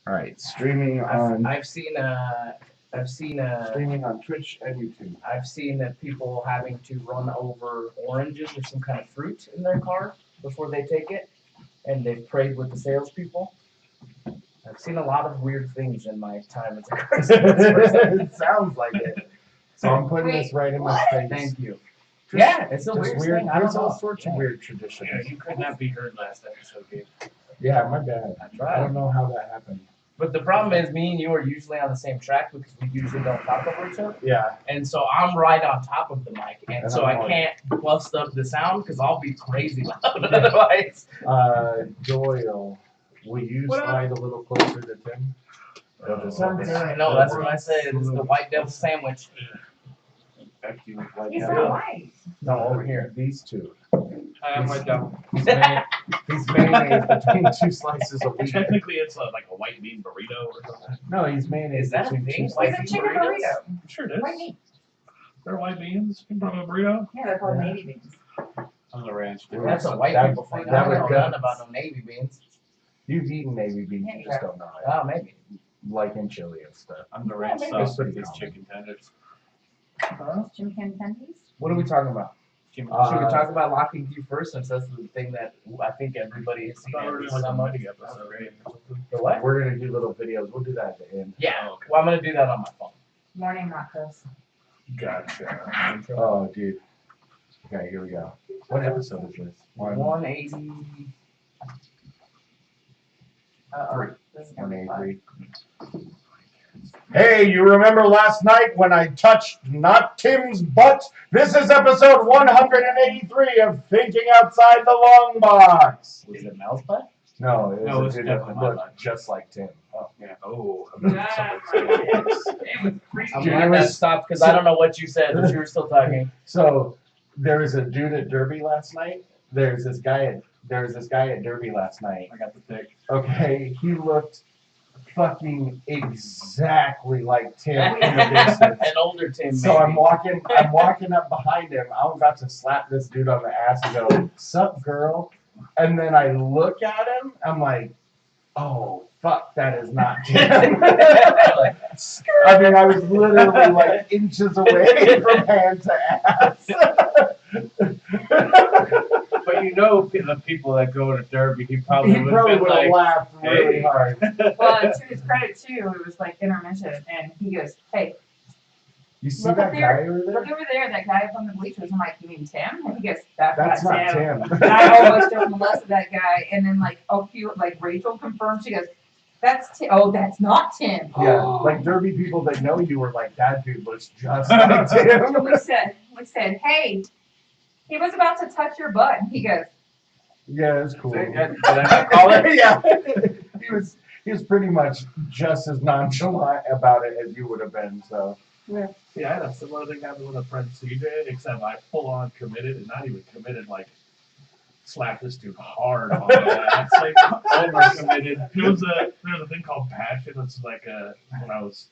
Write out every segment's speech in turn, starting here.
All right, streaming on I've seen streaming on Twitch and YouTube. I've seen people having to run over oranges or some kind of fruit in their car before they take it, and they've prayed with the salespeople. I've seen a lot of weird things in my time as a car salesperson. It sounds like it. So I'm putting this right in my face. Thank you. Just- Yeah, it's a Just weird weird. thing. I There's don't all know. sorts of weird traditions. Yeah, you could not be heard last episode, Gabe. Yeah, my bad. I I tried. don't know how that happened. But the problem is, me and you are usually on the same track because we usually don't talk over each other. Yeah. And so I'm right on top of the mic, and And so I'm I on. can't bust up the sound because I'll be crazy loud otherwise. Doyle, will you What up? slide a little closer to Tim? I know, that's what I say. It's the white devil sandwich. Back to you, White He's Devil. not white. No, over here. These two. Hi, I'm White Devil. He's mayonnaise between two slices of wheat. Technically, it's like a white bean burrito or something. No, he's mayonnaise Is that a between thing? two White It's a slices. chicken burritos? burrito. I'm sure it White is. meat. They're white beans. You can put them in a burrito. Yeah, they're called Yeah. navy beans. On the ranch. That's a white That- people thing. that I don't would know go- nothing about no navy beans. You've eaten navy beans, Yeah, you just don't know it. Oh, maybe. Like in chili and stuff. On the ranch Yeah, sauce it's pretty with these common. chicken tenders. Huh? Jim Tendies? What are we talking about? Jimmy, Should we talk about locking you first, since that's the thing that I think everybody has I seen. thought we were Every doing like a summer. mini episode. Right? The what? We're gonna do little videos. We'll do that at the end. Yeah. Oh, okay. Well, I'm gonna do that on my phone. Morning nachos. Gotcha. Oh, dude. Okay, here we go. What episode is this? 180. This is gonna be fun. 183. Hey, you remember last night when I touched not Tim's butt? This is episode 183 of Thinking Outside the Long Box. Was it Mel's butt? No, it No, was it's a dude that definitely my looked butt. just like Tim. Oh. Yeah. Oh. Yeah. It was freaky. I'm Do you glad remember- that stopped because I don't know what you said, but you were still talking. So there was a dude at Derby last night. There was this guy at Derby last night. I got the pick. Okay, he looked fucking exactly like Tim in the distance. An older Tim, So I'm maybe. walking up behind him. I'm about to slap this dude on the ass and go, "Sup, girl?" And then I look at him. I'm like, "Oh, fuck, that is not Tim." I mean, I was literally like inches away from hand to ass. But you know the people that go to Derby, he He probably probably would have would been have like, laughed really "Hey." hard. Well, to his credit too, it was like intermission, and he goes, "Hey, You see Look that up guy there. over look there? over there, that guy up on the bleachers." I'm like, "You mean Tim?" And he goes, That's not Tim." Tim. And I almost just molested that guy, and then like, like Rachel confirmed. She goes, "That's Tim." Oh, that's not Tim. Yeah, like Derby people that know you were like, "That dude looks just like Tim." So we said, "Hey, he was about to touch your butt," and he goes, Yeah, it's cool. Did I not call it? Yeah, he was pretty much just as nonchalant about it as you would have been. So Yeah, I had a similar thing happen with a friend CJ, except I full on committed, and not even committed, like slapped this dude hard on the ass, like over committed. There's a thing called Passion. It's like when I was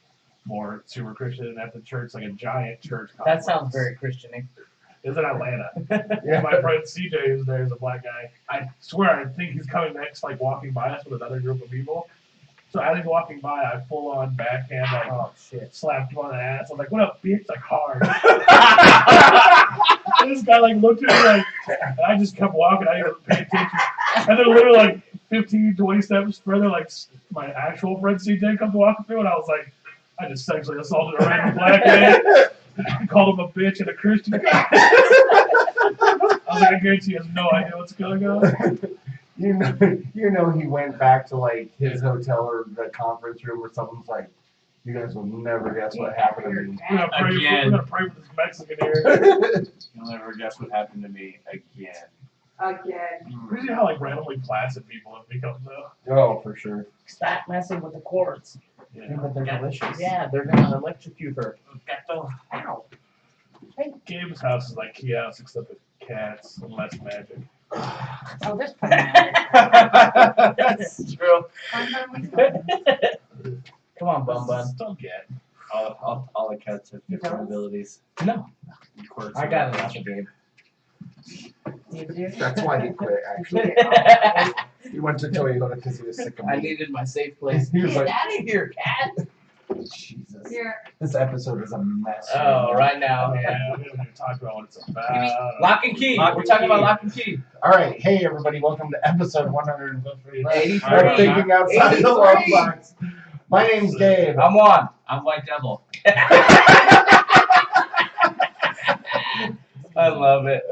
more super Christian at the church, like a giant church That complex. sounds very Christian-y. It's in Atlanta. yeah, My friend CJ, who's there, is a black guy. I swear, I think he's coming next, like walking by us with another group of people. So as he's walking by, I full on backhand, like Oh, shit. slapped him on the ass. I'm like, "What up, bitch?" Like hard. And this guy like looked at me like, and I just kept walking. I didn't pay attention. And then literally like 15, 20 steps further, like my actual friend CJ comes walking through, and I was like, I just sexually assaulted a random black guy. Called him a bitch and a Christian guy. I was like, I guarantee he has no idea what's going on. you know, he went back to like his hotel or the conference room, where someone's like, "You guys will never guess what happened to me." We're Again. gonna pray for this Mexican here. You'll never guess what happened to me again. "Again." Crazy how like randomly placid people have become though. Oh, for sure. Stop messing with the cords. Yeah. But they're delicious. Yeah, they're gonna electrocute her. Ow. Gabe's house is like key house except with cats and less magic. Oh, this one. That's true. Come Come on, Bum Bun. Still get. All the cats have different abilities. No, and quirks I and got it whatnot. after Gabe. That's why he quit, actually. He went to Toyota because he was sick of me. I needed my safe place. He was Get like- out of here, cat. Jesus. Here. This episode is a mess. Oh, right now, Yeah, yeah. we haven't even talked about what it's Give me- about. Lock and key. Lock We're and talking key. about lock and key. All right. Hey, everybody. Welcome to episode 153 83. of Thinking Outside the Long 83. Box. My name's Gabe. I'm Juan. I'm White Devil. I love it.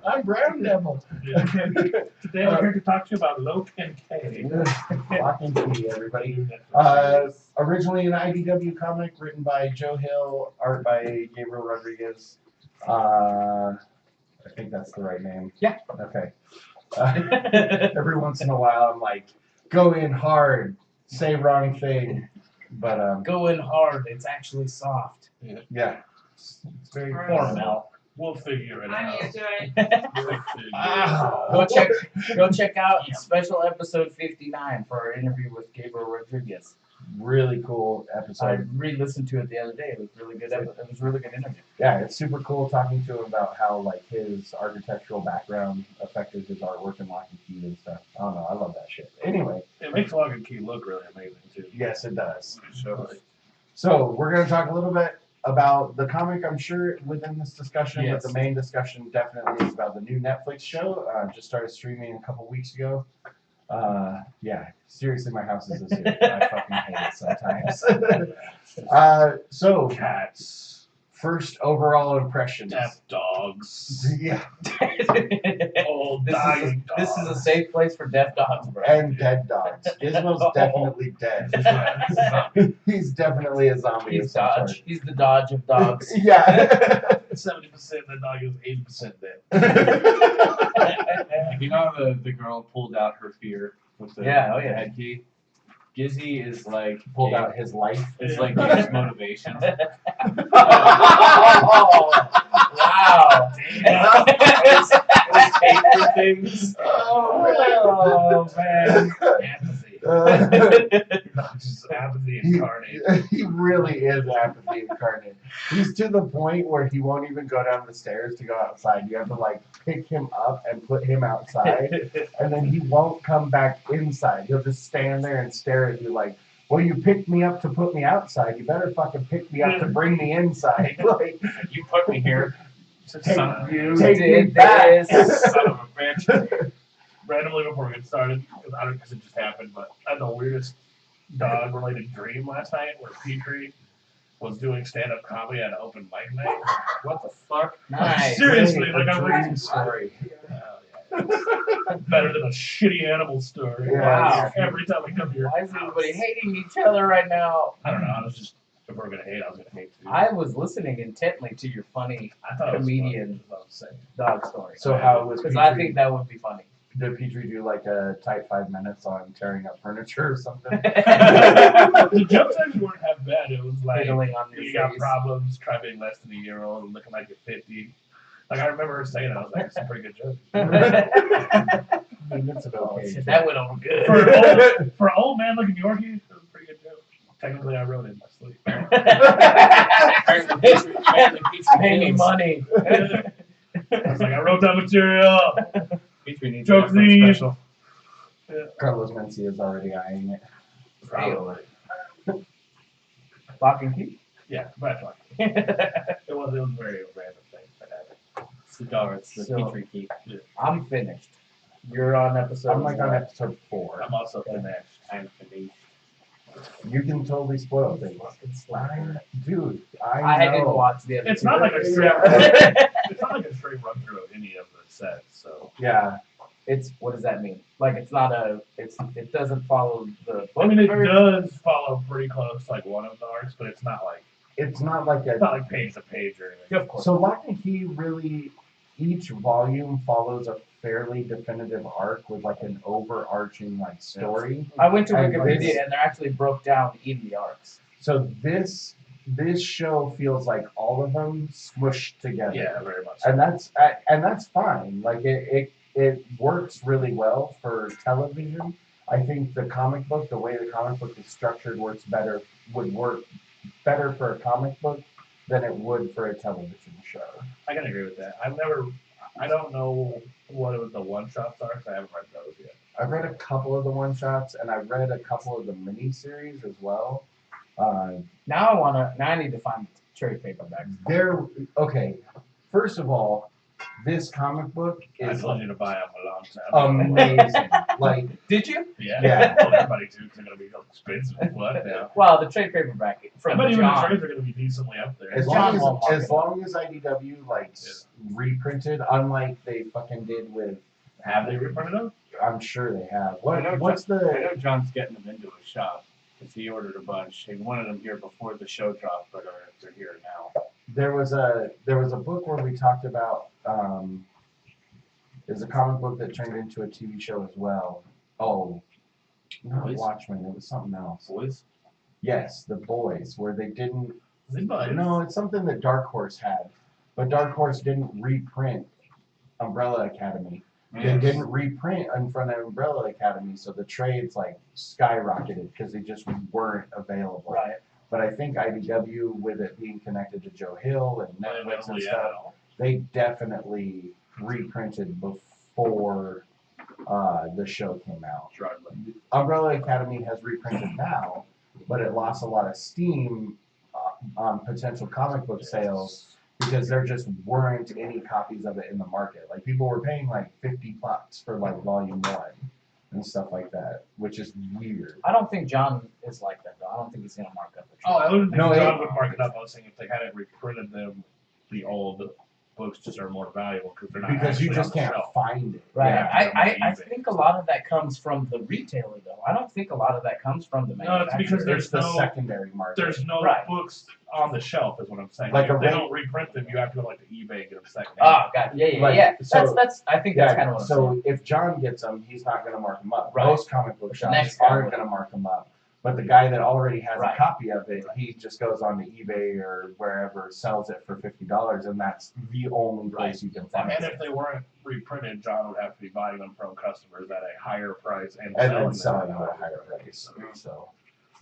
I'm Brown Devil. Today we're here to talk to you about Loke and Kay. Lock and Key, everybody. Originally an IDW comic written by Joe Hill, art by Gabriel Rodriguez. I think that's the right name. Yeah. Okay. Every once in a while, I'm like, go in hard, say wrong thing, but Going hard. It's actually soft. yeah, It's very Gross. formal. We'll figure it I'm out. used to it. We'll figure it out. Go check out special episode 59 for our interview with Gabriel Rodriguez. really cool I episode. re-listened to it the other day. It was really good. It was a really good interview. Yeah, it's super cool talking to him about how like his architectural background affected his artwork and Lock and Key and stuff. I don't know, I love that shit. Anyway, It makes Lock and Key look really amazing too. yes, it does. So, So we're going to talk a little bit about the comic, I'm sure, within this discussion, Yes. but the main discussion definitely is about the new Netflix show. Just started streaming a couple weeks ago. Yeah, seriously, my house is a zoo. I fucking hate it sometimes. So, cats, first overall impressions. deaf dogs, Yeah, old This is, a, dying dogs. this is a safe place for deaf dogs, bro. and dead dogs. Gizmo's definitely dead. He's definitely a zombie of He's some Dodge. sort. He's the Dodge of dogs. Yeah. 70% that dog is 80% dead. You know the girl pulled out her fear with the, Yeah, oh with the yeah. head key? Gizzy is like Pulled out his life. It's like Gabe's motivation. Wow. His hate for things. Oh, man. Apathy. Just apathy incarnate. He really is apathy incarnate. He's to the point where he won't even go down the stairs to go outside. You have to like pick him up and put him outside, and then he won't come back inside. He'll just stand there and stare at you like, well, you picked me up to put me outside. You better fucking pick me up to bring me inside. Like, You put me here, take, son of You take me did back. this. son of a bitch. Randomly before we get started, because it just happened, but I had the weirdest dog-related dream last night where Petrie was doing stand-up comedy at an open mic night. What the fuck? Nice. Seriously, A like I dream went story. better than a shitty animal story. Yeah. Wow. Every time we come here. Why is everybody hating each other right now? I don't know. I was just, if we're gonna hate, I was gonna hate too. I was listening intently to your funny I thought it was comedian. funny, is what I was saying. dog story. So how was Because I Petrie? think that would be funny. Did Petrie do like a tight 5 minutes on tearing up furniture or something? The jokes actually weren't half bad. It was like, Fiddling on your you got face. problems, try being less than a year old and looking like you're 50. Like, I remember her saying it. I was like, it's a pretty good joke. I mean, it's an Oh, okay shit, joke. that went over good. For an old man looking Yorkie, it was a pretty good joke. Technically, I wrote it in my sleep. Apparently Petrie Pay me needs- money. I was like, I wrote that material. Petrie needs Joke a these. special. Carlos Mencia is already eyeing it. Probably. Lock and key. Yeah, but like, it was a very random thing that happened. Cigar, it's the So- Petrie key. I'm finished. You're on episode. I'm like on one. episode 4. I'm also finished. I'm finished. You can totally spoil things. Fucking slacker. Dude, I I know. didn't watch the other It's two. not like a straight Yeah. it's not like a straight run through of any of the sets, so Yeah, It's what does that mean? Like it's not a. It doesn't follow the. I mean it book very- does follow pretty close like one of the arcs, but it's not like it's not like page to page or anything. Of course. So Lock and Key really, each volume follows a fairly definitive arc with like an overarching like story. I went to And Wikipedia this- and they're actually broke down in the arcs. So this show feels like all of them smushed together. Yeah, very much. and that's fine. Like it works really well for television. I think the comic book, the way the comic book is structured, would work better for a comic book than it would for a television show. I can agree with that. I don't know what the one shots are, so I haven't read those yet. I've read a couple of the one shots, and I've read a couple of the mini series as well. Now I need to find trade paperbacks. They're okay. First of all, this comic book I is told you to buy them a long time. amazing. Like, Did you? Yeah. Yeah. I told everybody to. It's gonna be expensive. What now? Well, the trade paperback I from bet even the John. trades are gonna be decently up there. as John long won't mark as, it as long as IDW like reprinted, unlike they fucking did with. Have they reprinted them? I'm sure they have. I know What's I the? know John's getting them into his shop because he ordered a bunch. He wanted them here before the show dropped, but they're here now. There was a book where we talked about. There's a comic book that turned into a TV show as well. Oh, not Boys? Watchmen. It was something else. Boys, Yes, The Boys, where they didn't. Anybody? No, it's something that Dark Horse had, but Dark Horse didn't reprint Umbrella Academy. They didn't reprint in front of Umbrella Academy, so the trades like skyrocketed because they just weren't available. Right. But I think IDW, with it being connected to Joe Hill and Netflix and Yeah. stuff, they definitely reprinted before the show came out. Umbrella Academy has reprinted now, but it lost a lot of steam on potential comic book sales because there just weren't any copies of it in the market. Like people were paying like $50 for like volume 1 and stuff like that, which is weird. I don't think John is like that though. I don't think he's gonna mark up the trade. Oh, I wouldn't think No, John it- would mark it up. I was saying if they hadn't reprinted them, the old books just are more valuable because they're not Because you actually just on the can't shelf. find it. Right. Yeah. I think a lot of that comes from the retailer though. I don't think a lot of that comes from the No, manufacturer. it's because There's the no- secondary market. There's no Right. books on the shelf, is what I'm saying. Like if a they rate- don't reprint them, you have to go like to eBay and get them second. Oh, God, yeah. Like, so- That's. I think that's kind of what I'm saying. so if John gets them, he's not going to mark them up. Right. Most comic book The shops next guy aren't will. going to mark them up. But the guy that already has Right. a copy of it, he just goes on to eBay or wherever, sells it for $50, and that's the only place you can find And it. if they weren't reprinted, John would have to be buying them from customers at a higher price and And selling then selling them them at a higher price. So,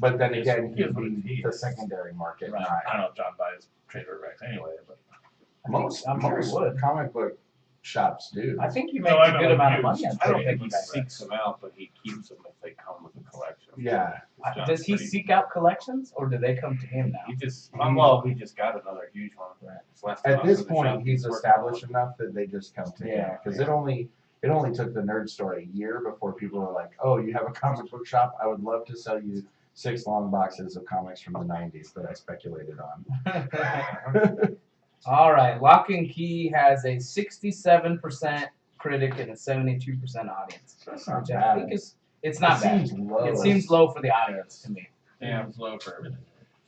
but then It's- again, here's he'd what it be is. the secondary market. Right. I don't know if John buys trade paperbacks anyway, but I'm sure he would. comic book shops do. I think you No, make I a know, good amount of huge. money on I don't trade think he paperbacks. seeks them out, but he keeps them if they come with a collection. Yeah. John's Does he pretty- seek out collections or do they come to him now? He just he just got another huge one. Right. It's last time I At was this in the shop, point, he's working established on enough that they just come to him. Yeah, Because it only took the Nerd Store a year before people were like, "Oh, you have a comic book shop? I would love to sell you 6 long boxes of comics from the '90s that I speculated on." All right, Lock and Key has a 67% critic and a 72% audience, That's not which I bad. think it's not it bad. Seems low. It seems low for the audience to me. yeah, it's low for everything.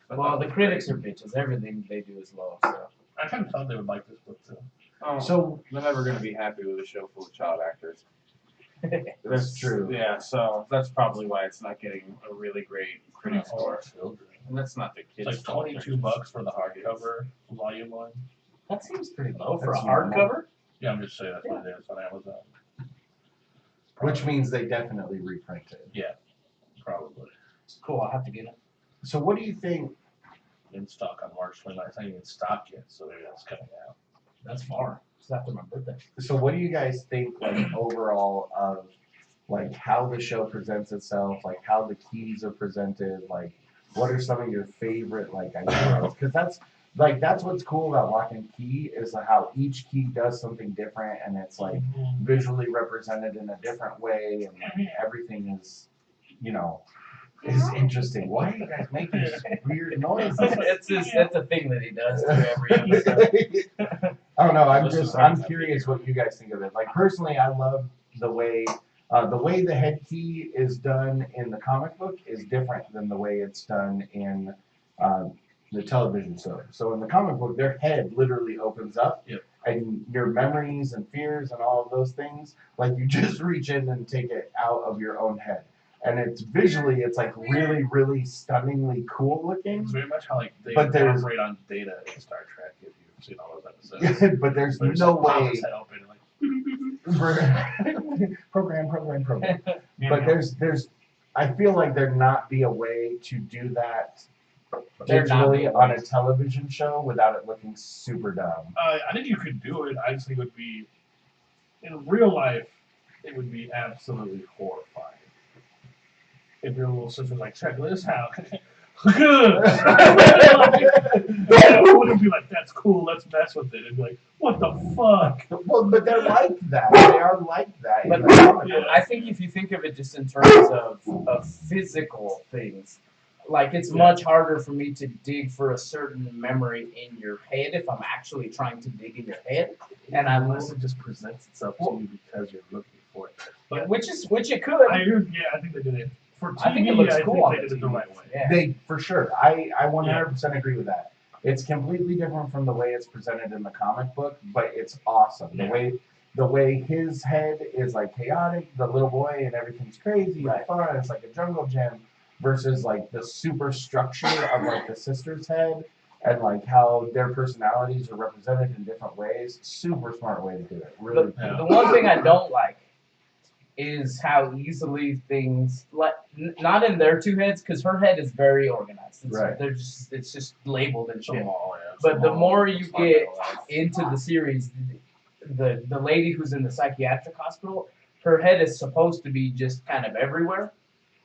But Well, that the was critics great. are bitches. Everything they do is low. So I kind of thought they would like this book too. Oh, So they're never going to be happy with a show full of child actors. that's true. Yeah, so that's probably why it's not getting a really great critic Oh, score. children. And that's not the It's kids' like fault. $22 for the hardcover volume 1. that seems pretty low for a That's normal. hardcover. Yeah, I'm just saying that's what it is on Amazon. Which means they definitely reprinted. Probably Cool. I'll have to get it. So what do you think? in stock on March 29th. It's not even in stock yet, so maybe that's coming out. That's far. It's after my birthday. So what do you guys think, like overall, of like how the show presents itself, like how the keys are presented, like what are some of your favorite like ideas? Because that's what's cool about Lock and Key is how each key does something different, and it's like visually represented in a different way, and like, everything is, is interesting. Why are you guys making this weird noises? That's a thing that he does to every episode. I don't know. I'm curious what you guys think of it. Like personally, I love the way the head key is done in the comic book is different than the way it's done in the television show. So in the comic book, their head literally opens up, Yep. and your memories and fears and all of those things, like you just reach in and take it out of your own head. And it's visually, it's like really, really stunningly cool looking. It's very much how like they But there's- operate on Data in Star Trek. If you've seen all those episodes, But there's There's no like, pop way. his head open, like, program. But there's I feel like there not be a way to do that They're not digitally being on a released. television show without it looking super dumb. I think you could do it. I just think it would be, in real life, it would be absolutely horrifying. If your little sister's like, check this out. Good. It wouldn't be like, that's cool, let's mess with it. It'd be like, what the fuck? Well, but they're like that. They are like that. But in the comic yeah. book. I think if you think of it just in terms of physical things, like it's much harder for me to dig for a certain memory in your head if I'm actually trying to dig in your head, and Unless it just presents itself to you because you're looking for it. But which it could. I think they did it. For TV, I think it looks I cool think on they the did it the TV. right way. Yeah. They for sure. I 100% agree with that. It's completely different from the way it's presented in the comic book, but it's awesome. The way his head is like chaotic, the little boy and everything's crazy Right. and fun. It's like a jungle gym versus like the super structure of like the sister's head and like how their personalities are represented in different ways. Super smart way to do it. Really. Yeah. The one thing I don't like is how easily things not in their two heads, because her head is very organized. Right. It's just labeled and shit. Small, yeah. But the Small, more you get compartmentalized. into the series, the lady who's in the psychiatric hospital, her head is supposed to be just kind of everywhere,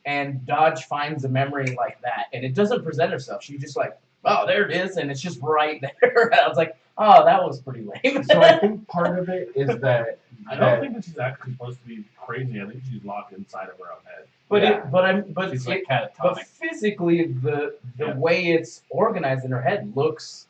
and Dodge finds a memory like that, and it doesn't present herself. She's just like, oh, there it is, and it's just right there. I was like, oh, that was pretty lame. So I think part of it is that I don't think that she's actually supposed to be crazy. I think she's locked inside of her own head. but She's like but catatonic. physically, the Yeah. way it's organized in her head looks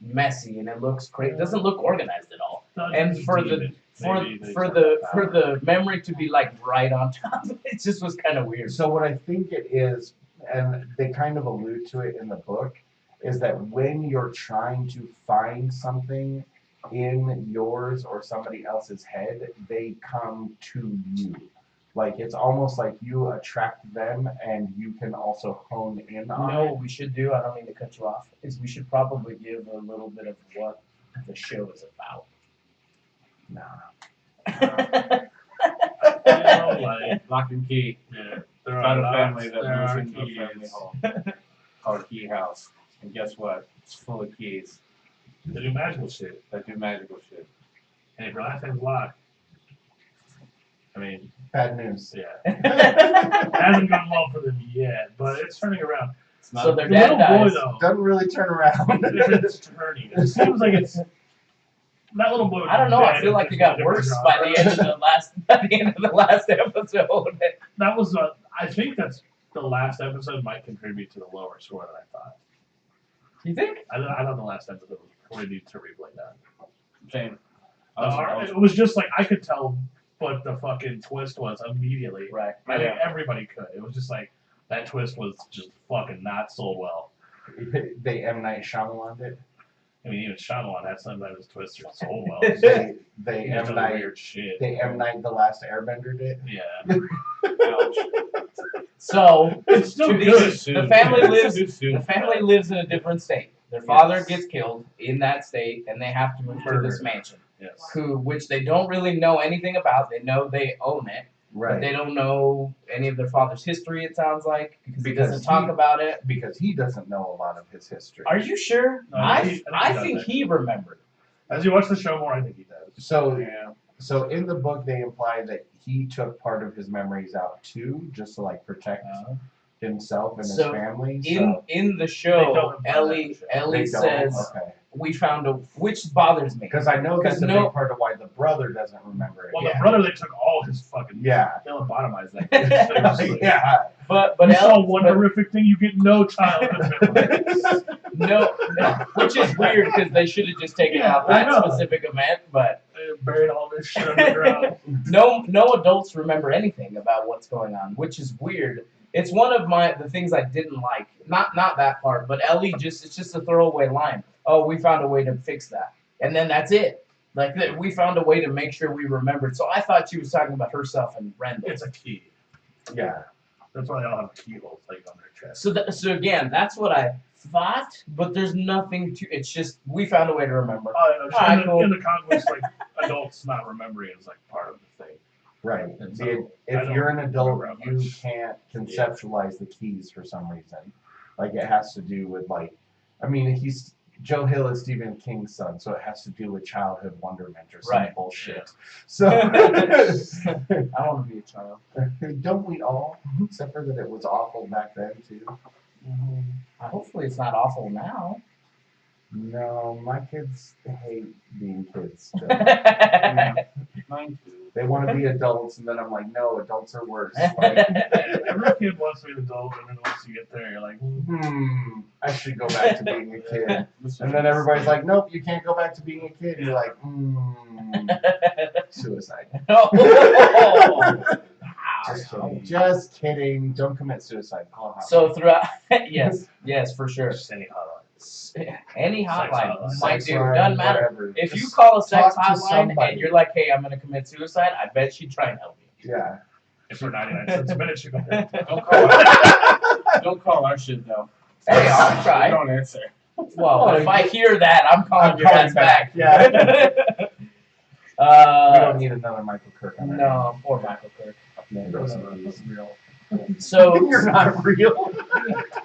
messy, and it looks crazy. It doesn't look organized at all. And She's for demon. Maybe they for just the have for power. the memory to be like right on top, it just was kind of weird. So what I think it is, and they kind of allude to it in the book, is that when you're trying to find something in yours or somebody else's head, they come to you. Like it's almost like you attract them and you can also hone in on No, it. what we should do, I don't mean to cut you off, is we should probably give a little bit of what the show is about. Nah. You know, like, Lock and key. yeah, there About are a family locks, that there moves are into a family keys. home called Key House. And guess what? It's full of keys They do magical shit. that do magical shit. And if your last name's locked, I mean, Bad news. yeah. It hasn't gone well for them yet, but it's turning around. It's not So The their dad little boy, dies. though, Doesn't really turn around. it's turning. It seems like it's that little boy. I don't know. I dead feel if like it there's got no worse different by the end of the last episode. That was I think that's the last episode might contribute to the lower score than I thought. You think? I thought the last episode was pretty terribly done. Same. I was- It was just like I could tell what the fucking twist was immediately. Right. I think everybody could. It was just like that twist was just fucking not sold well. They M. Night Shyamalan did. I mean, even Shyamalan had some of his twists are sold well. They He does M. some Night. weird shit. They M. Night The Last Airbender did. Yeah. Ouch. So It's still to good. these- the family lives. Too soon. The family lives in a different state. Their father Yes. gets killed in that state, and they have to move to this Murdered. mansion, Yes. which they don't really know anything about. They know they own it, but Right. they don't know any of their father's history. It sounds like because he Because doesn't talk he- about it. Because he doesn't know a lot of his history. Are you sure? No, I I think he think does, he remembered. As you watch the show more, I think he does. So Yeah. So in the book, they imply that he took part of his memories out too, just to like protect himself and his So, family. In the They show, don't imply that Ellie in the show. Ellie They don't? says Okay. we found a, which bothers me. Because I know that's 'Cause a no- big part of why the brother doesn't remember it. Well, Yeah. the brother, they took all his fucking. Yeah. They lobotomized that kid. Seriously. Yeah. but You saw Ellie, one but horrific thing, you get no childhood memories. no, which is weird because they should have just taken Yeah, out I that know. specific event. But They buried all this shit underground. no adults remember anything about what's going on, which is weird. It's one of the things I didn't like. Not that part, but Ellie it's just a throwaway line. Oh, we found a way to fix that, and then that's it. Like we found a way to make sure we remembered. So I thought she was talking about herself and Randall. It's a key. Yeah. That's why they all have keyholes like on their chest. So again, that's what I thought, but there's nothing to. It's just we found a way to remember. Oh, Alright, in, the, cool. in the comic books, like adults not remembering is like part of the thing. Right. And so, If I don't you're an adult, remember how you much. can't conceptualize the keys for some reason. Like it has to do with like, I mean, Joe Hill is Stephen King's son, so it has to do with childhood wonderment or some Right. bullshit. So I want to be a child. don't we all? Except for that it was awful back then too. Hopefully it's not awful now. No, my kids hate being kids. Still. Mine too. They want to be adults, and then I'm like, no, adults are worse. Like, Every kid wants to be an adult, and then once you get there, you're like, I should go back to being a kid. And then everybody's like, nope, you can't go back to being a kid. You're like, suicide. Just kidding. Just kidding. Don't commit suicide. Call a hotline. So throughout, yes, for sure. just any hotline. Any Sex hotline, hotline. my Sex dude, line, doesn't matter. whatever. If you Just call a sex talk to hotline somebody. and you're like, "Hey, I'm gonna commit suicide," I bet she'd try and help you. Yeah. If for 99 cents a minute, you go. Don't call our shit though. Hey, I'll try. Don't answer. Well, but if I hear that, I'm calling I'm your calling ass back. Yeah. We uh, don't need another Michael Kirk on our no, poor Michael Kirk. hands. No, it's real. So, You're not real.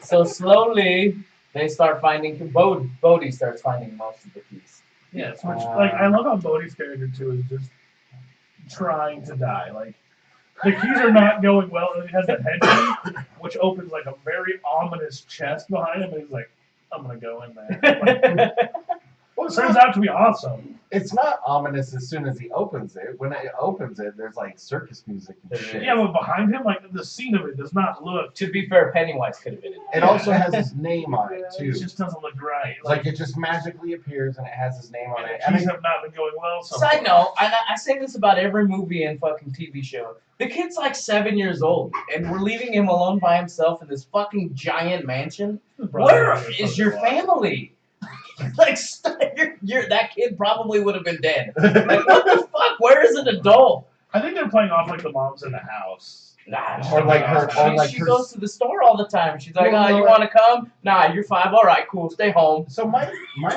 so slowly they start finding. Bodhi starts finding most of the keys. Yes, which like I love how Bodhi's character too is just trying to die. Like the keys are not going well, and he has the head key, which opens like a very ominous chest behind him, and he's like, "I'm gonna go in there." Like, Well, it turns out to be awesome. it's not ominous as soon as he opens it. When it opens it, there's like circus music and shit. Yeah, but behind him, like the scene of it does not look. To be fair, Pennywise could have been in It there. also has his name on it too. It just doesn't look right. Like it just magically appears and it has his name on and it. the And keys I- have not been going well. So Side note, and I say this about every movie and fucking TV show. The kid's like 7 years old, and we're leaving him alone by himself in this fucking giant mansion. Where is your family? Like, that kid probably would have been dead. Like, what the fuck? Where is an adult? I think they're playing off like the mom's in the house. Nah, Or like her- or like she her- goes to the store all the time. She's like, Well, oh, you no, want to come? Nah, you're 5. All right, cool. Stay home. So my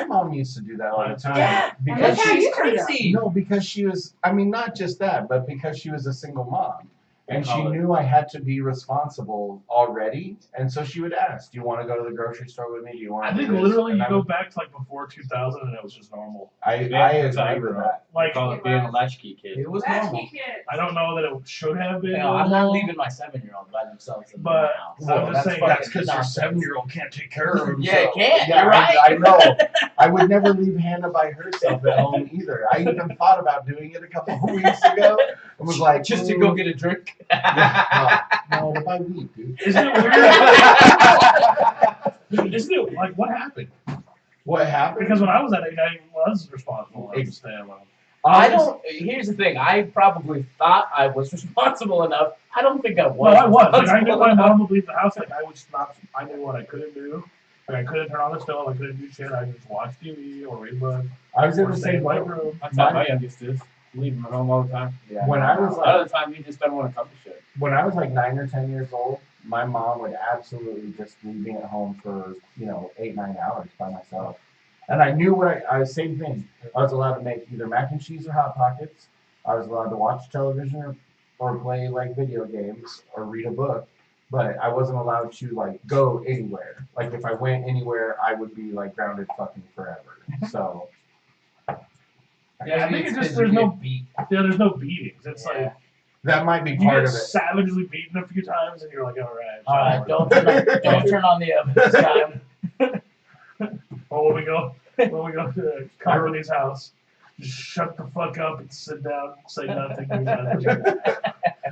mom used to do that all the time. Yeah, Because That's how she's you turned out. crazy. no, because she was, I mean, not just that, but because she was a single mom. And she Solid. knew I had to be responsible already. And so she would ask, do you want to go to the grocery store with me? Do you want to I think do this? literally And you I go would- back to like before 2000 and it was just normal. I that's how I agree with grew that. Like Call it being a latchkey kid. It was That's normal. key kids. I don't know that it should have been. No, I'm not normal, leaving my 7-year-old by themselves in But the house. I'm just saying fucking That's because your nonsense. 7-year-old can't take care of himself. Yeah, it can't. Yeah, You're right. I know. I would never leave Hannah by herself at home either. I even thought about doing it a couple of weeks ago. and was like, Just to go get a drink. yeah, no, to buy weed, dude. Isn't it weird? Isn't it like what happened? What happened? Because when I was at age, I was responsible. I was staying alone. I don't. Here's the thing. I probably thought I was responsible enough. I don't think I was. Well, I was. Like, I knew responsible my enough. mom would leave the house. Like I would stop. I knew what I couldn't do. Like I couldn't turn on the stove. I couldn't do shit. I could just watch TV or read a book I was in or the stay same in my boat. room. That's how my youngest is. Leave him at home all the time. Yeah. When I was A lot like, of the time, he just doesn't want to come to shit. when I was like 9 or 10 years old, my mom would absolutely just leave me at home for 8-9 hours by myself, and I knew what I was. Same thing. I was allowed to make either mac and cheese or hot pockets. I was allowed to watch television or play like video games or read a book, but I wasn't allowed to like go anywhere. Like if I went anywhere, I would be like grounded fucking forever. So. Yeah, I think Maybe it's it's just 'cause there's you no get beat. there's no beatings. It's Yeah. like That might be you part get of it. savagely beaten a few times, and you're like, all right. All right, don't turn on the oven this time. Or when we go to company's house, just shut the fuck up and sit down, say nothing. Do nothing.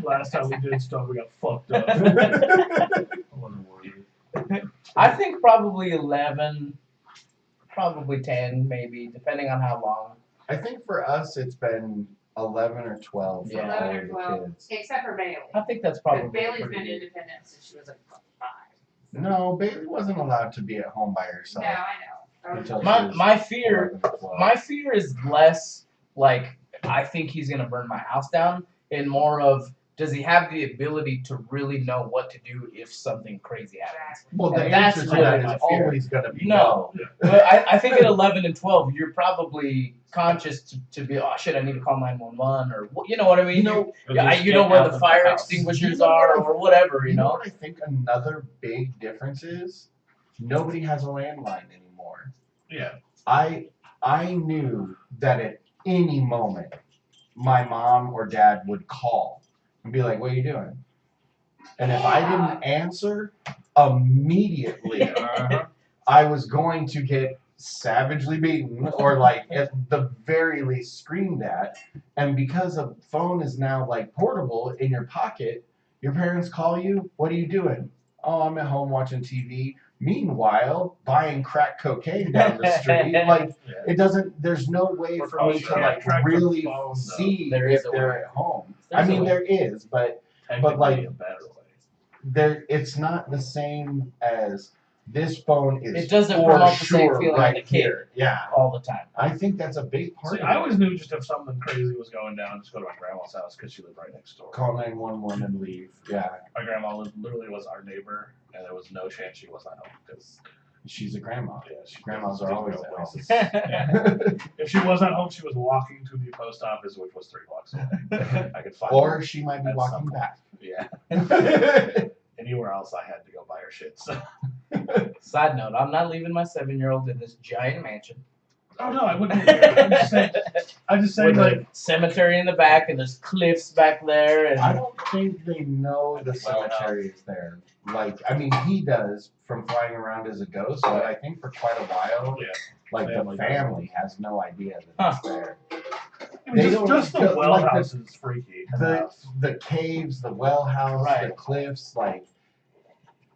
Last time we did stuff, we got fucked up. I wasn't worried. I think probably 11, probably 10, maybe, depending on how long. I think for us, it's been 11 or 12 for Yeah. all 11 or of the 12, kids. except for Bailey. I think that's Because probably Bailey's pretty been good. independent since she was like 5. No, Bailey wasn't allowed to be at home by herself. No, I know. Until she My was my fear 11 or 12. my fear is less like I think he's gonna burn my house down, and more of does he have the ability to really know what to do if something crazy happens? Well, the And that's answer to really that my is fear. always going to be No. But I think at 11 and 12, you're probably conscious to be, oh shit, I need to call 911 or you know what I mean? You know where the fire extinguishers are or whatever, you know? What I think another big difference is nobody has a landline anymore. Yeah. I knew that at any moment my mom or dad would call and be like, "What are you doing?" And if I didn't answer immediately, I was going to get savagely beaten or like at the very least screamed at. And because a phone is now like portable in your pocket, your parents call you, "What are you doing?" "Oh, I'm at home watching TV." Meanwhile, buying crack cocaine down the street, like it doesn't. There's no way Or for call me you to can't like track the really phone, though. see There if is a they're way. at home. There's I mean, a way. there is, but Technically like- a better way. there it's not the same as this phone is. It doesn't for promote the same sure feeling right in the kid. here. Yeah, all the time. I think that's a big part See, of I it. always knew just if something crazy was going down, just go to my grandma's house because she lived right next door. Call 911 and leave. Yeah, My grandma literally was our neighbor, and there was no chance she wasn't home because she's a grandma. she Grandmas are didn't always go at home. places. If she wasn't home, she was walking to the post office, which was 3 blocks away. I could find Or her. she might be At walking some back. Yeah. Anywhere else, I had to go buy her shit. So. Side note, I'm not leaving my 7-year-old in this giant mansion. Oh no, I wouldn't. I'm just saying, With like, a cemetery in the back and there's cliffs back there and I don't think they know the cemetery is there. Like, I mean, he does from flying around as a ghost, but I think for quite a while, yeah. like Family the family has no idea that Huh. it's there. I mean, They just, don't- just the like well the- house is freaky. enough. The caves, the well house, the Right. cliffs, like,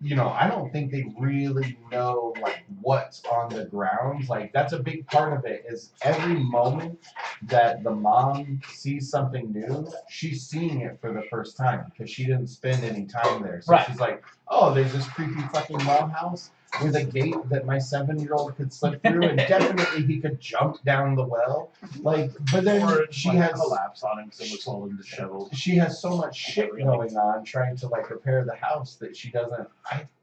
you know, I don't think they really know like what's on the grounds. Like that's a big part of it is every moment that the mom sees something new, she's seeing it for the first time because she didn't spend any time there. So Right. she's like, "Oh, there's this creepy fucking well house with a gate that my 7-year-old could slip through and definitely he could jump down the well." Like, but then Or it she might has collapse on him because it was all in disheveled. she has so much shit going on trying to like repair the house that she doesn't.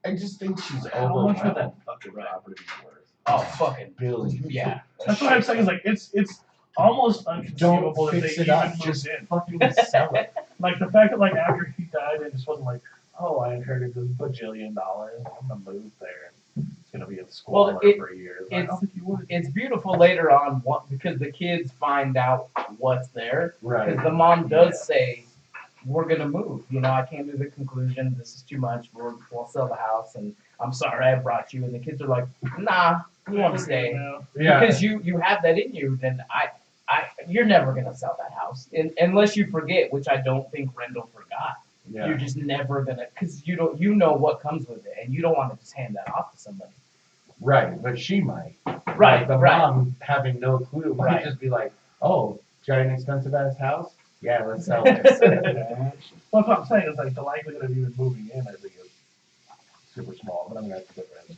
I just think she's How much would overwhelmed. that fucking property be worth? oh fucking Billions. yeah. That's what I'm saying. Is like it's almost Don't unconceivable that they fix it even up. moved Just in. fucking sell it. Like the fact that like after he died, it just wasn't like, oh, I inherited this bajillion dollars. I'm gonna move there. It's gonna be in school Well, for a year. Like, I it's- don't think you would. It's beautiful later on because the kids find out what's there. Right. Because the mom does say, "We're gonna move." You know, I came to the conclusion this is too much. We'll sell the house, and I'm sorry I brought you. And the kids are like, "Nah, we want to stay." Yeah. Because you have that in you. Then you're never gonna sell that house unless you forget, which I don't think Rendell forgot. You're Yeah. just never gonna, because you know what comes with it, and you don't want to just hand that off to somebody. Right. But she might. Right, Like, the right. mom having no clue might Right. just be like, "Oh, got an expensive ass house? Yeah, let's sell it." Well, that's what I'm saying is like the likelihood of even moving in, I think, is super small. But I mean, that's different.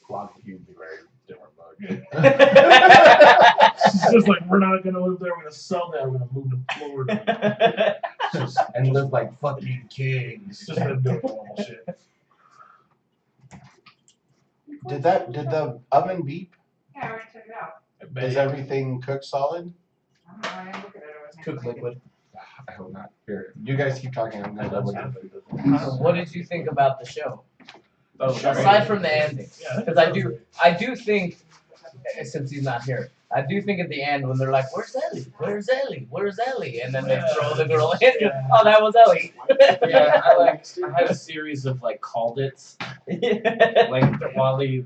Lobby would be very different bug. It's just like we're not gonna live there. We're gonna sell that. We're gonna move to Florida. It's just, And live like fucking kings. just them doing normal shit. Did the oven beep? Yeah, I already took it out. Is everything cooked solid? I don't know, I didn't look at it. I wasn't Cook looking. liquid. I hope not. Here, you guys keep talking. I'm gonna double check. So what did you think about the show? Oh, Aside from the ending, Yeah, think because it I do think, since he's not here, I do think at the end when they're like, "Where's Ellie? Where's Ellie? Where's Ellie?" and then they throw the girl in. Yeah. Oh, that was Ellie. Yeah, I had a series of like called it's like while the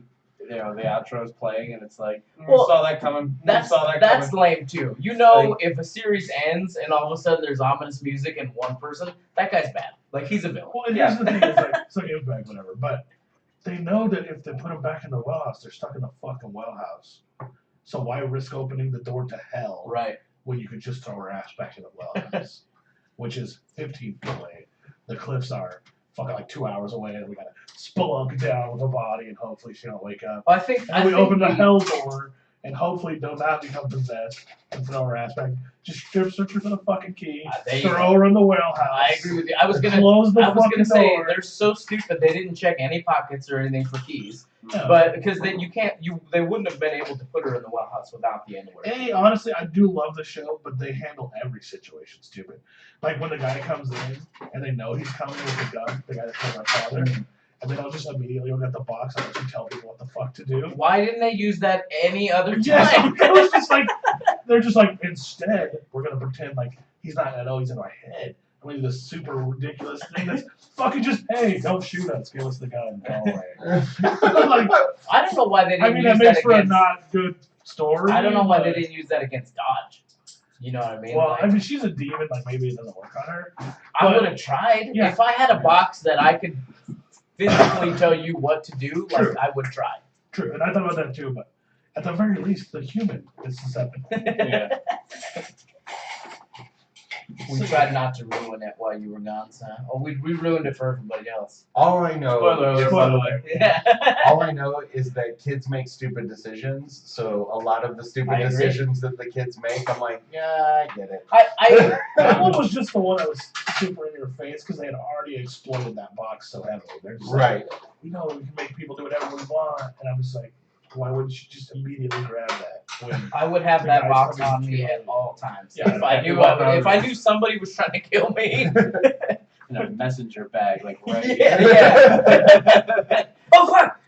outro's playing and it's like Well, saw that coming. That's saw that that's coming. lame too. You know, if a series ends and all of a sudden there's ominous music and one person, that guy's bad. Like he's a villain. Well, and here's the thing: is like, so give back whatever. But they know that if they put them back in the well house, they're stuck in the fucking well house. So why risk opening the door to hell Right. when you could just throw her ass back in the well house, which is 15 feet away. The cliffs are fucking like 2 hours away, and we gotta spelunk down with her body, and hopefully she don't wake up. Well, I think And we open the hell door, and hopefully do not become possessed and throw her ass back. Just strip search her for the fucking key, There you throw her in the well house. I agree with you. I was gonna close the fucking gonna say door. they're so stupid they didn't check any pockets or anything for keys. No. But because then they wouldn't have been able to put her in the well house without the underwear. Hey, honestly, I do love the show, but they handle every situation stupid. Like when the guy comes in and they know he's coming with a gun, the guy that killed my father, and then I'll just immediately look at the box and let you tell people what the fuck to do. Why didn't they use that any other Yes, time? it was just like they're just like instead we're gonna pretend like he's not. I know he's in my head. I'm gonna do this super ridiculous thing that's fucking just hey, don't shoot us, give us the gun. Go away. Like, I don't know why they didn't I mean, use that makes for a against. not good story. I don't know why but- they didn't use that against Dodge. You know what I mean? Well, Like, I mean, she's a demon. Like maybe it doesn't work on her. I but- would have tried. Yeah. If I had a box that I could physically tell you what to do, like True. I would try. True, and I thought about that too. But at the very least, the human is susceptible. Yeah. We tried not to ruin it while you were gone, son. Oh, we ruined it for everybody else. All I know. Spoiler alert, by the way. Yeah. All I know is that kids make stupid decisions. So a lot of the stupid I agree. decisions that the kids make, I'm like, yeah, I get it. That one was just the one that was super in your face because they had already exploited that box so heavily. They're just Right. like, we know we can make people do whatever we want, and I'm just like, why wouldn't you just immediately grab that? When I would have The that guy's box coming on to me kill at you. all times. Yeah, if I you knew walk if I around- knew somebody was trying to kill me. In a messenger bag, like right Yeah, here. yeah. Oh fuck!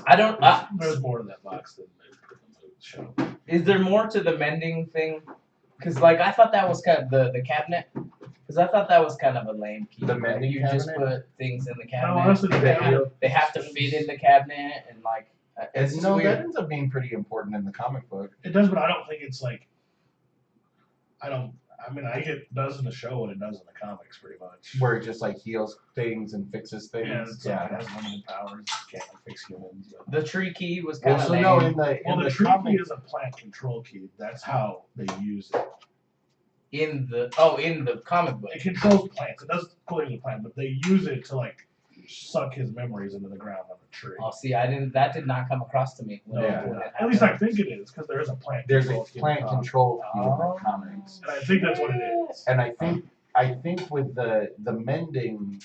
I don't. there's more to that box than the show. Is there more to the mending thing? Because like I thought that was kind of the cabinet. Because I thought that was kind of a lame key. The Like, mending you just cabinet? put things in the No, cabinet. honestly, they, the have, video- they have to fit in the cabinet and like. It's just No, that weird. ends up being pretty important in the comic book. It does, but I don't think it's like. I mean, I get does in the show what it does in the comics, pretty much. Where it just like heals things and fixes things. Yeah, it's like it has limited powers. Can't fix humans. But. The tree key was kind Well, of so lame. no, in the Well, in the the tree comic, key is a plant control key. That's how they use it. in the comic book. It controls plants. It does clearly the plant, but they use it to like suck his memories into the ground of a tree. Oh, see, that did not come across to me. When Yeah. when it At least I happened. think it is because there is a plant. there's a control key in plant the comic. control key in Oh. the comics, And I think that's what it is. and I think with the mending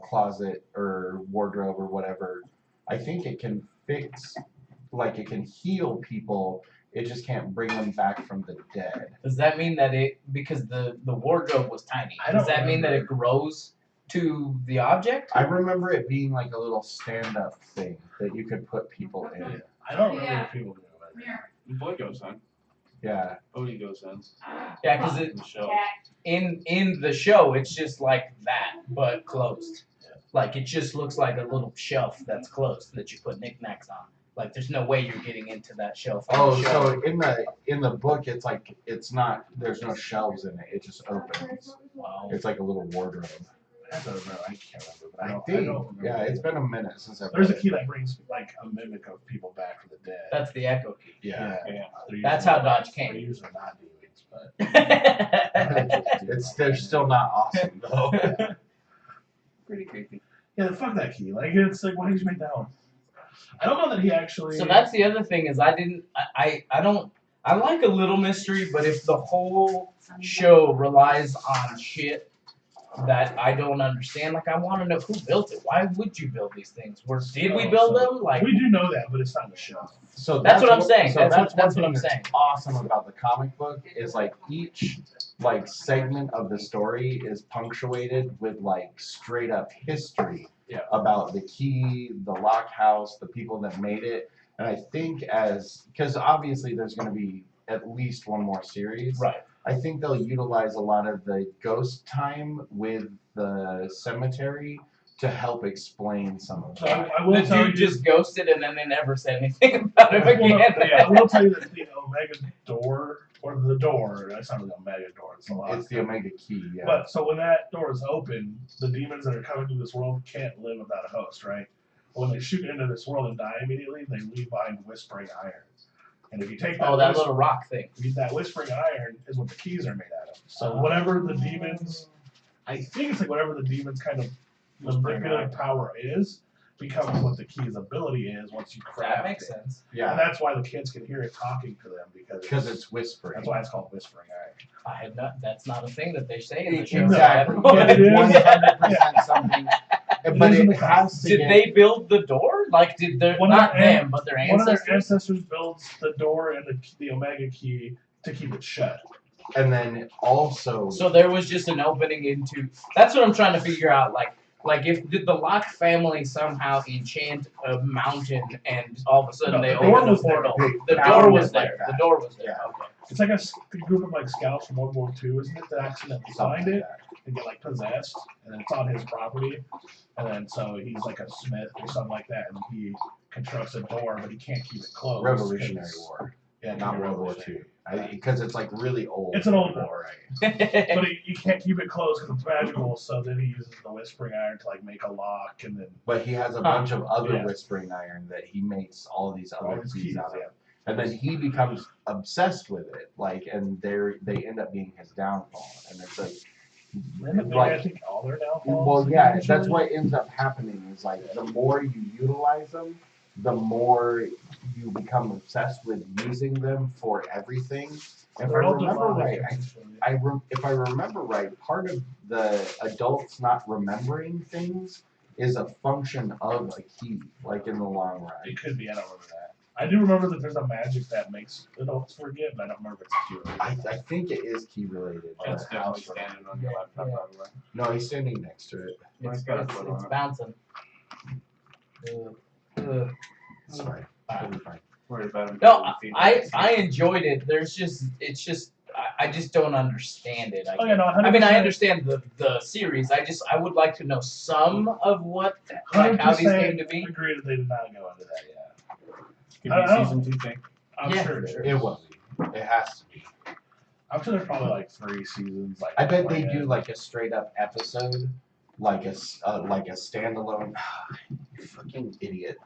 closet or wardrobe or whatever, I think it can fix, like it can heal people. It just can't bring them back from the dead. Does that mean that because the wardrobe was tiny? I Does don't that mean that it remember. grows to the object? I remember it being like a little stand-up thing that you could put people in. I don't remember Yeah. what people do it. Boy goes on. Yeah. Odie goes on. Yeah, because In the show. in the show it's just like that but closed. Like it just looks like a little shelf that's closed that you put knickknacks on. Like there's no way you're getting into that shelf. on Oh, the show. so in the book, it's like it's not. There's no shelves in it. It just opens. Wow. It's like a little wardrobe. I don't remember. I can't remember. But I I don't think. remember. Yeah, it's been a minute since I've. There's a read key that brings like a mimic of people back from the dead. That's the echo key. Yeah. Yeah. They're That's usually- how Dodge came. They're usually not demons, but. They're still not awesome though. Pretty creepy. Yeah, fuck that key. Like it's like, why did you make that one? I don't know that he actually. So that's the other thing is I don't I like a little mystery, but if the whole show relies on shit that I don't understand, like I want to know who built it. Why would you build these things? Did we build them? Like we do know that, but it's not in the show. So That's what I'm saying. So That's that's what one I'm thing saying. that's awesome about the comic book is like each like segment of the story is punctuated with like straight up history Yeah. about the key, the lock house, the people that made it, and I think because obviously there's going to be at least one more series. right. I think they'll utilize a lot of the ghost time with the cemetery to help explain some of So that. I will The tell you. dude just ghosted and then they never said anything about him Well, no, again. yeah, I will tell you that the Omega door, or the door, that's not the Omega door, it's the lock. It's the Omega key, yeah. But so when that door is open, the demons that are coming to this world can't live without a host, right? But when they shoot into this world and die immediately, they leave behind whispering iron. And if you take that, Oh, that little rock thing. that whispering iron is what the keys are made out of. So whatever the demons, I think it's like whatever the demons kind of manipulative power is, becomes what the key's ability is once you craft That makes it. sense. And Yeah, that's why the kids can hear it talking to them because it's whispering. that's why it's called whispering iron. I had not. That's not a thing that they say in the show. Exactly. Yeah, it is. 100% something. But is in it the has to Did get, they build the door? Like, did their One of not their them, but their One of ancestors? their ancestors builds the door and the Omega key to keep it shut. and then also So there was just an opening into. That's what I'm trying to figure out. Like, Like, if did the Locke family somehow enchant a mountain and all of a sudden No, they the door open the was there. portal? They The found door it was like there. that. The door was there. Yeah. Okay. It's like a group of like scouts from World War II, isn't it? That accidentally find Something it like that. and get like possessed, and then it's on his property, and then so he's like a smith or something like that, and he constructs a door, but he can't keep it closed. Revolutionary 'cause- War, Yeah, not World War II. Because it's like really old. It's an old war, right? but he can't keep it closed because it's magical. So then he uses the Whispering Iron to like make a lock, and then But he has a bunch of other Yeah. Whispering Iron that he makes all these all other his keys keys. out of. Yeah. And then he becomes obsessed with it, like, and they end up being his downfall. And it's like, I think all their downfalls. well, yeah, that's eventually. what ends up happening is like the more you utilize them, the more you become obsessed with using them for everything. If I They're all remember demonic, right, essentially. if I remember right, part of the adults not remembering things is a function of a key, like in the long run. It could be. I don't remember that. I do remember that there's a magic that makes adults forget, but I don't remember if it's true. I think it is key related. It's but definitely I'll- standing on your laptop, Yeah. by the way. No, he's standing next to it. It's, It's got a it's, foot on it's it. bouncing. It's fine. It'll be fine. Worried about him. No, getting feet. I enjoyed it. It's just I just don't understand it. Oh yeah, no, 100%. I mean, I understand the series. I would like to know some of what, like, how these came to be. Agree that they did not go into that yet. Could I be don't know. season 2 thing. I'm Yeah, sure. sure. It will be. It has to be. I'm sure there's probably like 3 seasons. Like I bet they planned. do like a straight up episode, like a standalone. You fucking idiot.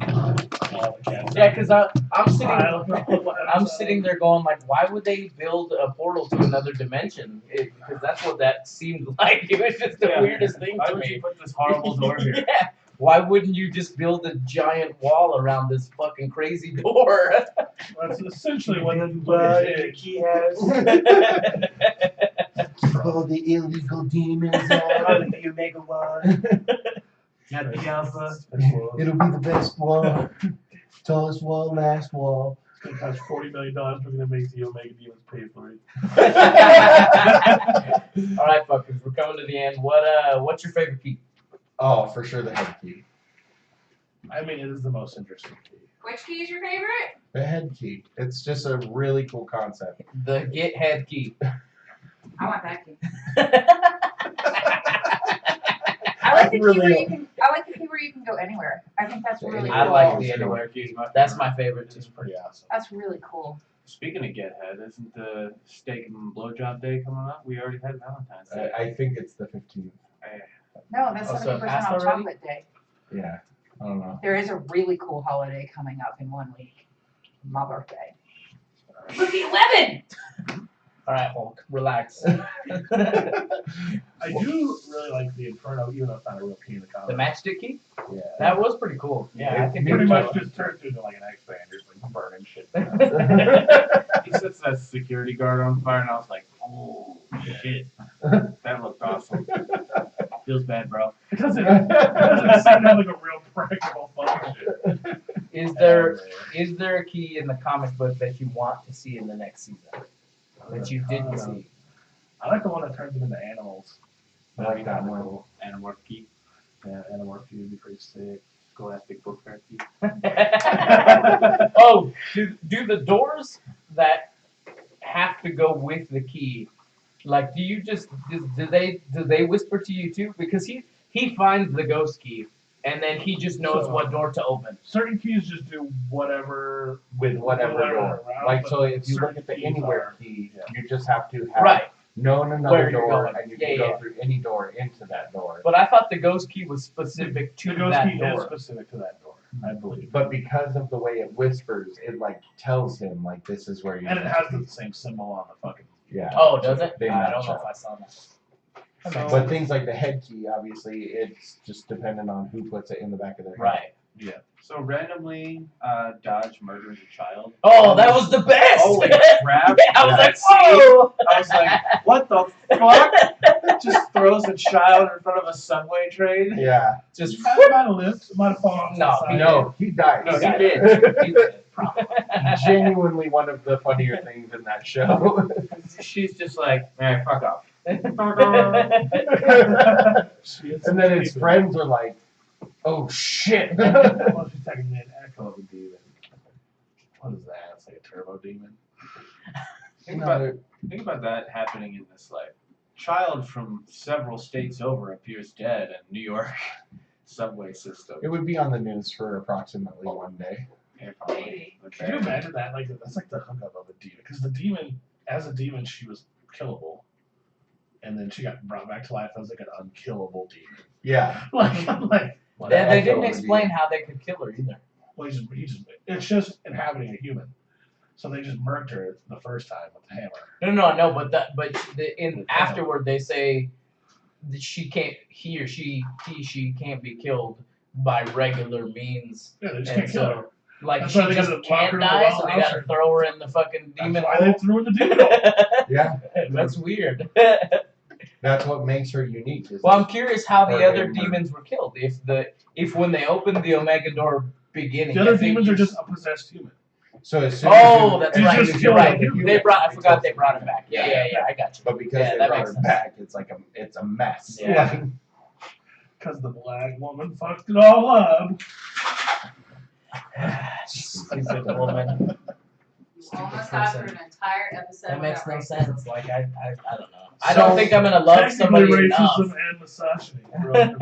All the cats. Yeah, because I'm sitting. I don't know what I'm episode. sitting there going like, why would they build a portal to another dimension? Because that's what that seemed like. It was just the Yeah. weirdest thing Why to would me. you put this horrible door here? Yeah. Why wouldn't you just build a giant wall around this fucking crazy door? That's essentially what it is. key has. All the illegal demons You make a one. Not the alpha. It'll be the best wall. Tallest wall, last wall. It's gonna cost $40 million. We're gonna make the Omega Demons pay for it. All right, fuckers, we're coming to the end. What's your favorite key? Oh, for sure the head key. I mean, it is the most interesting key. Which key is your favorite? The head key. It's just a really cool concept. The get head key. I want that key. I like the key where you can. I like the key where you can go anywhere. I think that's really cool. I like the the anywhere. anywhere Keys, key. my That's favorite. my favorite too. It's pretty awesome. That's really cool. Speaking of Get Head, isn't the steak and blowjob day coming up? We already had Valentine's Day. I think it's the 15th. No, that's Oh, so it 70% passed off already? chocolate day. Yeah. I don't know. There is a really cool holiday coming up in 1 week. My birthday. Look, 11! All right, Hulk, relax. I do really like the Inferno, even though it's not a real key in the comic. The matchstick key? Yeah. That was pretty cool. Yeah, I think pretty it much was- just turns into like an expander, it's like burning shit. He sets that security guard on fire, and I was like, oh, shit. That looked awesome. Feels bad, bro. It doesn't seem to have like a real practical function. Is there a key in the comic book that you want to see in the next season that you didn't see? I like the one that turns them into animals. I like that one. Animorph key. Yeah, Animorph key would be pretty sick. Scholastic Book Fair key. Oh, do the doors that have to go with the key? Like, do you just do they whisper to you too? Because he finds the ghost key and then he just knows what door to open. Certain keys just do whatever With whatever door. around, Like, but so if you look certain at the keys anywhere are- key, yeah. you just have to have Right. known Where another you're door, going. and you Yeah, can go yeah. through any door into that door. But I thought the ghost key was specific to The ghost that key is door. specific to that door, I believe. But because of the way it whispers, it like tells him like this is where you. And it has the same symbol on the fucking. Yeah. Oh, does it? They I don't match know up. if I saw that. So, But things like the head key, obviously, it's just dependent on who puts it in the back of their head. Right. yeah. So randomly, Dodge murders a child. Oh, that was the best! Holy crap. I was like, That scene, whoa! I was like, what the fuck? Just throws a child in front of a subway train. Yeah. Just He might have lived. Might have fallen off No, the side. No, he died. No, he did. He did. Genuinely one of the funnier things in that show. She's just like, man, fuck off. And then his friends are like, "Oh shit!" Well, she's technically an echo of a demon. What is that? It's like a turbo demon. Think about that happening in this life. Child from several states over appears dead in New York subway system. It would be on the news for approximately one day. Yeah, probably. Maybe. Could you imagine that? Like that's like the hookup of a demon. Because the demon, as a demon, she was killable, and then she got brought back to life as like an unkillable demon. Yeah. Like They didn't explain how they could kill her either. well, it's just inhabiting a human. So they just murked her the first time with the hammer. No, but afterward they say that she can't be killed by regular means. Yeah, they just And can't kill her. Like That's she why they just gotta lock can't her in the die, so well they house gotta or- throw her in the fucking demon That's why they hole. threw her in the demon hole. Yeah. That's weird. That's what makes her unique. Well, I'm curious how the Or other they demons were killed. If when they opened the Omega door beginning, The other I think demons you- are just a possessed human. So as soon Oh, as that's You right. just You're killed right. a human. I forgot they brought it back. Yeah. I got you. But because Yeah, they that brought makes her sense. back, it's a mess. Yeah. Because the black woman fucked it all up. Stupid woman. Almost got through an entire episode. That makes without no racism. sense. Like I don't know. I don't think I'm gonna love Technically somebody racism enough. and misogyny. bro.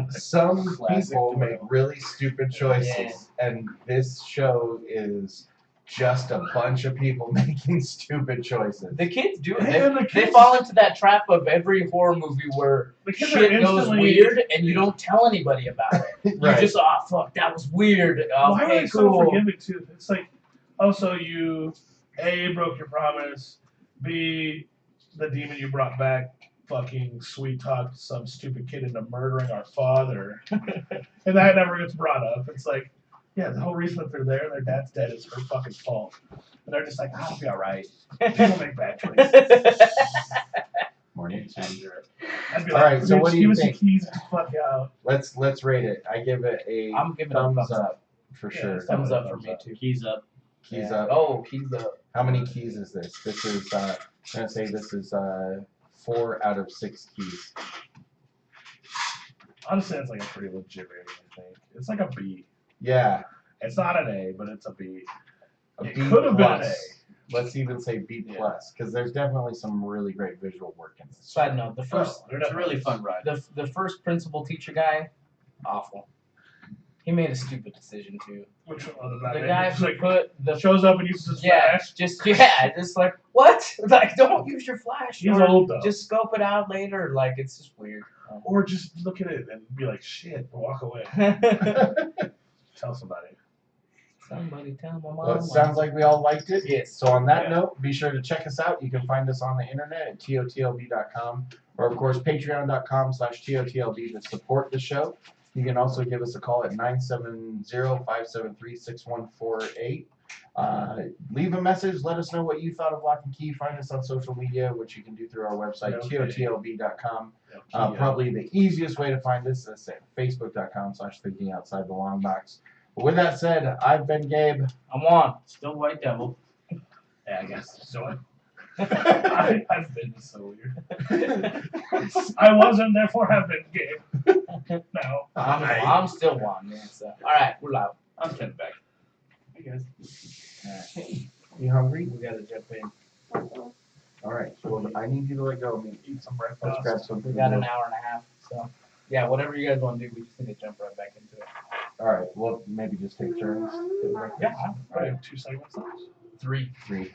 Some Classic people duo. make really stupid choices, and this show is just a bunch of people making stupid choices. The kids do it. And the They kids- fall into that trap of every horror movie where The kids shit are goes instantly- weird and you don't tell anybody about it. Right. You just, oh fuck, that was weird. Why are Okay, they so cool. forgiving too? It's like, oh, so you A, broke your promise, B, the demon you brought back fucking sweet talked some stupid kid into murdering our father. And that never gets brought up. It's like, yeah, the whole reason that they're there and their dad's dead is her fucking fault. And they're just like, I'll be alright. People make bad choices. Morning. I'd be All right, so "Bitch, what do you give us think? your keys and fuck out. Let's rate it. I give it a I'm giving it a thumbs thumbs up up. for Yeah, sure. Thumbs up for me too. Keys up. Keys Yeah. up. Oh, keys up. How many keys is this? This is I'm gonna say this is 4 out of 6 keys. Honestly, that's like a pretty legit rating, I think. It's like a B. Yeah, It's not an A, but it's a B. a It B could have been an plus. Let's even say B Yeah. plus, because there's definitely some really great visual work in this. Side note: the first, It's a really fun ride. the first principal teacher guy, awful. He made a stupid decision too. Which one? The guy Just who like put the shows up and uses his yeah, flash. just like what? Like, don't use your flash. He's or old though. just scope it out later. Like, it's just weird. Or just look at it and be like, shit, and walk away. Tell somebody. Somebody tell my mom. Well, it sounds like we all liked it. Yes. So on that Yeah. note, be sure to check us out. You can find us on the internet at totlb.com or of course patreon.com/totlb to support the show. You can also give us a call at 970-573-6148. Leave a message. Let us know what you thought of Lock and Key. Find us on social media, which you can do through our website, Okay. totlb.com. Yeah. Probably the easiest way to find us is at facebook.com/thinking outside the long box. But with that said, I've been Gabe. I'm on. Still White Devil. Yeah, I guess. So I've been so weird. I wasn't, therefore have been Gabe. No. I'm still Juan. Yeah, so. All right, we're live. I'm Ken back. Hey guys. You hungry? We gotta jump in. All right. Well, I need you to let go. Eat some Let's breakfast. grab something. We got an hour and a half. So yeah, whatever you guys want to do, we just need to jump right back into it. All right. We'll maybe just take turns. Yeah. I have 2 segments left. 3. 3.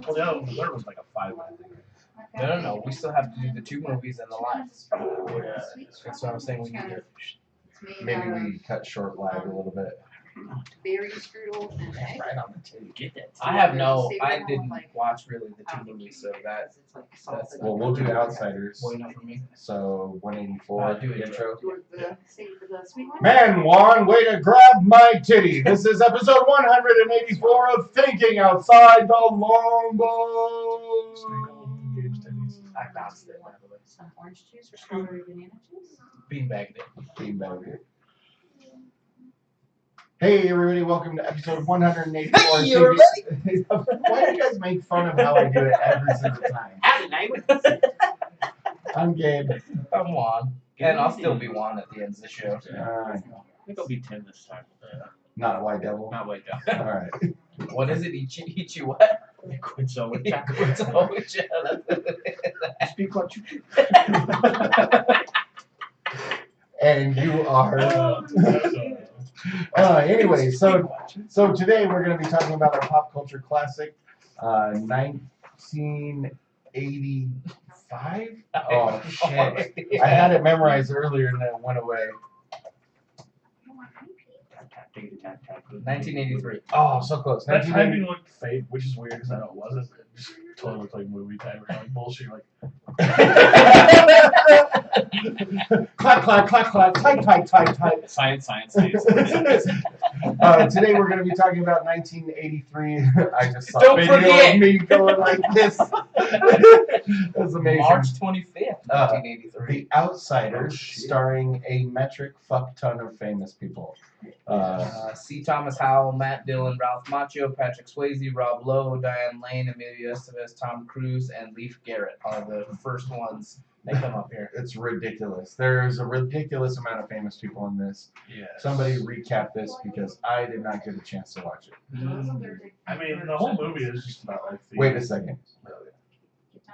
Well, the third was like a 5-minute thing. No. We still have to do the 2 movies and the lives. Yeah. That's what I'm saying. We need to. Maybe we cut short live a little bit. Berry strudel and egg. Right on the tip. Get that. I didn't watch really the 2 movies, so that's Well, we'll do Outsiders. well enough for me. So 184 Do it, intro. Do you want the save for the sweet one? Man, Juan, way to grab my titty. This is episode 184 of Thinking Outside the Longbow. Gabe's titties. I bounced it, by the way. Some orange juice or strawberry banana juice? Beanbagged it. Beanbag here. Hey everybody, welcome to episode 184. Hey, Why do you guys make fun of how I do it every single time? Howdy, neighbor. I'm Gabe. I'm Juan. And I'll still be Juan at the end of the show. I think I'll be Tim this time. Not White Devil. Not White Devil. All right. What is it? Eat you what? Quit so with It's always Speak what you And you are. Anyway, so today we're going to be talking about our pop culture classic, 1985. Oh shit! I had it memorized earlier and then it went away. 1983. Oh, so close. That 1980. timing looked fake, which is weird because I know it wasn't. It just totally looked like movie time or like bullshit. Like Clack, clack, clack, clack, type, type, type, type. Science. Today we're going to be talking about 1983. I just saw Don't a video forget. of me going like this. That's amazing. March 25th, 1983. The Outsiders, Oh, shit. starring a metric fuck ton of famous people. C. Thomas Howell, Matt Dillon, Ralph Macchio, Patrick Swayze, Rob Lowe, Diane Lane, Emilio Estevez, Tom Cruise, and Leif Garrett are the first ones that come up here. It's ridiculous. There's a ridiculous amount of famous people in this. Yeah. Somebody recap this because I did not get a chance to watch it. I mean, the whole movie is just about like. The, Wait a second.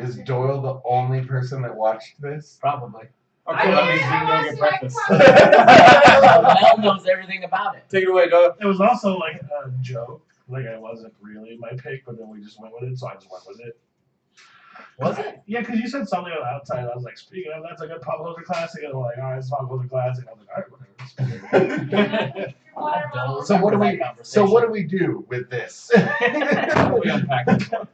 Is Doyle the only person that watched this? Probably. Okay, that means we can go get breakfast. Mel knows everything about it. Take it away, Doug. It was also like a joke. Like it wasn't really my pick, but then we just went with it, so I just went with it. Was it? Yeah, because you said something on the outside. I was like, speaking of, that's a good pop culture classic. And I'm like, all right, it's pop culture classic. I was like, all right, whatever. So what do we do with this? We unpack this one.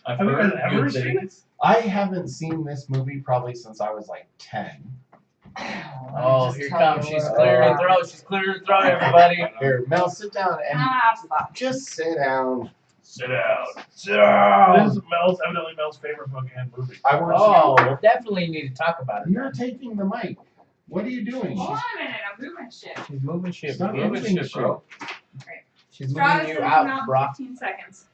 I've Have you guys heard ever good seen things. it? I haven't seen this movie probably since I was like 10. Oh, here comes. She's clearing her throat. She's clearing her throat, everybody. Here, Mel, sit down and Stop. just sit down. Sit down. Sit down. This is evidently Mel's favorite fucking movie. I want Oh, well, definitely need to talk about it. You're taking the mic. What are you doing? Hold on a minute, I'm moving shit. She's moving shit. Stop bro. moving shit, bro. She's moving Strata's you gonna out, come bro. in 15 seconds.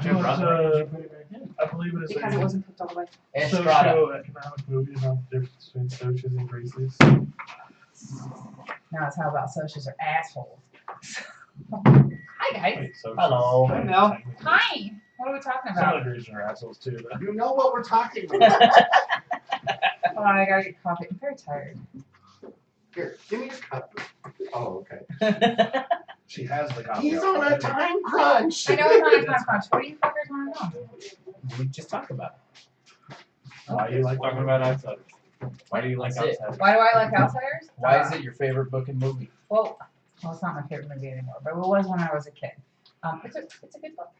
It was, I believe it is Because it wasn't cooked all the way. Estrada. socio-economic movie about the difference between socias and races. Now it's how about socials are assholes. Hi guys. Wait, socias. Hello. Hi, Mel. Hi. What are we talking Some about? of the Greeks are assholes too. Though. You know what we're talking about. Oh, I gotta get coffee. I'm very tired. Here, give me your cup. Oh, okay. She has the copy. He's on a time crunch. I know it's not a time crunch. What do you fuckers want to know? We just talked about it. Why you like Talking about outsiders. Why do you like That's it. outsiders? Why do I like Outsiders? Why is it your favorite book and movie? Well, it's not my favorite movie anymore, but it was when I was a kid. It's a good book.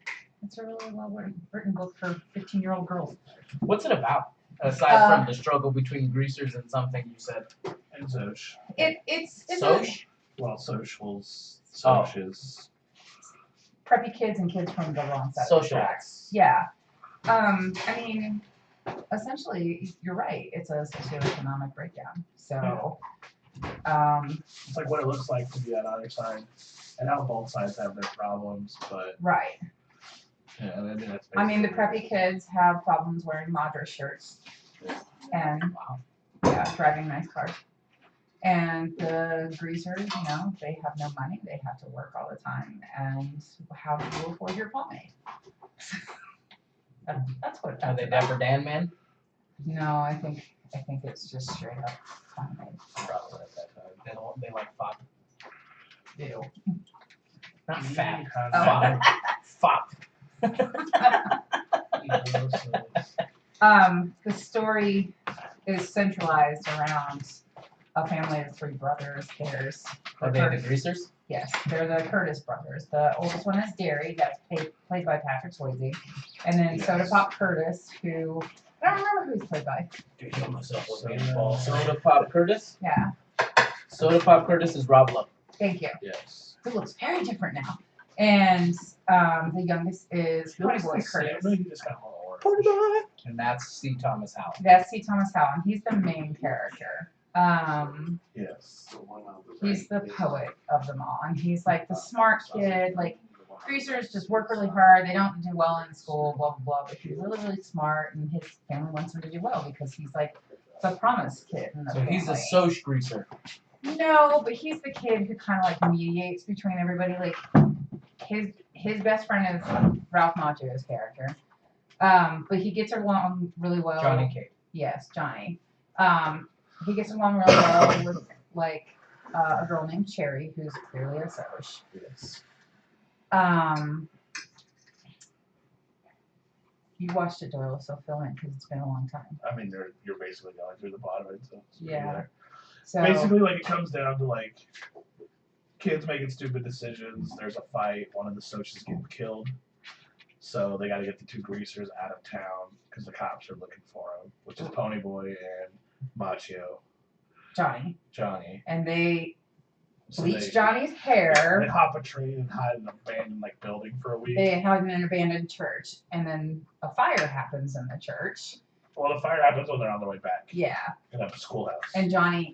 It's a really well written book for 15-year-old girls. What's it about? Aside from the struggle between greasers and something you said. And Soch. It's Soch? Well, socials. Oh. Socias. preppy kids and kids from the wrong side of the Socialites. tracks. Yeah. I mean, essentially, you're right. It's a socioeconomic breakdown. So, It's like what it looks like to be on either side, and how both sides have their problems. But right. yeah, I mean that's. I mean, the basically- preppy kids have problems wearing Madras shirts and, yeah, driving nice cars. And the greasers, you know, they have no money. They have to work all the time. And how do you afford your pomade? That's what Are that's they about. Dapper Dan man? No, I think it's just straight up pomade. Probably at that time. They like fop. Ew. Not fat. Oh. Fop. The story is centralized around a family of three brothers. There's Are they the greasers? yes, they're the Curtis brothers. The oldest one is Derry, that's played by Patrick Swayze, and then Soda Pop Curtis, who I don't remember who he's played by. Dude, I myself was being false. Soda Pop Curtis? Yeah, Soda Pop Curtis is Rob Lowe. thank you. Yes. Who looks very different now. And the youngest is Pony Boy Curtis. Maybe just kind of more. And that's C. Thomas Howell. That's C. Thomas Howell, and he's the main character. Yes. He's the poet of them all, and he's like the smart kid. Like greasers just work really hard. They don't do well in school, blah blah blah. But he's really really smart, and his family wants him to do well because he's like the promise kid in the So he's a family. Soch greaser. No, but he's the kid who kind of like mediates between everybody. Like his best friend is Ralph Macchio's character, but he gets along really well. Johnny Cage. Yes, Johnny. He gets along really well with like a girl named Cherry, who's clearly a Soch. Yes. You watched it, Doyle, so fill in because it's been a long time. I mean, you're basically going through the plot of it, so it's pretty Yeah. there. So Basically, like it comes down to like kids making stupid decisions. There's a fight. One of the Socs is getting killed, so they got to get the two greasers out of town because the cops are looking for them, which is Ponyboy and Machio, Johnny, Johnny. and they So bleach they- Johnny's They hair. hop a train and hide in an abandoned like building for a week. They have him in an abandoned church, and then a fire happens in the church. Well, the fire happens when they're on their way back Yeah, in a schoolhouse. and Johnny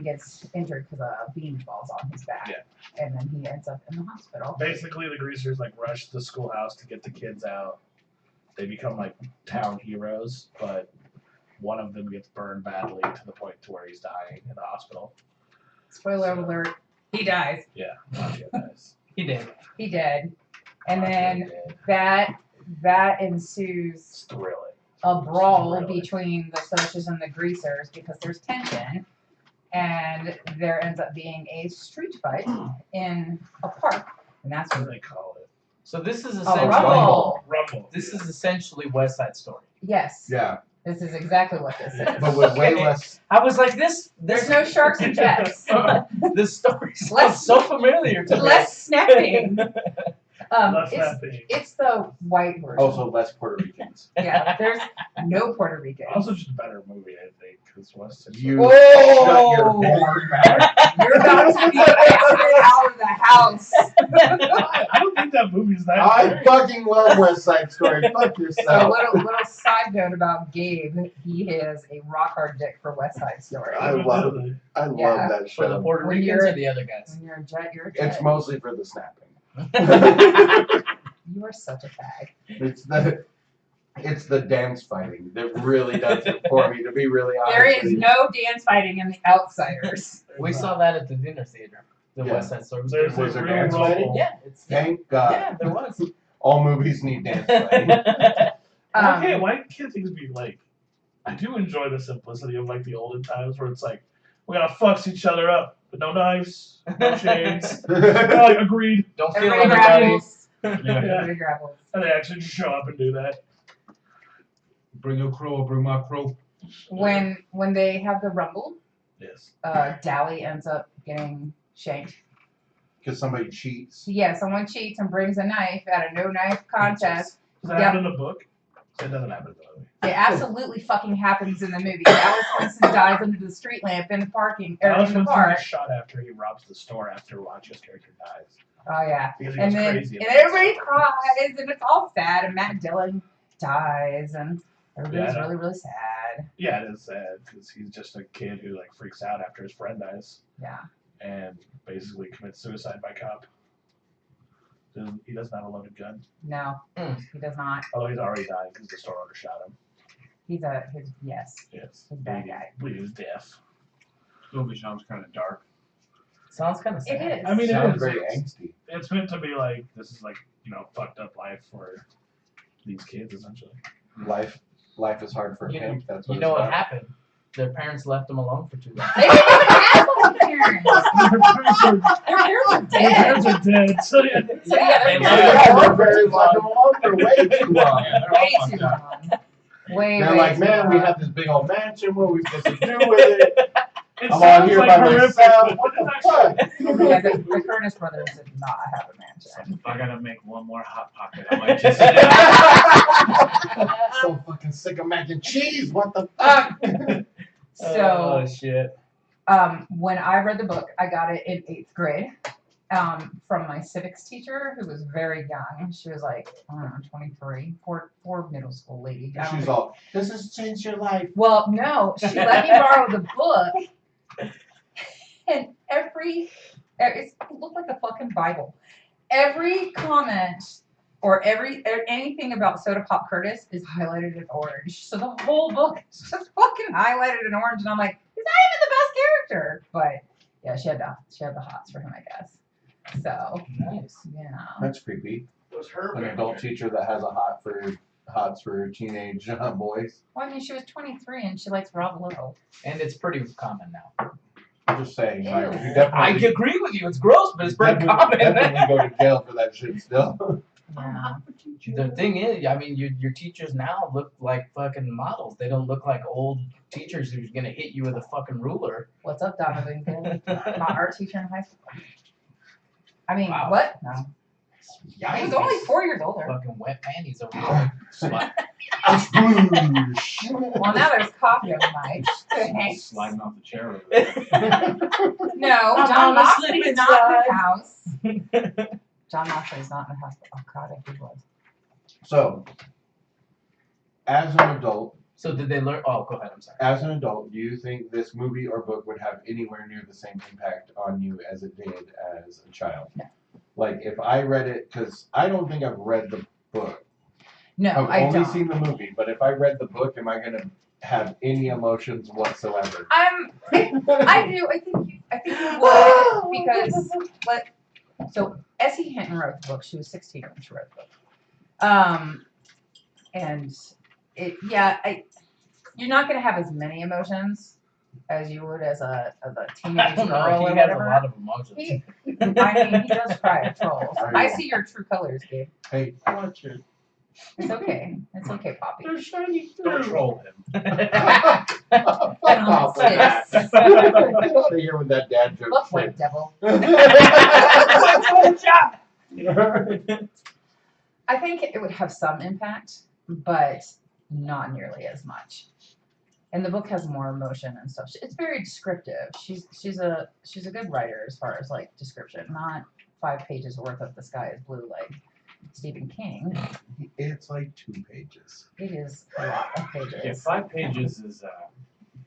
gets injured because a beam falls on his back, Yeah. and then he ends up in the hospital. Basically, the greasers like rush the schoolhouse to get the kids out. They become like town heroes, but one of them gets burned badly to the point to where he's dying in the hospital. Spoiler So- alert: he dies. Yeah, Machio dies. He did. He dead, and Machio then dead. that ensues It's thrilling. a brawl Really? between the Socs and the Greasers because there's tension, and there ends up being a street fight in a park, and that's That's what what they call it. So this is a essentially rumble. Rumble. this is essentially West Side Story. Yes, Yeah, this is exactly what this is. but with way less. I was like, this There's no sharks and jets. This story sounds Less- so familiar to me. Less snapping. Less It's, that big. it's the white version. Also less Puerto Ricans. Yeah, there's no Puerto Rican. Also, just a better movie, I think, because West Side You Story- shut your Oh, whore mouth. you're about to be escorted out of the house. I don't think that movie's that I great. fucking love West Side Story. Fuck So yourself. little side note about Gabe, he is a rock hard dick for West Side Story. I love I love Yeah. that For the show. Puerto When Ricans you're- or the other guys? When you're a jet, you're a jet. It's mostly for the snapping. You are such a fag. It's the dance fighting that really does it for me, to be really honest. There with is you. no dance fighting in The Outsiders. We saw that at the dinner theater. The Yeah. West Side Story. Was There's good. Was a there real dance rumble. fighting? Yeah, it's Thank God. yeah, there was. All movies need dance fighting. Why can't things be like? I do enjoy the simplicity of like the olden times where it's like we gotta fuck each other up, but no knives, no shades. Like, agreed. Don't kill Everybody everybody. grapples. Yeah. Everybody grapples. And they actually just show up and do that. Bring your crow, bring my crow. When they have the rumble, Yes. Dally ends up getting shanked. Because somebody cheats. Yeah, someone cheats and brings a knife at a no knife contest. Does that happen in the book? It doesn't happen in the movie. It absolutely fucking happens in the movie. Alice Winston dies under the street lamp in the parking or Alice in the Winston park. gets shot after he robs the store after Wancho's character dies. Oh yeah. Because he And goes then crazy. and everybody cries and it's all sad and Matt Dillon dies and everybody's Yeah. really, really sad. Yeah, it is sad because he's just a kid who like freaks out after his friend dies Yeah. and basically commits suicide by cop. He doesn't have a loaded gun, No, he does not. although he's already died because the store owner shot him. He's yes. Yes, He's a bad guy. bleeding is death. Movie sounds kind of dark. Sounds kind of sad. It is. I mean, it Sounds is. very angsty. It's meant to be like this is like fucked up life for these kids essentially. Life is hard for You- him. That's what You know it's what about. happened? Their parents left them alone for too long. They didn't even have fucking parents. Their parents are Their dead. parents are dead. So yeah. So yeah, they they're left Yeah, them they're alone very for left too them long. alone for way too long. way too long. Way, They're way like, too man, we long. have this big old mansion. What are we supposed to do with it? It I'm sounds on here like by horrific, myself. but What the it's actually- fuck? Yeah, the Curtis brothers did not have a mansion. If I gotta make one more hot pocket, I might just. So fucking sick of mac and cheese. What the fuck? Oh So, shit. when I read the book, I got it in 8th grade from my civics teacher, who was very young. She was like, I don't know, 23, poor middle school lady. I don't She's think- all, this has changed your life. Well, no, she let me borrow the book, and it looked like the fucking Bible. Every comment or anything about Soda Pop Curtis is highlighted in orange. So the whole book is just fucking highlighted in orange, and I'm like, he's not even the best character. But yeah, she had the hots for him, I guess. So Nice. yeah. That's creepy. Was her An adult teacher that has a hots for teenage boys. Well, I mean, she was 23 and she likes Rob Lowe. And it's pretty common now. I'm just saying, like, Ew. you definitely, agree with you. It's gross, but it's pretty common. definitely go to jail for that shit still. Yeah. The thing is, I mean, your teachers now look like fucking models. They don't look like old teachers who's gonna hit you with a fucking ruler. What's up, Donovan? My art teacher in high school. I mean, Wow. what? No. He was only 4 years older. Fucking wet panties over there. Slide, Well, now there's coffee on the mic. sliding off the chair over there. No, I'm John on a Moxley slippery is not in slide. the house. John Moxley is not in the house. Oh, God, I think he was. So, as an adult, So did they learn? Oh, go ahead. I'm sorry. as an adult, do you think this movie or book would have anywhere near the same impact on you as it did as a child? No. Like, if I read it, because I don't think I've read the book. No, I've I only don't. seen the movie, but if I read the book, am I going to have any emotions whatsoever? I do. I think you would because so Essie Hinton wrote the book. She was 16 when she wrote the book. And you're not gonna have as many emotions as you would as a I teenage don't girl know. or He has whatever. a lot of emotions. I mean, he does cry at trolls. I I know. see your true colors, Gabe. Hey, Watch it. It's okay. It's okay, Poppy. They're shining Don't through. troll him. fuck off with that. Sis. Get out of here with that dad joke Look, shit. white devil. I think it would have some impact, but not nearly as much. And the book has more emotion and stuff. It's very descriptive. She's a good writer as far as like description, not 5 pages worth of the sky is blue like Stephen King. It's like 2 pages. It is a lot of pages. Yeah, 5 pages is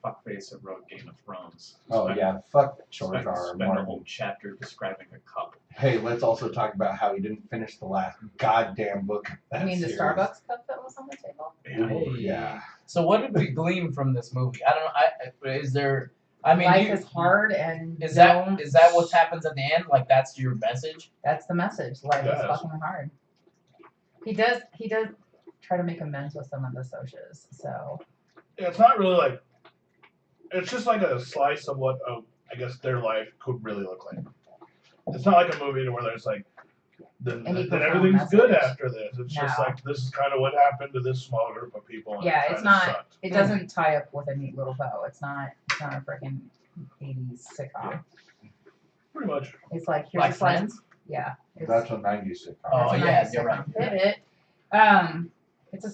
fuckface that wrote Game of Thrones. Oh yeah, fuck George Spent, R. R. spent a Martin. whole chapter describing a cup. Hey, let's also talk about how he didn't finish the last goddamn book. of that I mean, the series. Starbucks cup that was on the table. Ooh, yeah. So what did we glean from this movie? I don't know. Is there? I mean, Life is hard, and Is that what happens at the end? Like that's your message? That's the message. Life is Yes. fucking hard. He does try to make amends with some of the socias. So Yeah, it's not really like. It's just like a slice of what I guess their life could really look like. It's not like a movie where there's like, then Any profound everything's good message. after this. It's just No. like this is kind of what happened to this small group of people. And Yeah, it it's kinda not- sucked. it doesn't tie up with a neat little bow. It's not a freaking 80s sitcom. Pretty much. It's like here's Like a slice. Friends? Yeah. It's, That's a 90s sitcom. Oh, that's a yeah, 90s you're right. sitcom. Pivot.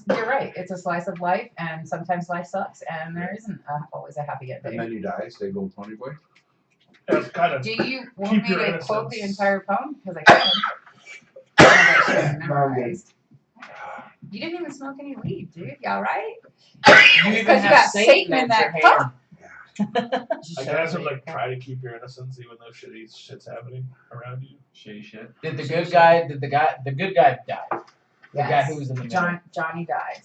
You're right. It's a slice of life, and sometimes life sucks, and there isn't always a happy And ending. then you die, stay gold pony boy. It's kind of. Do you want Keep me your to quote the innocence. entire poem? Because I can. I have that shit memorized. You didn't even smoke any weed, dude. Y'all right? You Because you got Satan in at your that hand. I guess it's like try to keep your innocence even though shitty shit's happening around you. Shitty shit. Did the good guy? The good guy die? The guy Yes. who was in the middle. Johnny died.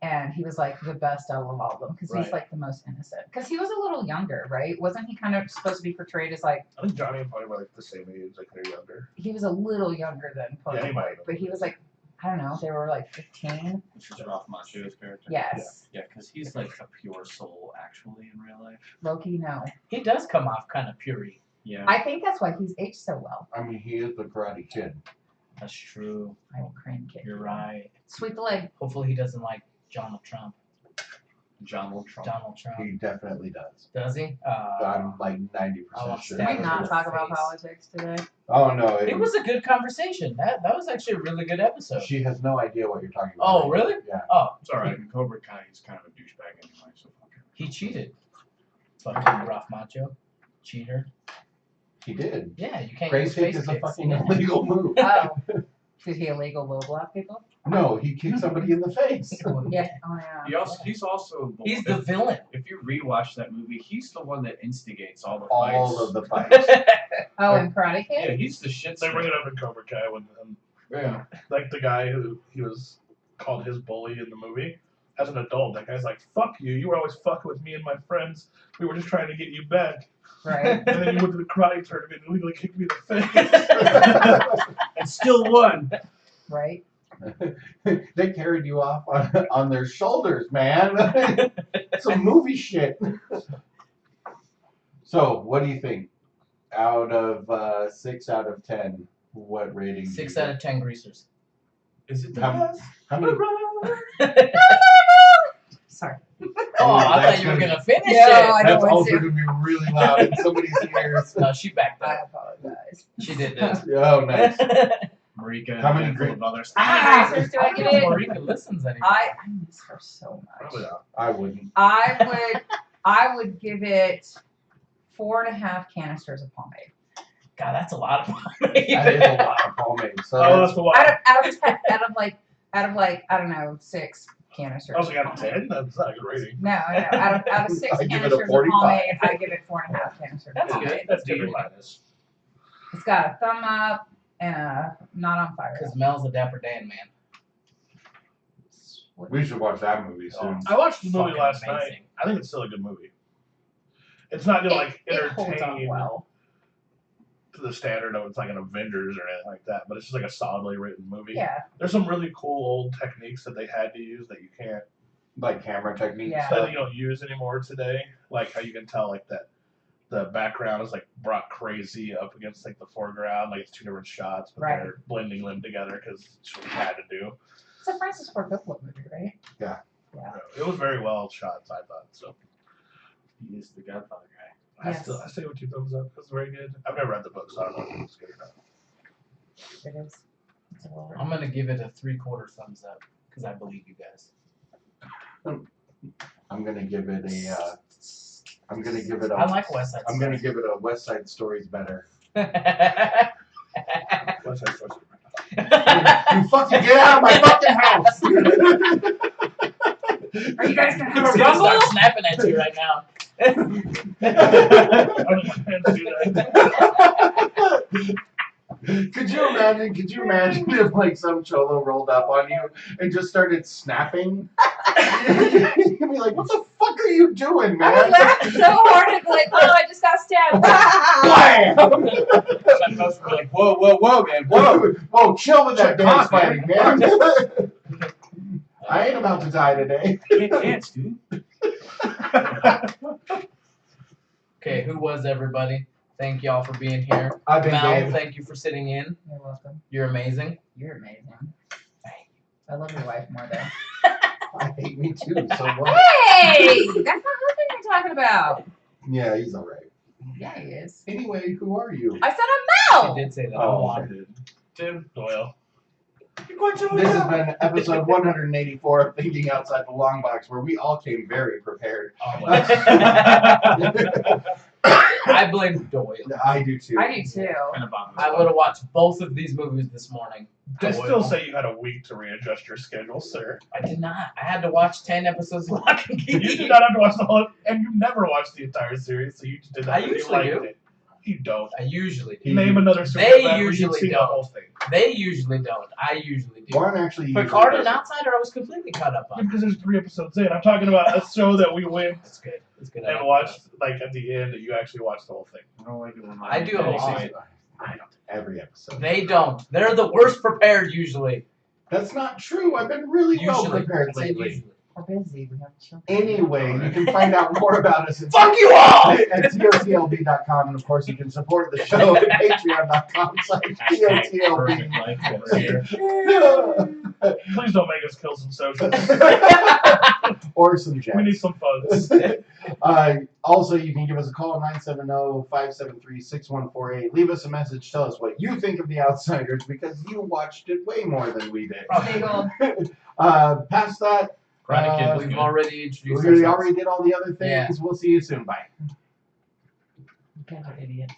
And he was like the best out of all of them because Right. he's like the most innocent. Because he was a little younger, right? Wasn't he kind of supposed to be portrayed as like, I think Johnny and Polly were like the same age, like they're younger. he was a little younger than Yeah, he Pony, might have. but he was like, I don't know, they were like 15. Which is Ralph Macchio's character. Yes. Yeah, because he's like a pure soul actually in real life. Loki, no. He does come off kind of pure. Yeah. I think that's why he's aged so well. I mean, he is the Karate Kid. That's true. I will crane kick. You're right. Sweep the leg. Hopefully he doesn't like Donald Trump. Donald Trump. Donald Trump. He definitely does. Does he? I'm like 90% I want sure. to Can we Stab him not in the talk about face. politics today? Oh no, It was a good conversation. That was actually a really good episode. She has no idea what you're talking about. Oh, really? Yeah. Oh, It's alright. In Cobra Kai, he's kind of a douchebag anyway, so fuck him. he cheated. Fucking Ralph Macchio. Cheater. He did. Yeah, you can't Grace use kick face is a kicks. fucking illegal move. Oh. Did he illegal low block people? No, he kicked somebody in the face. Yeah. Oh, yeah. He's also the He's one- the villain. If you rewatch that movie, he's the one that instigates all the All fights. of the fights. Oh, and Karate Yeah, Kid? he's the shit. They bring it up in Cobra Kai when Yeah. Like the guy who he was called his bully in the movie. As an adult, that guy's like, "Fuck you! You were always fucking with me and my friends. We were just trying to get you back." Right. And then you went to the karate tournament and illegally kicked me in the face. And still won. Right. They carried you off on their shoulders, man. Some movie shit. So, what do you think? Out of 6 out of 10, what rating? 6 out of 10 greasers. Is it the How- best? How many? Sorry. Oh, I That's thought you were gonna- gonna finish No, it. I don't That's want also to. going to be really loud in somebody's ears. No, she backed I up. apologize. She did this. Oh, nice. Marika and How a many handful great- of others. Ah, do I don't get know it? if Marika listens anymore. I miss her so much. Probably not. I wouldn't. I would give it 4.5 canisters of pomade. God, that's a lot of pomade. That is a lot of pomade. So Oh, that's, that's the one. Out of like I don't know 6 canisters. I was like, of out of pomade. 10? That's not a good rating. No, out of 6 I give it a canisters of 45. pomade, I give it 4.5 canisters That's of good. pomade. That's D. D minus. It's got a thumb up and a not on fire. Because Mel's a Dapper Dan man. we should watch that movie soon. I watched the movie Fucking last amazing. night. I think it's still a good movie. It's not gonna like it holds up entertain well. to the standard of it's like an Avengers or anything like that, but it's just like a solidly written movie. Yeah, There's some really cool old techniques that they had to use that you can't Like camera techniques. Yeah. that you don't use anymore today. Like how you can tell like that the background is like brought crazy up against like the foreground, like it's 2 different shots, but Right. they're blending them together because it's what we had to do. it's a Francis Ford Coppola movie, right? Yeah. It was very well shot, I thought. So He is the Godfather guy. Yes. I stay with 2 thumbs up. It's very good. I've never read the book, so I don't know if it's good or not. It is. It's a well I'm gonna give it a 3/4 thumbs up because I believe you guys. I'm gonna give it a. I'm gonna give it a. I like West Side I'm gonna give it a West Side Story's better. Story. West Side Story. You fucking get out of my fucking house! Are you guys gonna have I'm a gonna start rumble? snapping at you right now. I don't plan to do that. Could you imagine? Could you imagine if like some cholo rolled up on you and just started snapping? You'd be like, "What the fuck are you doing, I would man?" laugh so hard and be like, oh, I just got stabbed. My folks were like, whoa, whoa, whoa, man, whoa. Whoa, chill with that Check dance on, fighting, man. I ain't about to die today. Can't dance, dude. Okay, who was everybody? Thank y'all for being here. I've been Mel, Dave. thank you for sitting in. You're welcome. You're amazing. You're amazing. I love your wife more though. I hate me too. So what? Hey, that's not husband you're talking about. Yeah, he's all right. Yeah, he is. Anyway, who are you? I said I'm She Mel. did say that. Oh, I okay. Tim Doyle. This has been episode 184 of Thinking Outside the Long Box, where we all came very prepared. I blame Doyle. I do too. I do too. Kind of bummed. I would have watched both of these movies this morning. I Doyle. still say you had a week to readjust your schedule, sir. I did not. I had to watch 10 episodes of Lock and Key. You did not have to watch the whole, and you never watched the entire series, so you just did that. I because you usually liked do. it. You don't. I usually do. Name another They superhero where you've usually seen the don't. whole thing. They usually don't. I usually do. Warren actually usually Picard and doesn't. Outsider, I was completely caught up on. Because there's 3 episodes in. I'm talking about a show that we went That's good. That's good. and watched, like at the end, that you actually watched the whole thing. I don't like it when my I do a daddy lot. sees it. I don't. Every episode. They don't. They're the worst prepared usually. That's not true. I've been really well Usually. prepared I said lately. usually. We're busy. We have children. Anyway, you can find out more about us at Fuck you all! at TOTLB.com, and of course you can support the show at patreon.com/TOTLB. Please don't make us kill some socials. Or some We need jets. some funds. Also, you can give us a call, 970-573-6148. Leave us a message. Tell us what you think of The Outsiders, because you watched it way more than we did. Big old. Past that, Karate Kid was We've good. already introduced we ourselves. already did all the other things. Yeah. We'll see you soon. Bye. You guys are idiots.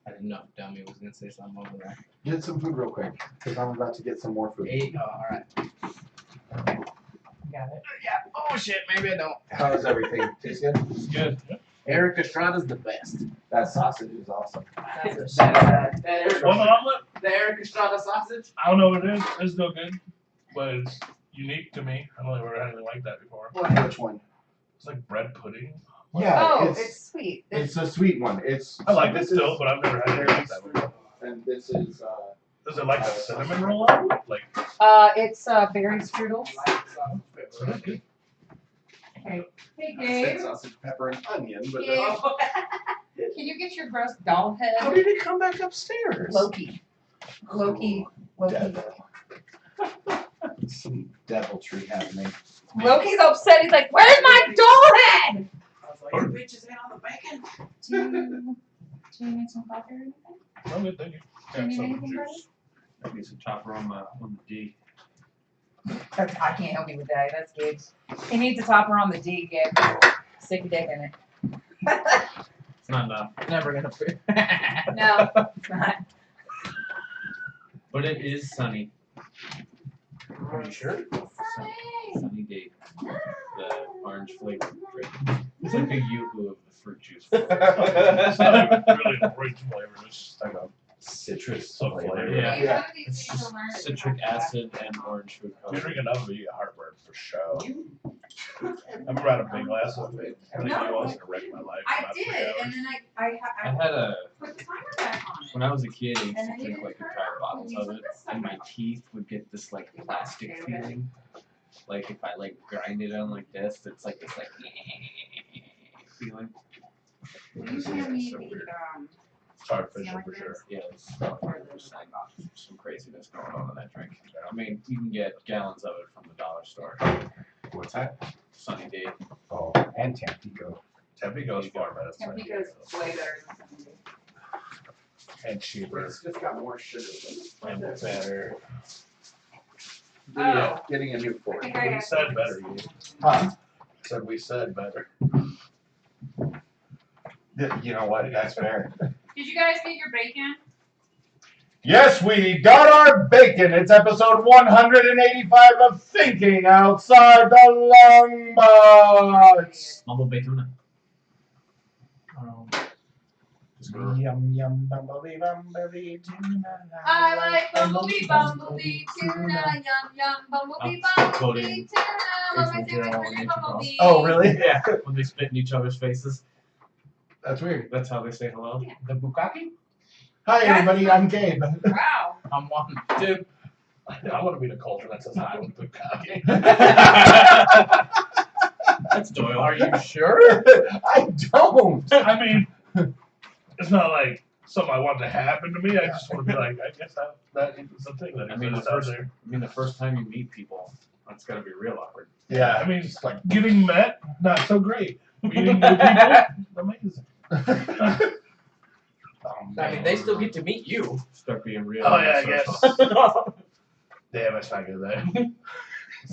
I didn't know if Dummy was going to say something over there. Get some food real quick, because I'm about to get some more food. Alright. Got it. Yeah. Oh shit, maybe I don't. How's everything? Tastes good? It's good. Eric Estrada's the best. That sausage is awesome. That Eric, One omelet. the Eric Estrada sausage. I don't know what it is. It's still good, but it's unique to me. I don't think I've ever had anything like that before. Which one? It's like bread pudding. Yeah, Oh, it's it's sweet. it's a sweet one. It's I like it this still, is- but I've never had anything like that before. and this is Is it like a cinnamon roll up? Like, It's berry strudel. okay. Hey, I said Gabe, sausage, pepper, and onion, but Gabe, can you get your gross doll how head? did it come back upstairs? Loki. Loki. Some deviltry happening. Loki's upset. He's like, "Where's my doll head?" I was like, your bitch is in on the bacon. Do you need some coffee or anything? I'm good, thank you. Do you Got need some anything, buddy? juice. I need some chopper on the D. I can't help you with that. That's Gabe's. He needs a topper on the D, Gabe. Stick your dick in it. It's not enough. Never gonna fit. No, it's not. But it is sunny. Are you sure? Sunny day. The orange flavored drink. It's like a yoo-hoo of the fruit juice. It's not even really an orange flavor. It's just Like a citrus Some flavor. Yeah. Hey, one of these It's days just you'll learn to citric cook that. acid and orange food you color. drink enough of it, you get heartburn for sure. I've brought a big glass of it. I think you was gonna wreck my life. I about did, 3 and hours. then I I had a put the timer back on it. when I was a kid, I used And to then you drink didn't like turn entire it bottles off. of it, and my teeth would get this like plastic Okay, okay. feeling. Like if I like grind it on like this, it's like this like feeling. Will you hand me So the, weird. It's artificial for sure. Yeah, it's there's like some craziness going on in that drink. I mean, you can get gallons of it from the dollar store. What's that? Sunny Day. Oh, and Tampico. Tampico's far better. than Tampico's Sunny way better than Sunny Day. and cheaper It's just got more sugar than and better. Oh. Getting a new I fork. think I We got said some. better. You Huh? said we said better. You know what? That's fair. Did you guys get your bacon? Yes, we got our bacon. It's episode 185 of Thinking Outside the Long Box. Mumble Tuna. Just go. Yum, bumblebee, tuna. I like bumblebee, bumblebee, tuna, yum, yum, bumblebee, bumblebee, tuna. What my favorite kind of bumblebee. Oh, really? Yeah, when they spit in each other's faces. That's weird. That's how they say hello. The bukkake? Hi, everybody. I'm Gabe. Wow. I'm one. Dude. I want to be the culture that says hi with bukkake. That's Doyle. Are you sure? I don't. I mean, it's not like something I want to happen to me. I just want to be like, I guess that is the thing that I mean, exists out there. the first time you meet people, that's gotta be real awkward. Yeah. I mean, it's like getting met, not so great. Meeting new people, amazing. I mean, they still get to meet you. Start being real. Oh, yeah, I social. Damn, it's not good there.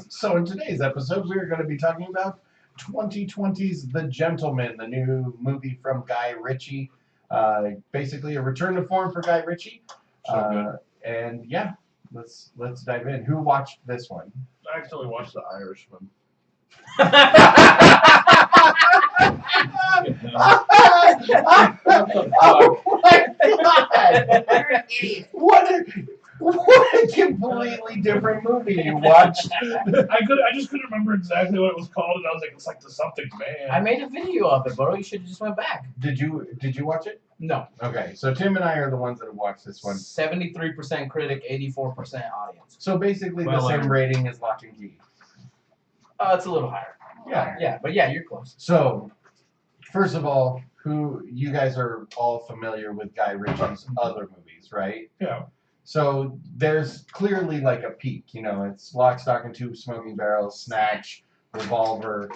So in today's episode, we're going to be talking about 2020's The Gentleman, the new movie from Guy Ritchie. Basically, a return to form for Guy Ritchie. So good. And yeah, let's dive in. Who watched this one? I actually watched The Irishman. Oh my God! You're an idiot. What a completely different movie you watched. I just couldn't remember exactly what it was called, and I was like, it's like the something man. I made a video of it, bro. You should have just went back. Did you watch it? No. Okay, so Tim and I are the ones that have watched this one. 73% critic, 84% audience. So basically, the Well, same rating as Lock and Key. It's a little higher. Yeah. Yeah, but yeah, you're close. So, first of all, who you guys are all familiar with Guy Ritchie's other movies, right? Yeah. So there's clearly like a peak, you know, it's Lock, Stock, and Two Smoking Barrels, Snatch, Revolver,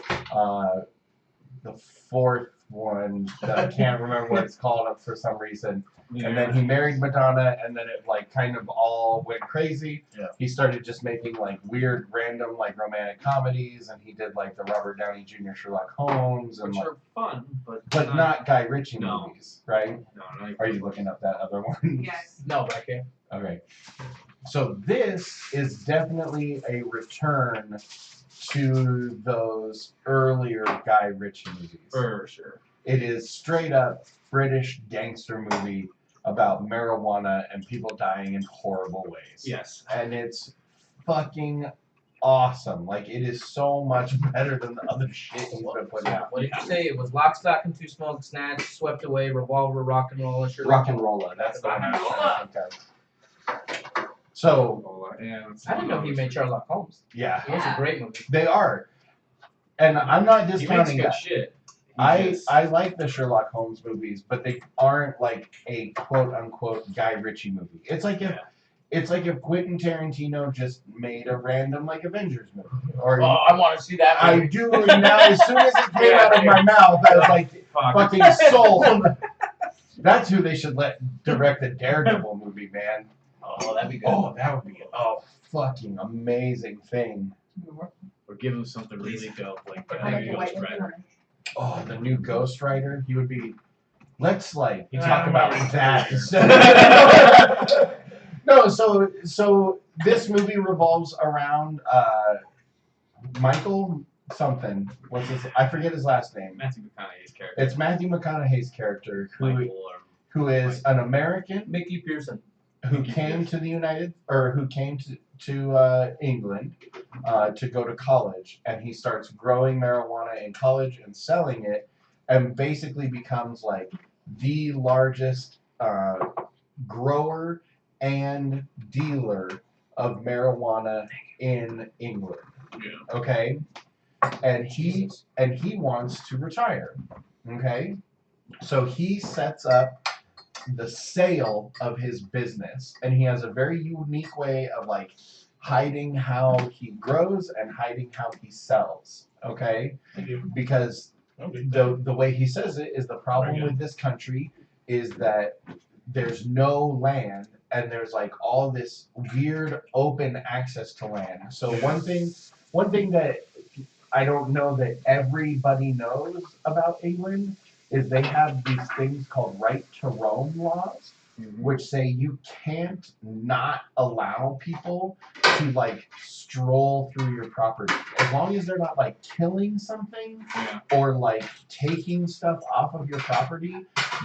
the fourth one that I can't remember what it's called for some reason. And then he married Madonna, and then it like kind of all went crazy. Yeah. He started just making like weird, random like romantic comedies, and he did like the Robert Downey Jr. Sherlock Holmes, and Which like, are fun, but not Guy Ritchie No. movies, right? No, not Are you looking up that other one? Yes. No, but I can't. Okay. So this is definitely a return to those earlier Guy Ritchie movies. for sure. It is straight up British gangster movie about marijuana and people dying in horrible ways. Yes. And it's fucking awesome. Like, it is so much better than the other shit he's been putting out. What did you say? It was Lock, Stock, and Two Smoke, Snatch, Swept Away, Revolver, Rock and Roller, Rock and Rolla. That's the one I was trying to think of. So, I didn't know he made Sherlock Holmes. yeah, It was a great movie. they are. And I'm not He makes discounting good that. shit. I like the Sherlock Holmes movies, but they aren't like a quote unquote Guy Ritchie movie. It's like if Quentin Tarantino just made a random like Avengers movie. Or I want to see that I movie. do now. As soon as it came out of my mouth, I was like fucking sold. That's who they should let direct the Daredevil movie, man. Oh, that'd be good. Oh, that would be a fucking amazing thing. Or give him something really dope, like I like the Ghost white Rider. one. Oh, the new Ghost Rider. He would be. Let's like He's talk not about really that. No, so this movie revolves around Michael something. What's his? I forget his last name. Matthew McConaughey's character. It's Matthew McConaughey's character Michael who is an American Mickey Pearson. who came to the England to go to college, and he starts growing marijuana in college and selling it, and basically becomes like the largest grower and dealer of marijuana in England. Yeah. Okay, and he wants to retire. Okay, so he sets up the sale of his business, and he has a very unique way of like hiding how he grows and hiding how he sells. Okay, because the way he says it is the problem with this country is that there's no land and there's like all this weird open access to land. So one thing that I don't know that everybody knows about England is they have these things called right to roam laws, which say you can't not allow people to like stroll through your property as long as they're not like killing something or like taking stuff off of your property.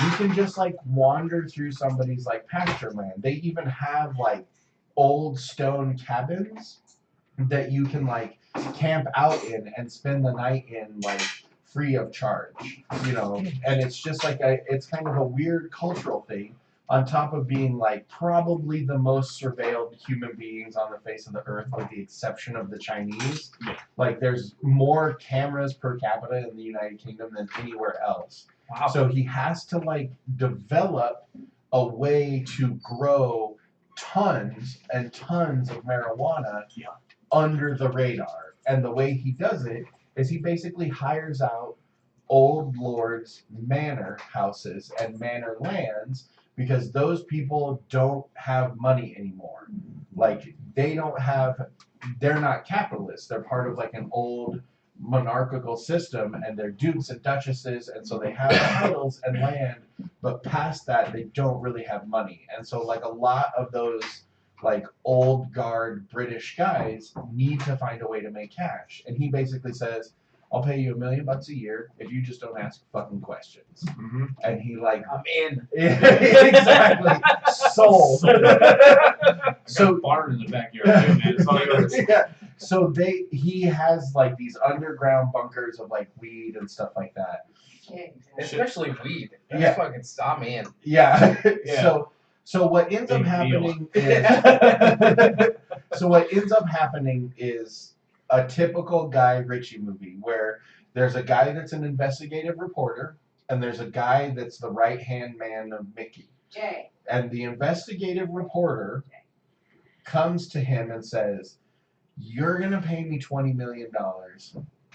You can just like wander through somebody's like pasture land. They even have like old stone cabins that you can like camp out in and spend the night in like free of charge, you know. And it's just like it's kind of a weird cultural thing on top of being like probably the most surveilled human beings on the face of the earth with the exception of the Chinese. Like there's more cameras per capita in the United Kingdom than anywhere else. Wow. So he has to like develop a way to grow tons and tons of marijuana under the radar. And the way he does it is he basically hires out old lords' manor houses and manor lands because those people don't have money anymore. Like they're not capitalists. They're part of like an old monarchical system and they're dukes and duchesses, and so they have titles and land, but past that they don't really have money. And so like a lot of those like old guard British guys need to find a way to make cash. And he basically says, I'll pay you $1 million a year if you just don't ask fucking questions. Mm-hmm. And he like I'm in. exactly sold. So barn in the backyard too, man. It's all yours. Yeah. So he has like these underground bunkers of like weed and stuff like that. Especially weed. That's Yeah. fucking I'm in. Yeah. Yeah. So what ends up Big happening is a typical Guy Ritchie movie where there's a guy that's an investigative reporter and there's a guy that's the right-hand man of Mickey. Jay. And the investigative reporter comes to him and says, you're going to pay me $20 million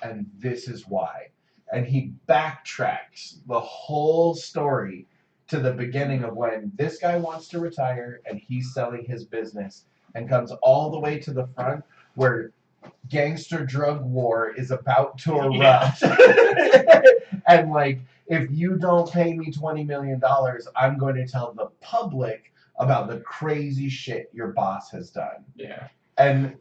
and this is why. And he backtracks the whole story to the beginning of when this guy wants to retire and he's selling his business and comes all the way to the front where gangster drug war is about to erupt. And like, if you don't pay me $20 million, I'm going to tell the public about the crazy shit your boss has done. Yeah. And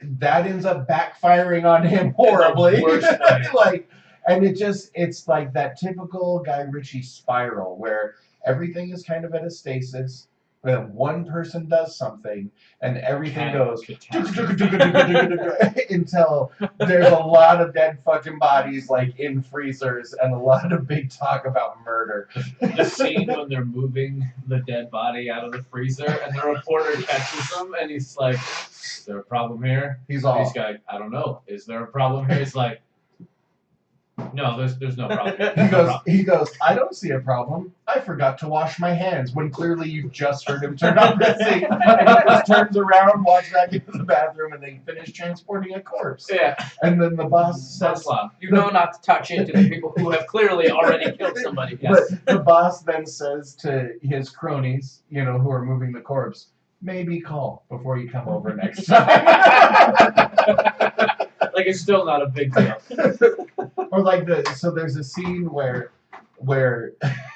that ends up backfiring on him horribly. Worst way. Like, And it's like that typical Guy Ritchie spiral where everything is kind of at a stasis. When one person does something and everything goes until there's a lot of dead fucking bodies like in freezers and a lot of big talk about murder. The scene when they're moving the dead body out of the freezer and the reporter catches them and he's like, "Is there a problem here?" He's all, He's like, "I don't know. Is there a problem here?" He's like, "No, there's no problem." Here. he goes, "I don't see a problem. I forgot to wash my hands," when clearly you just heard him turn on the sink. And he just turns around, walks back into the bathroom, and they finish transporting a corpse. Yeah, And then the boss says, You know not to touch into the people who have clearly already killed somebody. but the boss then says to his cronies, who are moving the corpse, maybe call before you come over next time. like it's still not a big deal. Or like so there's a scene where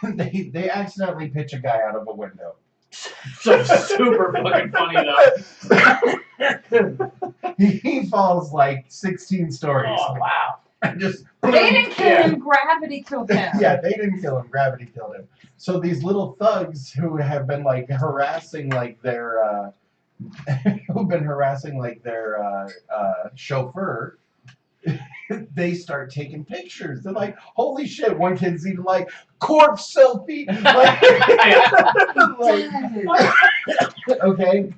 they accidentally pitch a guy out of a window. So super fucking funny though. He falls like 16 stories. Oh, wow. And just They didn't kill him. Gravity killed him. Yeah, they didn't kill him. Gravity killed him. So these little thugs who have been like harassing like their chauffeur, they start taking pictures. They're like, holy shit. One kid's even like, corpse selfie. Okay.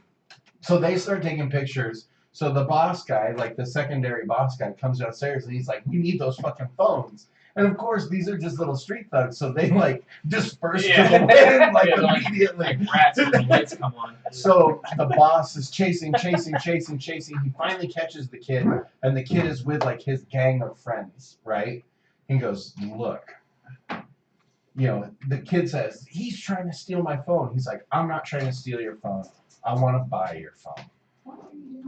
So they start taking pictures. So the boss guy, like the secondary boss guy, comes downstairs and he's like, we need those fucking phones. And of course, these are just little street thugs, so they like disperse to the wind like immediately. Like rats when the lights come on. So the boss is chasing. He finally catches the kid, and the kid is with like his gang of friends, right? He goes, look, the kid says, he's trying to steal my phone. He's like, I'm not trying to steal your phone. I want to buy your phone.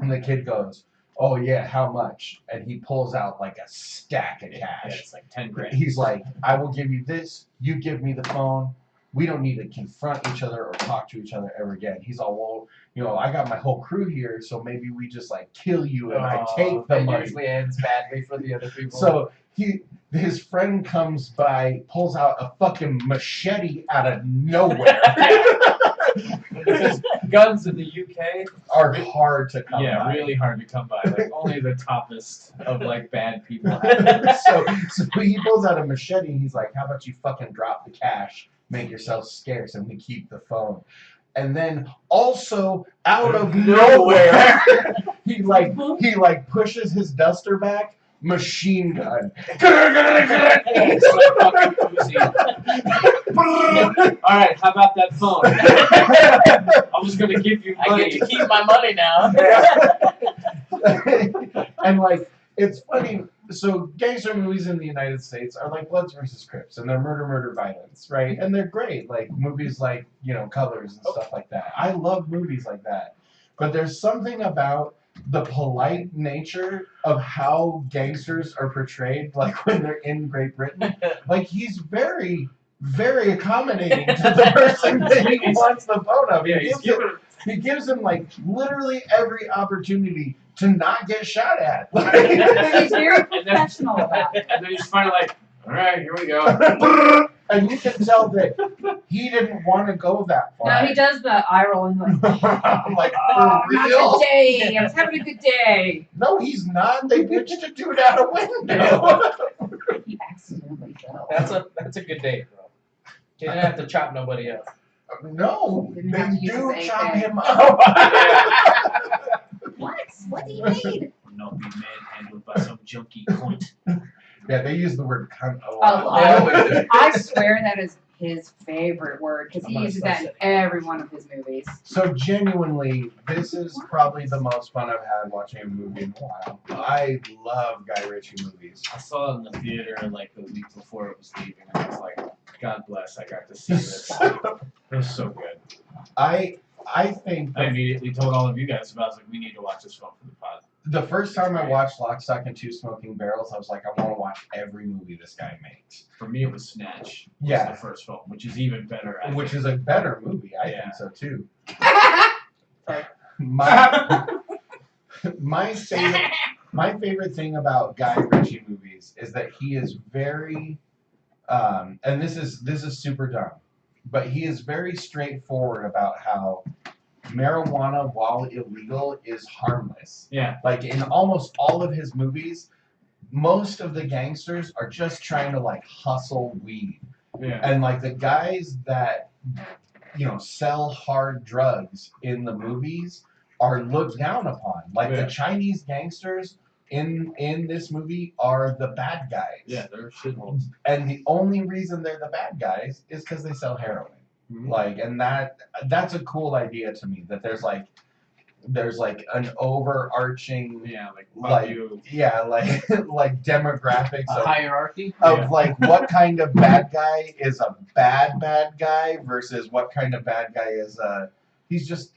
And the kid goes, oh yeah, how much? And he pulls out like a stack of cash. Yeah, it's like 10 grand. He's like, I will give you this, you give me the phone. We don't need to confront each other or talk to each other ever again. He's all, well, I got my whole crew here, so maybe we just like kill you and I take the That money. usually ends badly for the other people. So his friend comes by, pulls out a fucking machete out of nowhere. Because guns in the UK Are hard to come Yeah, by. really hard to come by. Like only the toppest of like bad people have it. so he pulls out a machete and he's like, how about you fucking drop the cash, make yourself scarce, and we keep the phone. And then also out of nowhere, he pushes his duster back, machine gun. It's like fucking Uzi. All right, how about that phone? I was gonna give you I money. get to keep my money now. And like, it's funny. So gangster movies in the United States are like Bloods versus Crips, and they're murder, violence, right? And they're great. Like movies like Colors and stuff like that. I love movies like that. But there's something about the polite nature of how gangsters are portrayed, like when they're in Great Britain. Like he's very, very accommodating to the person that he wants the phone of. Yeah, He gives him like literally every opportunity to not get shot at. He's very professional about it. And then he's finally like, all right, here we go. And you can tell that he didn't want to go that far. No, he does the eye roll and like, I'm like, oh, for not real? today. I was having a good day. No, he's not. They pitched a dude out a window. He accidentally fell. That's a good date, bro. You didn't have to chop nobody up. No, Didn't they have to use do his chop anything. him up. What? What do you mean? Not be manhandled by some junkie cunt. Yeah, they use the word cunt a A lot. lot. I swear that is his favorite word because I'm he gonna uses start that in saying every one of his movies. So genuinely, this is probably the most fun I've had watching a movie in a while. I love Guy Ritchie movies. I saw it in the theater like the week before it was leaving, and I was like, God bless, I got to see this. It was so good. I think I immediately told all of you guys about it. I was like, we need to watch this film for the pod. the first time I watched Lock, Stock, and Two Smoking Barrels, I was like, I want to watch every movie this guy makes. For me, it was Snatch. Was Yeah. the first film, which is even better. I Which think. is a better movie, I Yeah. think so too. My favorite, My favorite thing about Guy Ritchie movies is that he is very, and this is super dumb, but he is very straightforward about how marijuana, while illegal, is harmless. Yeah. Like in almost all of his movies, most of the gangsters are just trying to like hustle weed. Yeah. And like the guys that sell hard drugs in the movies are looked down upon. Like Yeah. the Chinese gangsters in this movie are the bad guys. Yeah, they're shitholes. And the only reason they're the bad guys is because they sell heroin. Mhm. Like, and that's a cool idea to me, that there's like an overarching Yeah, like like you. like demographics A hierarchy. of Yeah. like what kind of bad guy is a bad guy versus what kind of bad guy is he's just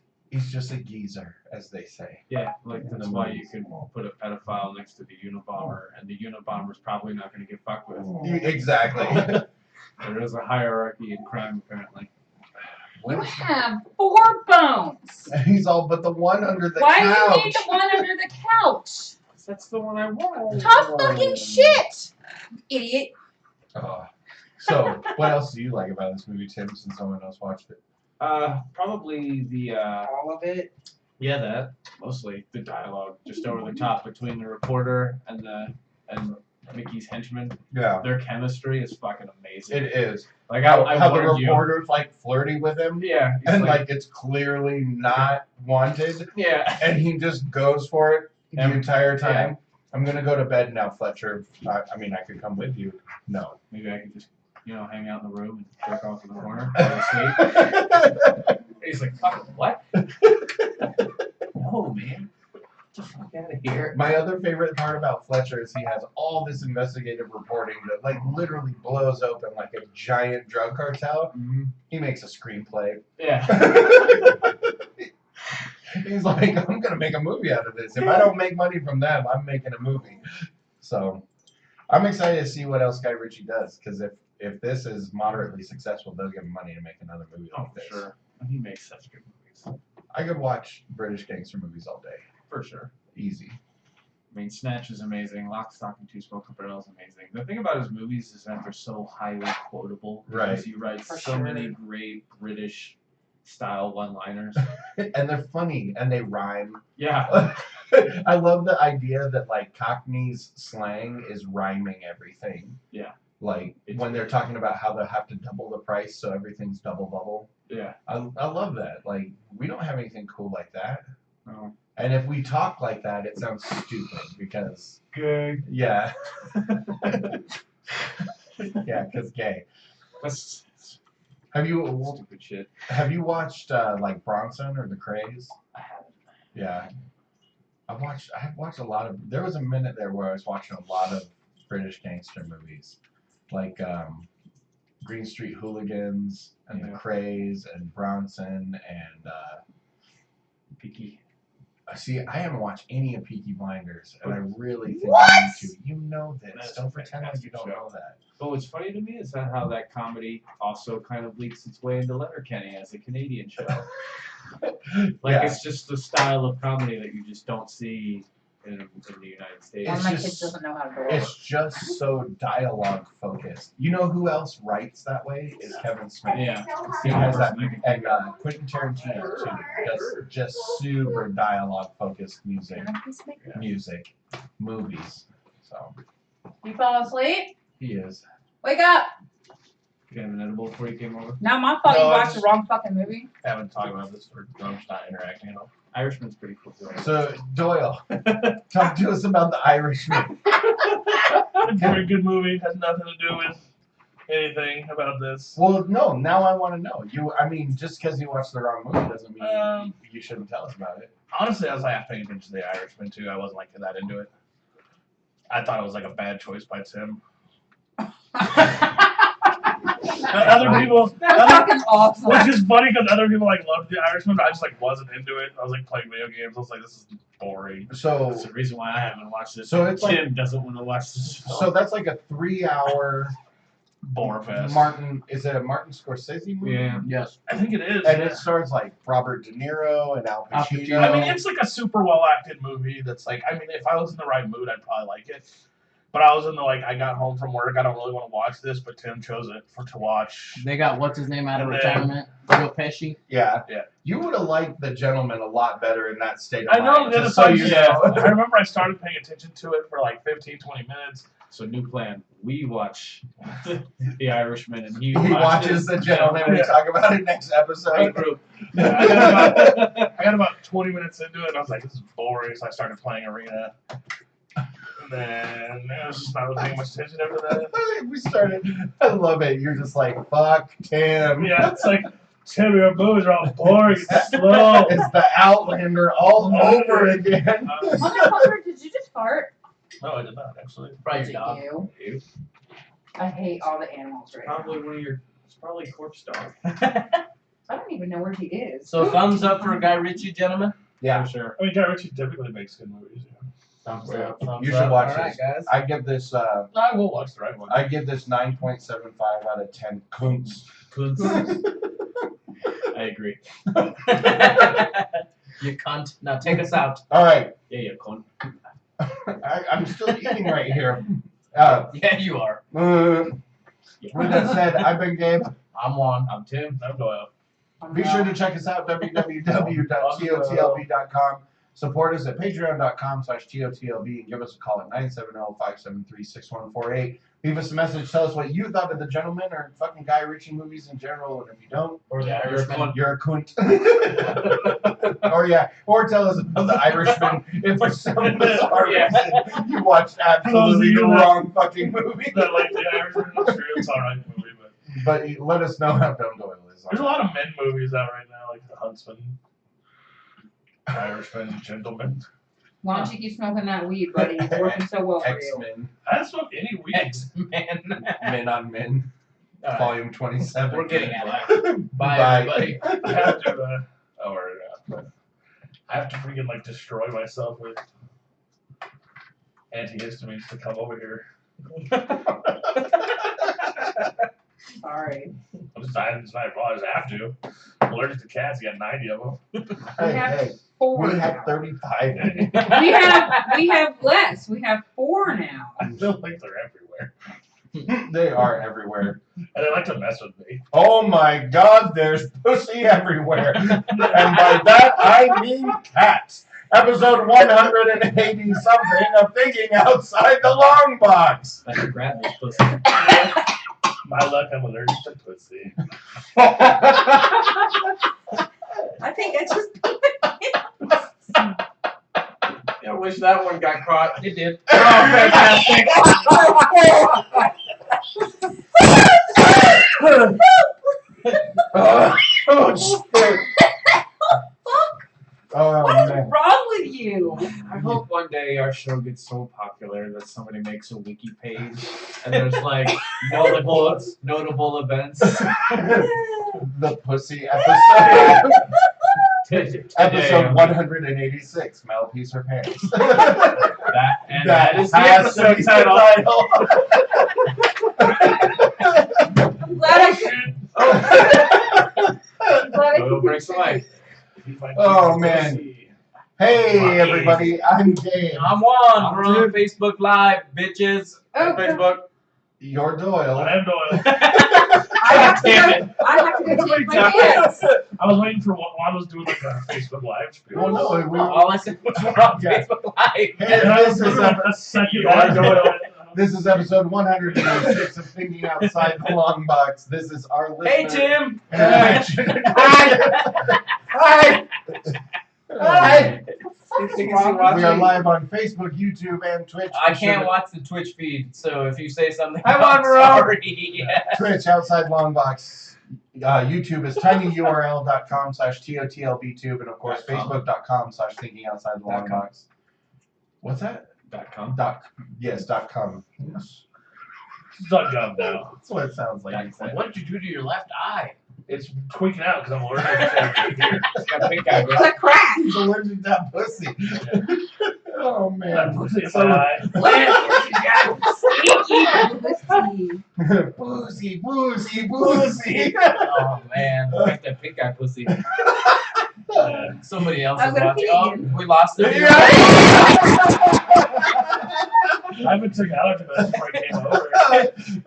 a geezer, as they say. Yeah, like that's why you can put a pedophile next to the Unabomber, and the Unabomber's probably not going to get fucked with. Exactly. There is a hierarchy in crime, apparently. You have 4 bones. He's all but the one under the Why couch. do you need the one under the couch? That's the one I want. Tough fucking shit, idiot. So, what else do you like about this movie, Tim, since someone else watched it? Probably the All of it. yeah, that mostly the dialogue just over the top between the reporter and Mickey's henchman. Yeah. Their chemistry is fucking amazing. It is. Like How I the warned you. reporter's like flirting with him, Yeah, he's and like it's clearly not wanted, yeah. and he just goes for it the Every- entire time. I'm gonna go to bed now, Fletcher. I mean, I could come with you. No. Maybe I could just hang out in the room and jerk off in the corner, fall asleep. He's like, fucking what? No, man. Get the fuck out of here. My other favorite part about Fletcher is he has all this investigative reporting that like literally blows open like a giant drug cartel. Mm-hmm. He makes a screenplay. Yeah. He's like, I'm gonna make a movie out of this. If I don't make money from them, I'm making a movie. So I'm excited to see what else Guy Ritchie does, because if this is moderately successful, they'll give him money to make another movie Oh, like for this. sure. He makes such good movies. I could watch British gangster movies all day. For sure. Easy. I mean, Snatch is amazing. Lock, Stock, and Two Smoking Barrels is amazing. The thing about his movies is that they're so highly quotable. Right. Because he writes For so sure. many great British style one-liners. And they're funny and they rhyme. Yeah. I love the idea that like Cockney's slang is rhyming everything. Yeah. Like It's when they're great. talking about how they have to double the price so everything's double bubble. Yeah. I love that. Like we don't have anything cool like that. No. And if we talk like that, it sounds stupid because Gay. yeah. Yeah, because gay. That's Have you stupid shit. watched like Bronson or The Craze? I haven't. Yeah. I've watched a lot of. There was a minute there where I was watching a lot of British gangster movies, like Green Street Hooligans and The Yeah. Craze and Bronson and. Peaky. See, I haven't watched any of Peaky Blinders, and I really think What? I need to. You know this. That's Don't a pretend like you fantastic don't show. know that. But what's funny to me is that how that comedy also kind of leaks its way into Letterkenny as a Canadian show. Like Yeah. it's just the style of comedy that you just don't see in the United States. One It's of my just- kids doesn't know how to go It's just so dialogue focused. You know who else writes that way? Is Kevin Smith. Yeah. He has that, and Quentin Tarantino too. Does just super dialogue focused music, movies. So You fell asleep? he is. Wake up! You had an edible before you came over? Not my fault No, you I watched the just- wrong fucking movie. Haven't talked about this for just not interacting at all. Irishman's pretty cool too. So Doyle, talk to us about The Irishman. It's a very good movie. Has nothing to do with anything about this. Well, no. Now I want to know. I mean, just because you watched the wrong movie doesn't mean you shouldn't tell us about it. Honestly, I was like half paying attention to The Irishman too. I wasn't like that into it. I thought it was like a bad choice by Tim. Other people, That's fucking awesome. which is funny because other people like loved The Irishman, but I just like wasn't into it. I was like playing video games. I was like, this is boring. So, That's the reason why I haven't watched it. So it's like- Tim doesn't want to watch this. so that's like a 3-hour Borefest. Is it a Martin Scorsese movie? Yeah. Yes. I think it is. And yeah. it stars like Robert De Niro and Al Al Pacino. Pacino. I mean, it's like a super well acted movie that's like, I mean, if I was in the right mood, I'd probably like it. But I was in the like, I got home from work, I don't really want to watch this, but Tim chose it to watch. They got what's his name out of And then- retirement? Joe Pesci. Yeah. Yeah. You would have liked The Gentleman a lot better in that state of I know, mind. the Just so you know. I remember I started paying attention to it for like 15, 20 minutes. So new plan. We watch The Irishman, and he He watches The Gentleman. We talk about it next episode. Group. Yeah, I got about 20 minutes into it, and I was like, this is boring, so I started playing Arena. And then I was just not really paying much attention after that. We started. I love it. You're just like, fuck Tim. Yeah, it's like, Tim, your moves are all boring and slow. It's the Outlander all over again. Motherfucker, did you just fart? No, I did not, actually. Probably Is your it dog. you? I hate all the animals right Probably one of your. It's probably Corpse Dog. now. I don't even know where he is. So thumbs up for Guy Ritchie, gentlemen. Yeah. For sure. I mean, Guy Ritchie typically makes good movies. Yeah. Thumbs Yeah. up. Thumbs You should up. watch All right, this. guys. I give this. I will watch the right one. I give this 9.75 out of 10. Kunts. I agree. You cunt. Now take us out. All right. Yeah, con. I'm still eating right here. Uh, Yeah, you are. with that said, I've been Gabe. I'm Juan. I'm Tim. I'm Doyle. Be sure to check us out, www.totlb.com. Support us at patreon.com/totlb and give us a call at 970-573-6148. Leave us a message. Tell us what you thought of The Gentleman or fucking Guy Ritchie movies in general. And if you don't, Or the Irishman. you're a cunt. Or tell us about The Irishman if for some bizarre reason you watched absolutely the wrong fucking movie. That like the Irishman, I'm sure it's alright movie, but But let us know how dumb Doyle is. there's a lot of men movies out right now, like The Huntsman, Irishman, Gentleman. Why don't you keep smoking that weed, buddy? It's working so well for you. X-Men, I don't smoke any weed. X-Men. Men on Men, All right. Volume 27. We're getting out of here. Bye, Bye. everybody. I have to, I have to freaking like destroy myself with antihistamines to come over here. Sorry. I'm just dying. It's not wrong. I just have to. I'm allergic to cats. You got 90 of them. Hey, Four we now. have 35. We have less. We have 4 now. I feel like they're everywhere, They are everywhere. and they like to mess with me. Oh my god, there's pussy everywhere. And by that, I mean cats. Episode 180 something of Thinking Outside the Long Box. Like a grab this pussy. My luck, I'm allergic to pussy. I think it's just. I wish that one got caught. It did. Oh, fantastic. Oh, shit. Oh, What is man. wrong with you? I hope one day our show gets so popular that somebody makes a wiki page and there's like notable events. The pussy episode. Today, Episode 186. Mel pees her pants. that is the has to episode be the title. I'm glad I'm glad I Doyle breaks the mic. Oh, man. Hey, everybody. I'm Gabe. I'm Juan. We're on Facebook Live, bitches. Oh, Facebook. You're Doyle. I am Doyle. I have to Damn go. it. I have to go change my pants. I was waiting for what Juan was doing, like a Facebook Live. Well, no, we All I said was we're on Yeah. Facebook Live. Hey, And I was this is literally a second You are after Doyle. Doyle. This is episode 186 of Thinking Outside the Long Box. This is our listener. Hey, Tim. Intervention. Hi. Hi. Hi. We are live on Facebook, YouTube, and Twitch. I can't watch the Twitch feed, so if you say something, Hi, I'm Monroe. sorry. Twitch, Outside Long Box. YouTube is tinyurl.com/totlbtube, and of course, .com. facebook.com/thinking outside the long .com. box. What's that? .com. .com. Yes. It's not gum now. That's what it sounds like. What did you do to your left eye? It's tweaking out because I'm allergic to everything here. It's got pink eye, bro. It's a crack. He's allergic to that pussy. Oh That man. pussy in So- my eye. Boozy, boozy, boozy. Oh man, like that pink eye pussy. Somebody else I'm is gonna watching. pee Oh, again. we lost it. Yeah. I even took allergy medicine before I came over.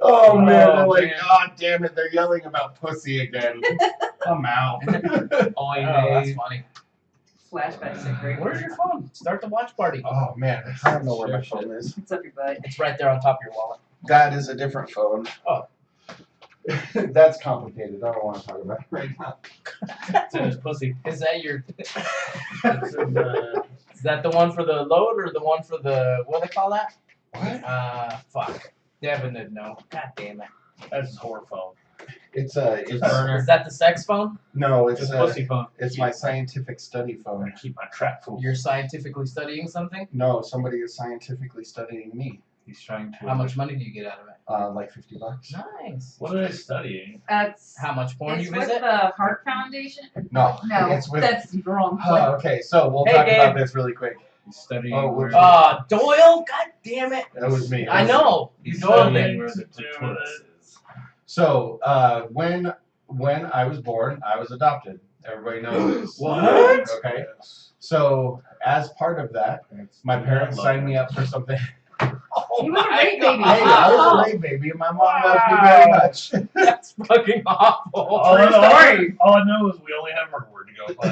Oh man, they're Oh, like, man. God damn it, they're yelling about pussy again. I'm out. Oh, that's funny. Flashbacks are great. Where's your phone? Start the watch party. Oh man, I don't know where my Sure, phone is. It's up your butt. It's right there on top of your wallet. That is a different phone. Oh. That's complicated. I don't want to talk about it right now. It's in his pussy. Is that your? It's in, Is that the one for the load or the one for the what do they call that? What? Fuck. Devin didn't know. God damn it. that's his horror phone. It's Is that the sex phone? no, It's it's a pussy phone. it's my scientific study I'm phone. gonna keep my trap full. You're scientifically studying something? No, somebody is scientifically studying me. He's trying to. How much money do you get out of it? Like $50. Nice. What are they studying? That's How much porn it's you with visit? the Heart Foundation. No, No, it's with. that's wrong. place. Okay, so we'll Hey, talk Gabe. about this really quick. He's studying. Oh, where we're- Doyle? God damn it. That was me. I know. You he's Doyle studying thing. where the To do clitoris is. So when I was born, I was adopted. Everybody knows this. What? Okay. So as part of that, my parents signed me up for something. Oh He was a my rape baby. Hey, God. I was a rape baby, and my mom loves me very much. That's fucking awful. All I know is we only have her word to go by.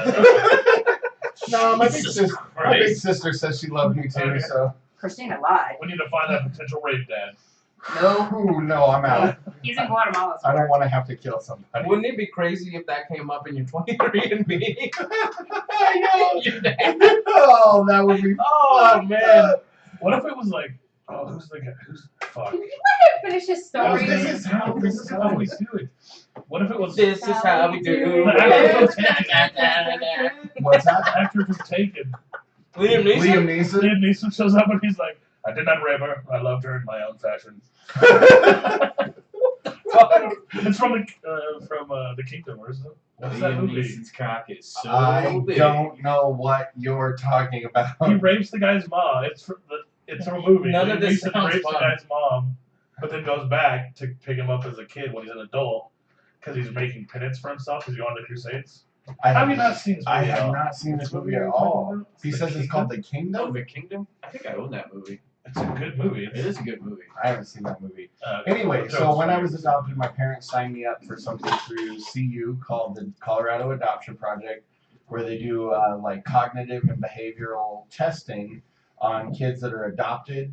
No, my big, Jesus sister, my big Christ. sister says she loved me too. Okay. So, Christina lied. We need to find that potential rape dad. No, ooh, no, I'm out. he's in Guatemala. I don't want to have to kill somebody. Wouldn't it be crazy if that came up in your 23andMe? I Your dad. know. Oh, that would be. Oh man. What if it was like, oh, who's the guy? Who's fuck? Finish his Oh, story. This is how we do it. What if it was This is how we do The it. What's that? the actor from Taken? Liam Neeson? Liam Neeson. Liam Neeson shows up and he's like, I did not rape her. I loved her in my own fashion. It's from the Kingdom. Where's it? What's that Liam movie? Neeson's cock is so I big. don't know what you're talking about. He rapes the guy's mom. It's from a movie. None of Liam this Neeson sounds rapes fun. the guy's mom, but then goes back to pick him up as a kid when he's an adult because he's making penance for himself because he's going to the Crusades. Have you not seen this movie? I at have all? not seen this movie at What are you all. talking about? He The says it's called The Oh, Kingdom. The Kingdom? I think I own that movie. It's a good movie. It is a good movie. I haven't seen that movie. Okay. Anyway, So so when I was adopted, my parents signed me up for something through CU called the Colorado Adoption Project, where they do like cognitive and behavioral testing on kids that are adopted.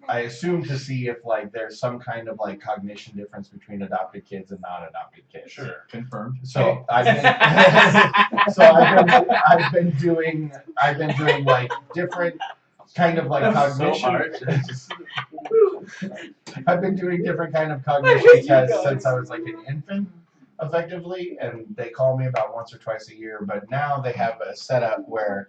I assume to see if like there's some kind of like cognition difference between adopted kids and non-adopted kids. Sure. Confirmed. So I've been doing like different kind of like cognition. I've been doing different kind of cognition tests since I was like an infant, effectively, and they call me about once or twice a year. But now they have a setup where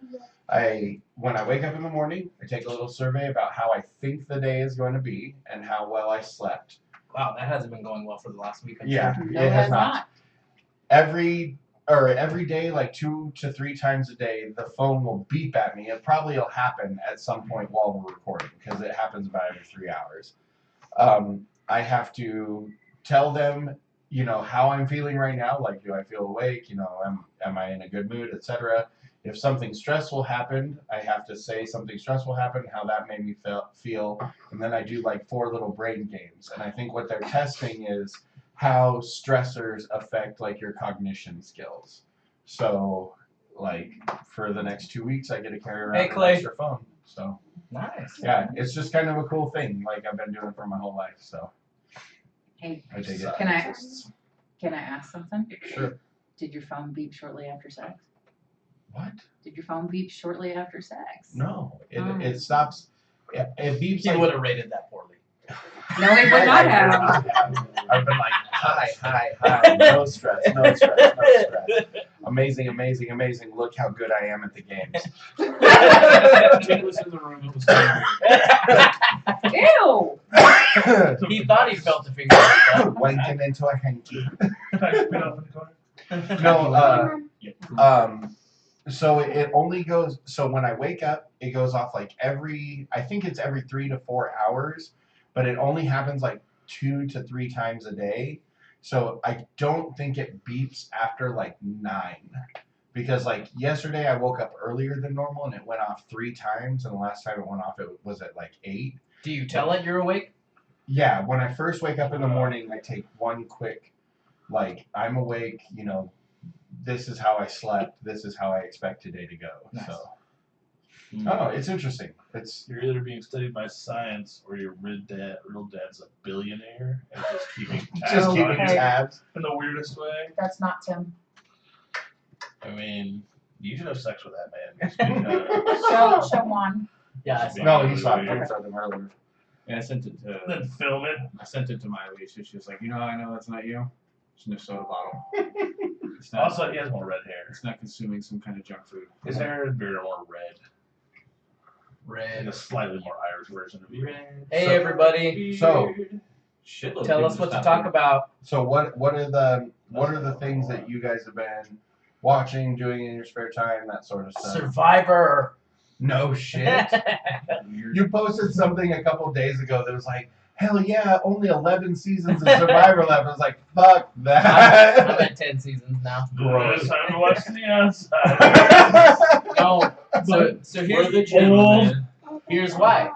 when I wake up in the morning, I take a little survey about how I think the day is going to be and how well I slept. Wow, that hasn't been going well for the last week. I'm Yeah, sure. No, it has has not. Every day, like 2 to 3 times a day, the phone will beep at me. It probably will happen at some point while we're recording because it happens about every 3 hours. I have to tell them, how I'm feeling right now. Like, do I feel awake? Am I in a good mood, etc. If something stressful happened, I have to say something stressful happened, how that made me feel, and then I do like 4 little brain games. And I think what they're testing is how stressors affect like your cognition skills. So like for the next 2 weeks, I get to carry around Hey, Clay. an extra phone. So Nice. yeah, it's just kind of a cool thing. Like I've been doing for my whole life. So Hey, I take it. can I ask something? Sure. Did your phone beep shortly after sex? What? Did your phone beep shortly after sex? No, Oh. it stops. It beeps. He like, would have rated that poorly. No, he would not have. I've been like, hi, no stress, no stress. Amazing. Look how good I am at the games. Kid was in the room. It was so weird. Ew! He thought he felt the finger. Wanking into a hanky. Can I spit off in the corner? No, so it only goes, so when I wake up, it goes off like I think it's every 3 to 4 hours, but it only happens like 2 to 3 times a day. So I don't think it beeps after like 9. Because like yesterday I woke up earlier than normal and it went off 3 times, and the last time it went off it was at like 8. Do you tell it you're awake? Yeah, when I first wake up in the morning, I take one quick, like, I'm awake, you know, this is how I slept, this is how I expect today to go. Nice. So, oh, it's interesting. It's You're either being studied by science or your real dad's a billionaire and just keeping tabs just on keeping you tabs. in the weirdest way. That's not Tim. I mean, you should have sex with that man. Because Show one. Yeah, I see. No, he saw James them earlier. Yeah, I sent it to. then film it. I sent it to my Alicia. She was like, you know, I know that's not you. It's in a soda bottle. It's not. Also, he has more red hair. It's not consuming some kind of junk food. His hair and beard are more red. Like Red. a slightly more Irish version of you. Hey So- everybody, So, Shitload tell of us people what to just talk stopped about. so what are the things that you guys have been watching, doing in your spare time, that sort of stuff? Survivor. No shit. You posted something a couple days ago that was like, hell yeah, only 11 seasons of Survivor left. I was like, fuck I'm that. at 10 seasons now. It's time to watch the outside. No, so here's We're the gentlemen. here's why.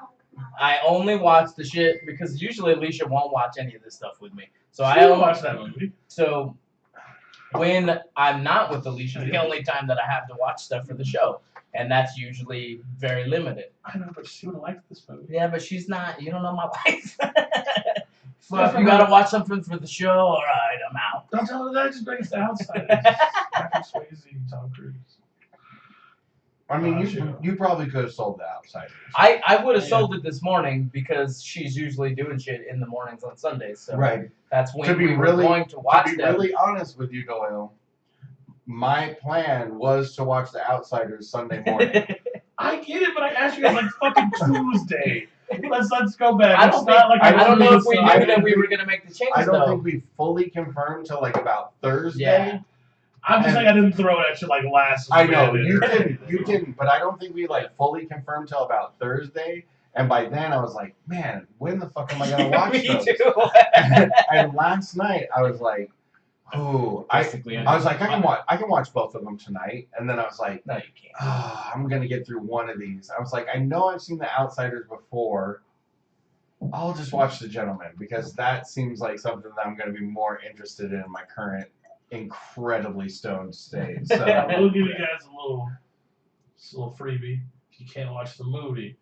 I only watch the shit because usually Alicia won't watch any of this stuff with me. So I don't only watch that movie. So when I'm not with Alicia, the only time that I have to watch stuff for the show, and that's usually very limited. I know, but she would have liked this movie. Yeah, but she's not. You don't know my wife. So if you gotta watch something for the show, all right, I'm out. Don't tell her that. Just bring us the Outsiders. Patrick Swayze, Tom Cruise. I mean, Sure. you probably could have sold the Outsiders. I would have Yeah. sold it this morning because she's usually doing shit in the mornings on Sundays. So Right. that's when To be we were really- going to watch To be them. really honest with you, Doyle, my plan was to watch the Outsiders Sunday morning. I get it, but I asked you guys like fucking Tuesday. Let's go back. I It's don't not like I don't know if we I knew that don't we think- were gonna make the change I don't though. think we fully confirmed till like about Thursday. Yeah. I'm just saying I didn't throw it at you like last I know minute. you didn't, but I don't think we like fully confirmed till about Thursday. And by then I was like, man, when the fuck am I gonna watch Me those? too. And last night I was like, oh, I was like, I can watch both of them tonight. And then I was like, No, you can't. I'm gonna get through one of these. I was like, I know I've seen the Outsiders before. I'll just watch The Gentleman because that seems like something that I'm gonna be more interested in my current incredibly stoned state. So We'll give you guys a little freebie. If you can't watch the movie,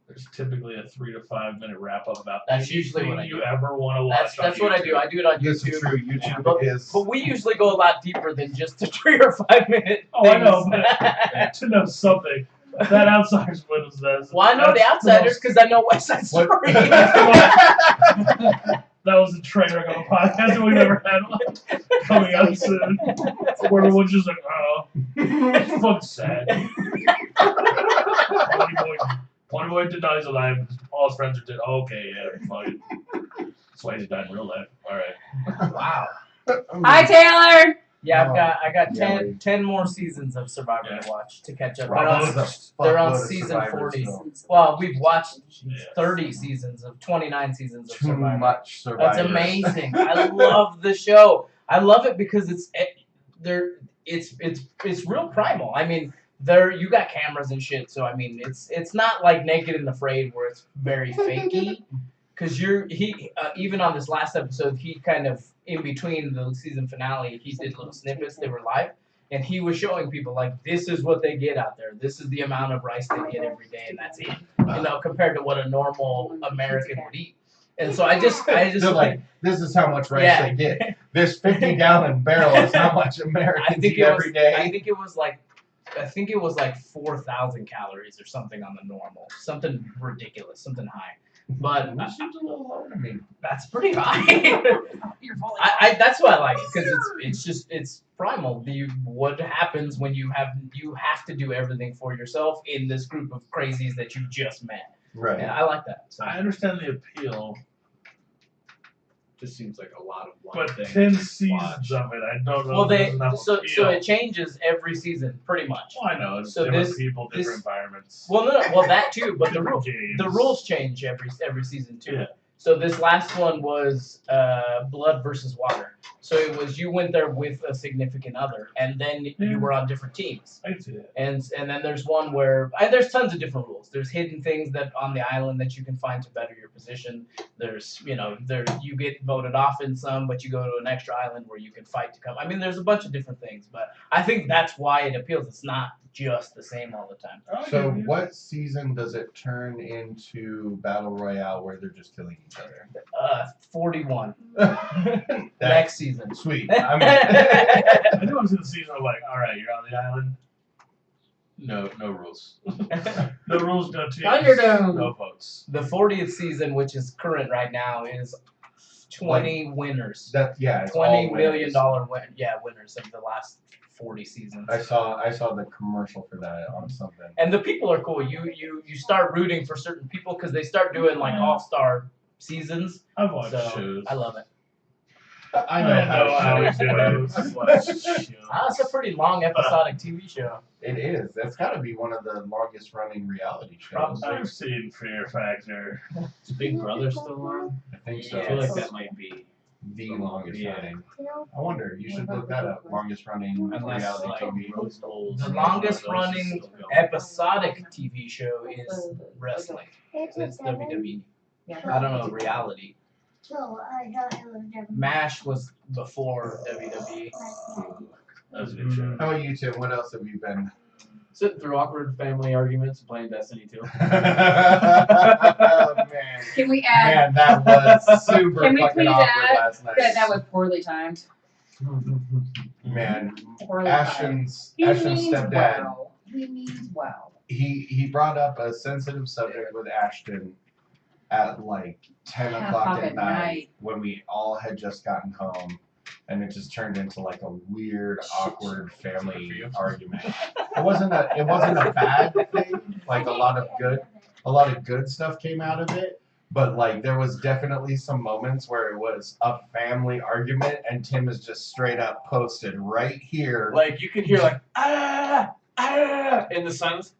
there's typically a 3 to 5 minute wrap up about That's usually what I anything do. you ever want to watch. That's what I do. I do it on this is YouTube. true. YouTube But, is but we usually go a lot deeper than just a 3 or 5 minute. Oh, I know, things. to know something. That Outsiders was that. Well, I know the Outsiders because I know West Side Story. What- That was the train wreck of a podcast that we've ever had one coming out soon. Where everyone's just like, oh, it's fucking sad. Pony Boy did not his life. All his friends are dead. Okay, yeah, fine. Swayze died in real life. All right. Wow. Hi, Taylor. Yeah, I got Yeah, 10 more seasons of Survivor to watch to catch up. Bravo. They're on Fuckload of season Survivor 40. still. Well, we've watched Yeah. 30 seasons of 29 seasons of Too Survivor. much Survivor. That's amazing. I love the show. I love it because it's real primal. I mean, you got cameras and shit, so I mean, it's not like Naked and Afraid where it's very fakey. Because even on this last episode, he kind of in between the season finale, he did little snippets. They were live, and he was showing people like this is what they get out there. This is the amount of rice they get every day, and that's it. You know, compared to what a normal American would eat. And so I just They're like, this is how much rice Yeah. they get. This 50-gallon barrel is how much Americans eat every day. I think it was like 4,000 calories or something on the normal, something ridiculous, something high. But That seems a little low to me. that's pretty high. You're fully. That's why I like it because it's primal. What happens when you have to do everything for yourself in this group of crazies that you just met, Right. and I like that. So. I understand the appeal, Just seems like a lot of one but thing 10 to seasons watch. of it, I don't know Well, if there's enough so appeal. it changes every season pretty much. Well, I know, it's So different this- people, different this- environments. Well, no, well that too, but the different games. rules change every season too. Yeah. So this last one was blood versus water. So it was you went there with a significant other, and then you were on different teams. I can see that. And then there's one where there's tons of different rules. There's hidden things that on the island that you can find to better your position. There's you get voted off in some, but you go to an extra island where you can fight to come. I mean, there's a bunch of different things, but I think that's why it appeals. It's not just the same all the time. So what season does it turn into Battle Royale where they're just killing each other? 41 That's next season. sweet. I mean, I knew it was in the season of like, all right, you're on the island. No rules. No rules, no teams. Thunderdome. No votes. The 40th season, which is current right now, is 20 winners. that yeah, it's $20 all million winners. winners of the last 40 seasons. I saw the commercial for that on something. And the people are cool. You start rooting for certain people because they start doing like all-star seasons. I've watched So shows. I love it. I know how it it goes. goes. I've watched shows. That's a pretty long episodic TV show. It is. That's got to be one of the longest running reality shows. Probably. I've seen Fear Factor. Is Big Brother still on? I think so. I feel like that might be. The longest Yeah. running. I wonder. You should look that up. Longest running Unless reality like TV. Rose Bowls. The and longest one of those is running still going. Episodic TV show is wrestling. It's WWE. I don't know reality. MASH was before WWE. That was a good show. How about you, Tim? What else have you been? Sitting through awkward family arguments and playing Destiny 2. Oh, man. Can we add Man, that was super Can we fucking please awkward add last night. that was poorly timed? Man, Poorly timed. Ashton's He Ashton's means stepdad. well. He means well. He brought up a sensitive subject with Ashton at like 10 o'clock at night when we all had just gotten home, and it just turned into like a weird, awkward family argument. It wasn't a bad thing. Like a lot of good stuff came out of it. But like there was definitely some moments where it was a family argument, and Tim is just straight up posted right here. Like you could hear like in the silence.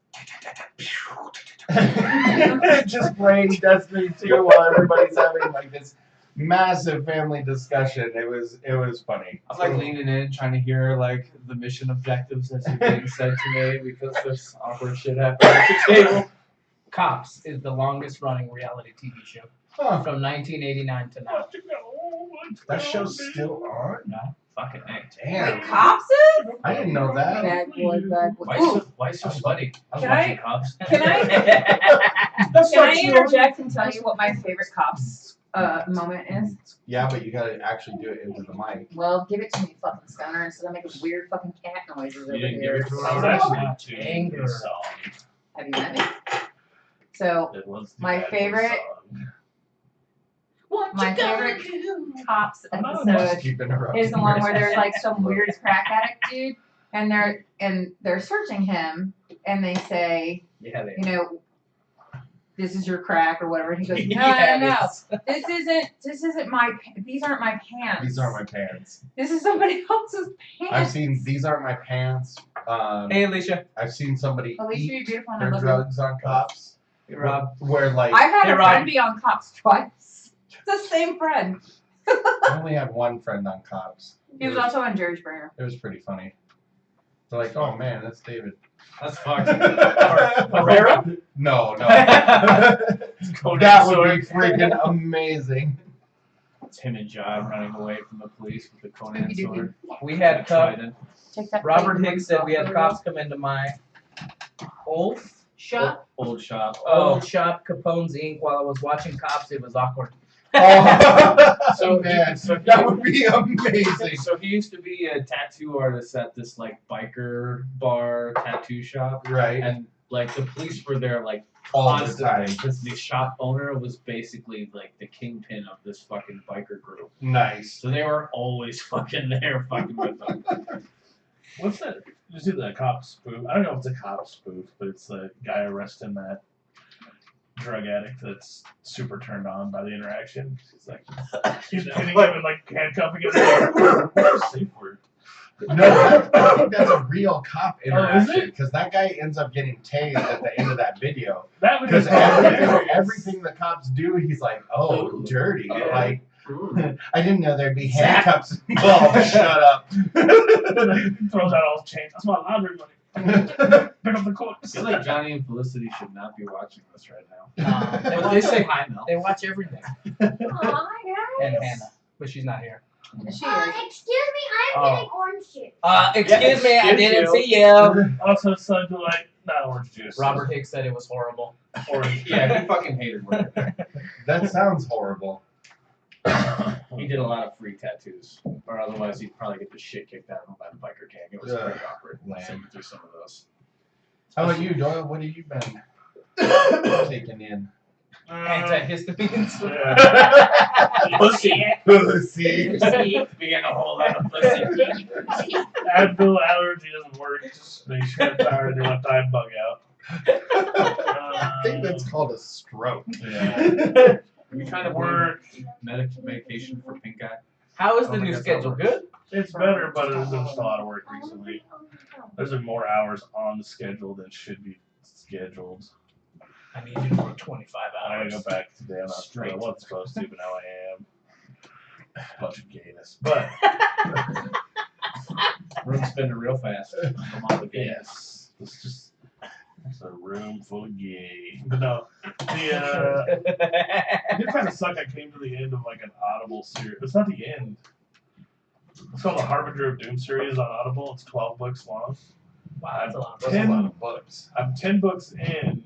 Just playing Destiny 2 while everybody's having like this massive family discussion. It was funny. I'm like leaning in, trying to hear like the mission objectives as are being said to me because there's awkward shit happening at the table. Cops is the longest running reality TV show Huh, from 1989 to now. that show's still on? Fucking A. Damn. Wait, cops is? I didn't know that. Bad boy, bad boy. Why Ooh, why so sweaty? I was Can watching Cops. Can I interject and tell you what my favorite cops moment is? Yeah, but you gotta actually do it into the mic. Well, give it to me, fucking stoner, instead of making weird fucking cat noises over You didn't here. give it to her. I was already? actually tuning Anger. this song. Have you met me? So, It was the My Bad Boy favorite- song. my favorite cops I'm not episode Just keep interrupting. is the one where there's like some weird crack addict dude, and they're searching him, and they say, Yeah, they you know, this is your crack or whatever. And he goes, no, Yeah, no, no, it's- this isn't these aren't my pants. These aren't my pants. This is somebody else's pants. I've seen these aren't my pants. Hey, Alicia. I've seen somebody Alicia, eat you're beautiful and their I love you. drugs on cops. Hey, Rob. Where like I've had Hey, a Rob. friend be on cops twice. It's the same friend. I only had one friend on cops. He was also on Jerry Springer. It was pretty funny. They're like, oh man, that's David. That's fucked. Herrera? No, no. Conan That would sword. be freaking amazing. It's him and John running away from the police with the Conan sword. We had cop, Trident. Take that Robert plate Hicks said we had and cops come into my old shop. Old shop. Old shop, Capone's Inc. While I was watching Cops, it was awkward. Oh, So, man, so that would be amazing. So he used to be a tattoo artist at this like biker bar tattoo shop, Right. and like the police were there like All the constantly time. because the shop owner was basically like the kingpin of this fucking biker group. Nice. So they were always fucking there, fucking with them. What's that? You see the cop spoof? I don't know if it's a cop spoof, but it's the guy arresting that drug addict that's super turned on by the interaction. He's like, he's hitting him and like handcuffing him. Safe word. No, I think that's a real cop Oh, is interaction it? because that guy ends up getting tased at the end of that video. That would Because just hilarious. everything the cops do, he's like, oh, dirty. Yeah. Like, I didn't know there'd be handcuffs involved. Shut up. He throws out all his change. That's my laundry money. Pick up the I coats. feel like Johnny and Felicity should not be watching this right now. They But watch they say hi, Mel. They watch everything. Aw, hi And guys. Hannah, but she's not here. She is. Excuse me, I'm Oh. getting orange juice. Excuse me, I excuse didn't you. see you. Also, son to like, not orange juice. Robert Hicks said it was horrible. Orange. Yeah, he fucking hated work. That sounds horrible. He did a lot of free tattoos, or otherwise he'd probably get the shit kicked out of him by the biker gang. It was Yeah. very awkward. Lame. Sitting through some of those. How about you, Doyle? What have you been taking in? Antihistamines. Yeah. Pussy. Pussy. Being a whole lot of pussy. Advil allergy doesn't work. Just makes you get tired and your left eye bug out. I think that's called a stroke. Yeah. Are you trying to Work. medication for pink eye? How is I the don't new think that's schedule? how it Good? It's better, but there's just a lot of work recently. There's been more hours on the schedule than should be scheduled. I need you to work 25 I gotta hours. go back today. I'm not Straight. I wasn't supposed to, but now I am. Bunch of gayness. But Room's spinning real fast. I'm on the game. yes, it's a room full of gay. But no, it did kind of suck. I came to the end of like an Audible series. It's not the end. It's called the Harbinger of Doom series on Audible. It's 12 books long. Wow, that's a lot. That's a lot of books. I'm 10 books in,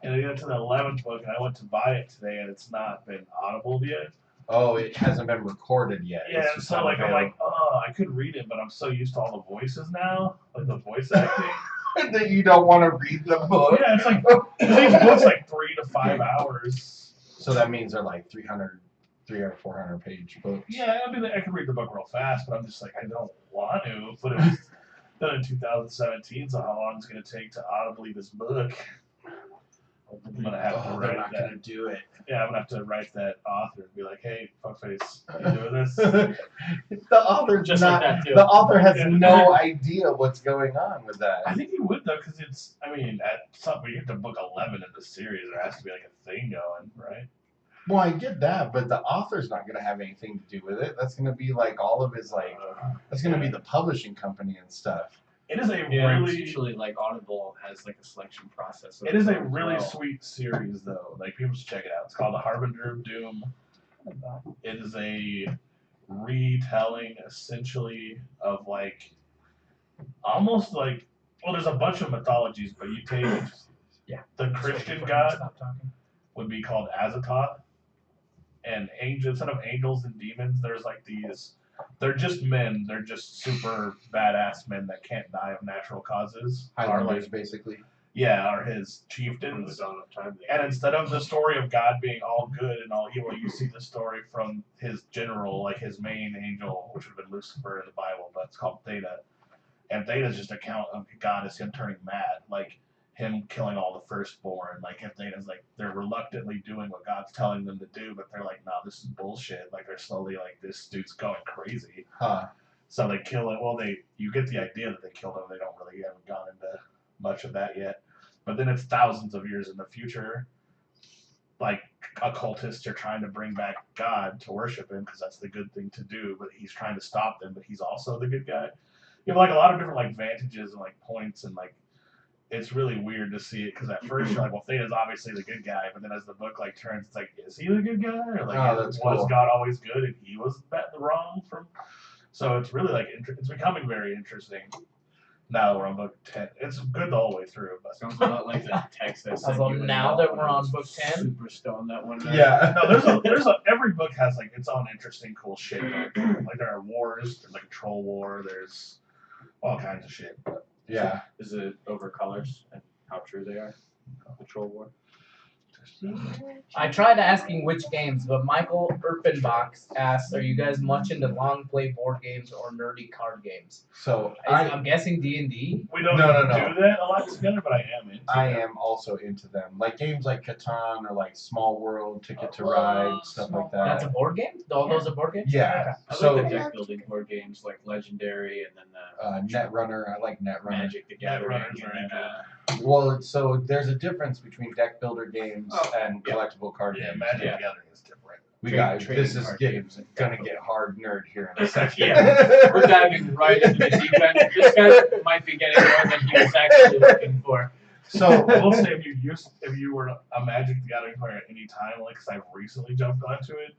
and I got to the 11th book, and I went to buy it today, and it's not been audible yet. Oh, it hasn't been recorded yet. Yeah, It's and just so not like I'm available. like, oh, I could read it, but I'm so used to all the voices now, like the voice acting. that you don't want to read the book. Yeah, it's like each book's like 3 to 5 hours. So that means they're like 300 or 400 page books. Yeah, I mean, I can read the book real fast, but I'm just like, I don't want to. But it was done in 2017, so how long is it going to take to audibly this book? I'm gonna have to Oh, they're write not that. gonna do it. Yeah, I'm gonna have to write that author and be like, hey, fuckface, you doing this? The author's Just not. like that too. The author has Yeah. no idea what's going on with I that. think he would though, because it's. I mean, at some when you get to book 11 in the series, there has to be like a thing going, right? Well, I get that, but the author's not gonna have anything to do with it. That's gonna be like all of his like. That's gonna be the publishing company and stuff. It is a Yeah, it's really. usually like Audible has like a selection process. It is a as really well. sweet series though. Like people should check it out. It's called The Harbinger of Doom. It is a retelling essentially of like almost like well, there's a bunch of mythologies, but you take Yeah. the Christian god Stop talking. would be called Azathoth, and angels instead of angels and demons, there's like these. They're just men. They're just super badass men that can't die of natural causes. Are Highlanders, like basically. yeah, are his From the chieftains. dawn of time. And instead of the story of God being all good and all evil, you see the story from his general, like his main angel, which would have been Lucifer in the Bible, but it's called Theta. And Theta's just account of God as him turning mad, like him killing all the firstborn. Like if Theta's like they're reluctantly doing what God's telling them to do, but they're like, no, this is bullshit. Like they're slowly like this dude's going crazy. Huh. So they kill it. Well, you get the idea that they killed him. They don't really haven't gone into much of that yet. But then it's thousands of years in the future. Like occultists are trying to bring back God to worship him because that's the good thing to do. But he's trying to stop them. But he's also the good guy. You have like a lot of different like vantages and like points and like it's really weird to see it because at first you're like, well, Theta's obviously the good guy, but then as the book like turns, it's like, is he the good guy or like Oh, that's was cool. God always good and he was wrong from? So it's really like it's becoming very interesting. Now that we're on book 10, it's good the whole way through. But Sounds a lot like the text that said Although you would now know that when we're I on was book 10? super stoned that one night. Yeah. no, there's a every book has like its own interesting, cool shit. Like there are wars, there's like a troll war, there's all kinds of shit. But Yeah. Is it over colors and how true they are? The troll war. I tried asking which games, but Michael Erpenbach asks, "Are you guys much into long play board games or nerdy card games?" So I'm guessing D&D. We don't No. do that a lot together, but I am into I that. am also into them. Like games like Catan or like Small World, Ticket to Ride, stuff like that. That's a board game. All those are board games. Yeah. I So like the deck building board games like Legendary and then Netrunner, I like Netrunner. Magic the Gathering. Netrunners are And into Well, so there's a difference between deck builder games and yeah. collectible card Yeah, games. Magic Yeah. the Gathering is different. We Trade- got trading this is card getting games and gonna deck get hard nerd here in a second. Yeah, we're diving right into the deep end. This guy might be getting more than he was actually looking for. So I will say, if you were a Magic the Gathering player at any time, like, because I've recently jumped onto it,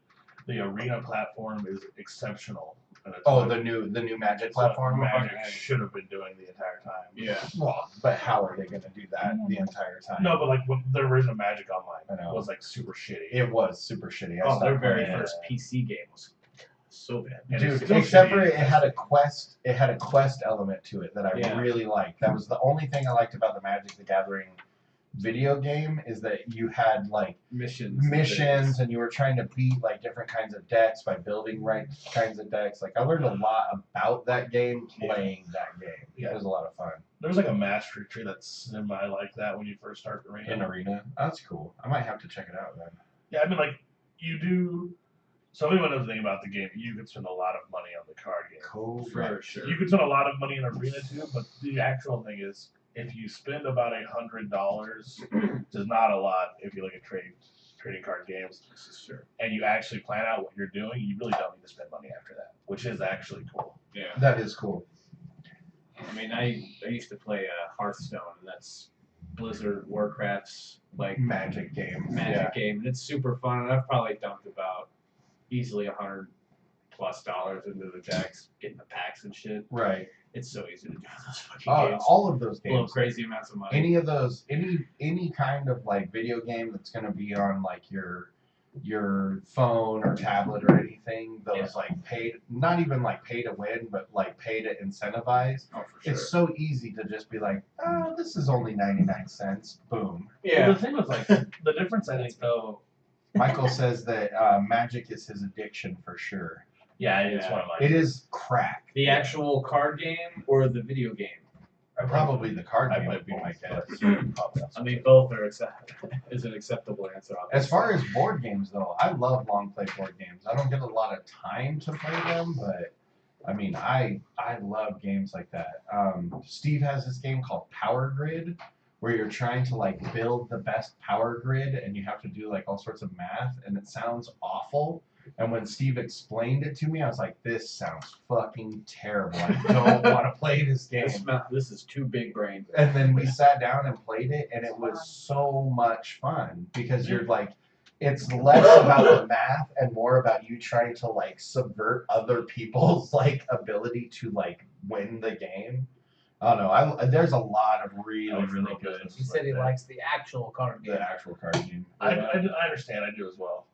the Arena platform is exceptional. And it's oh, like- the new Magic it's platform. what Magic should have been doing the entire time. Yeah. Well, but how are they gonna do that the entire time? No, but like when the original Magic Online I know. was like super shitty. It was super shitty. I Oh, their stopped very playing it. first PC game was so bad. And Dude, it's still except shitty. for it had a quest. It had a quest element to it that I Yeah. really liked. That was the only thing I liked about the Magic the Gathering video game is that you had like missions and you were trying to beat like different kinds of decks by building right kinds of decks. Like I learned a lot about that game playing that game. Yeah. It was a lot of fun. There's like a mastery tree that's semi like that when you first start Arena. In Arena. Oh, that's cool. I might have to check it out then. Yeah, I mean, like, you do. So anyone knows anything about the game, you could spend a lot of money on the card game. Cool. For sure. You could spend a lot of money in Arena too, but the actual thing is, if you spend about $100, which is not a lot if you look at trading card games, This is true. and you actually plan out what you're doing, you really don't need to spend money after that, which is actually cool. Yeah. That is cool. I mean, I used to play Hearthstone, and that's Blizzard Warcraft's like Magic game. magic game, and it's super fun. And I've probably dumped about easily $100+ into the decks, getting the packs and shit. Right. It's so easy to do those fucking Oh, games. all of those Blow games. crazy amounts of money. Any of those, any kind of like video game that's gonna be on like your phone or tablet or anything, those like paid, not even like pay to win, but like pay to incentivize. Oh, for sure. It's so easy to just be like, oh, this is only 99 cents. Boom. Yeah. Well, the thing was like the difference I think though. Michael says that Magic is his addiction for sure. Yeah, it's Yeah. one of my. It is crack. The actual card game or the video game? Probably the card I game might would be be my guess. I mean, both are is an acceptable answer. Obviously. As far as board games, though, I love long play board games. I don't get a lot of time to play them, but I mean, I love games like that. Steve has this game called Power Grid, where you're trying to like build the best power grid, and you have to do like all sorts of math, and it sounds awful. And when Steve explained it to me, I was like, "This sounds fucking terrible. I don't want to play this game." This is too big brain. And then we sat down and played it, and it was so much fun because you're like, it's less about the math and more about you trying to like subvert other people's like ability to like win the game. I don't know. There's a lot of really good. He said he likes the actual card game. The actual card game. I understand. I do as well.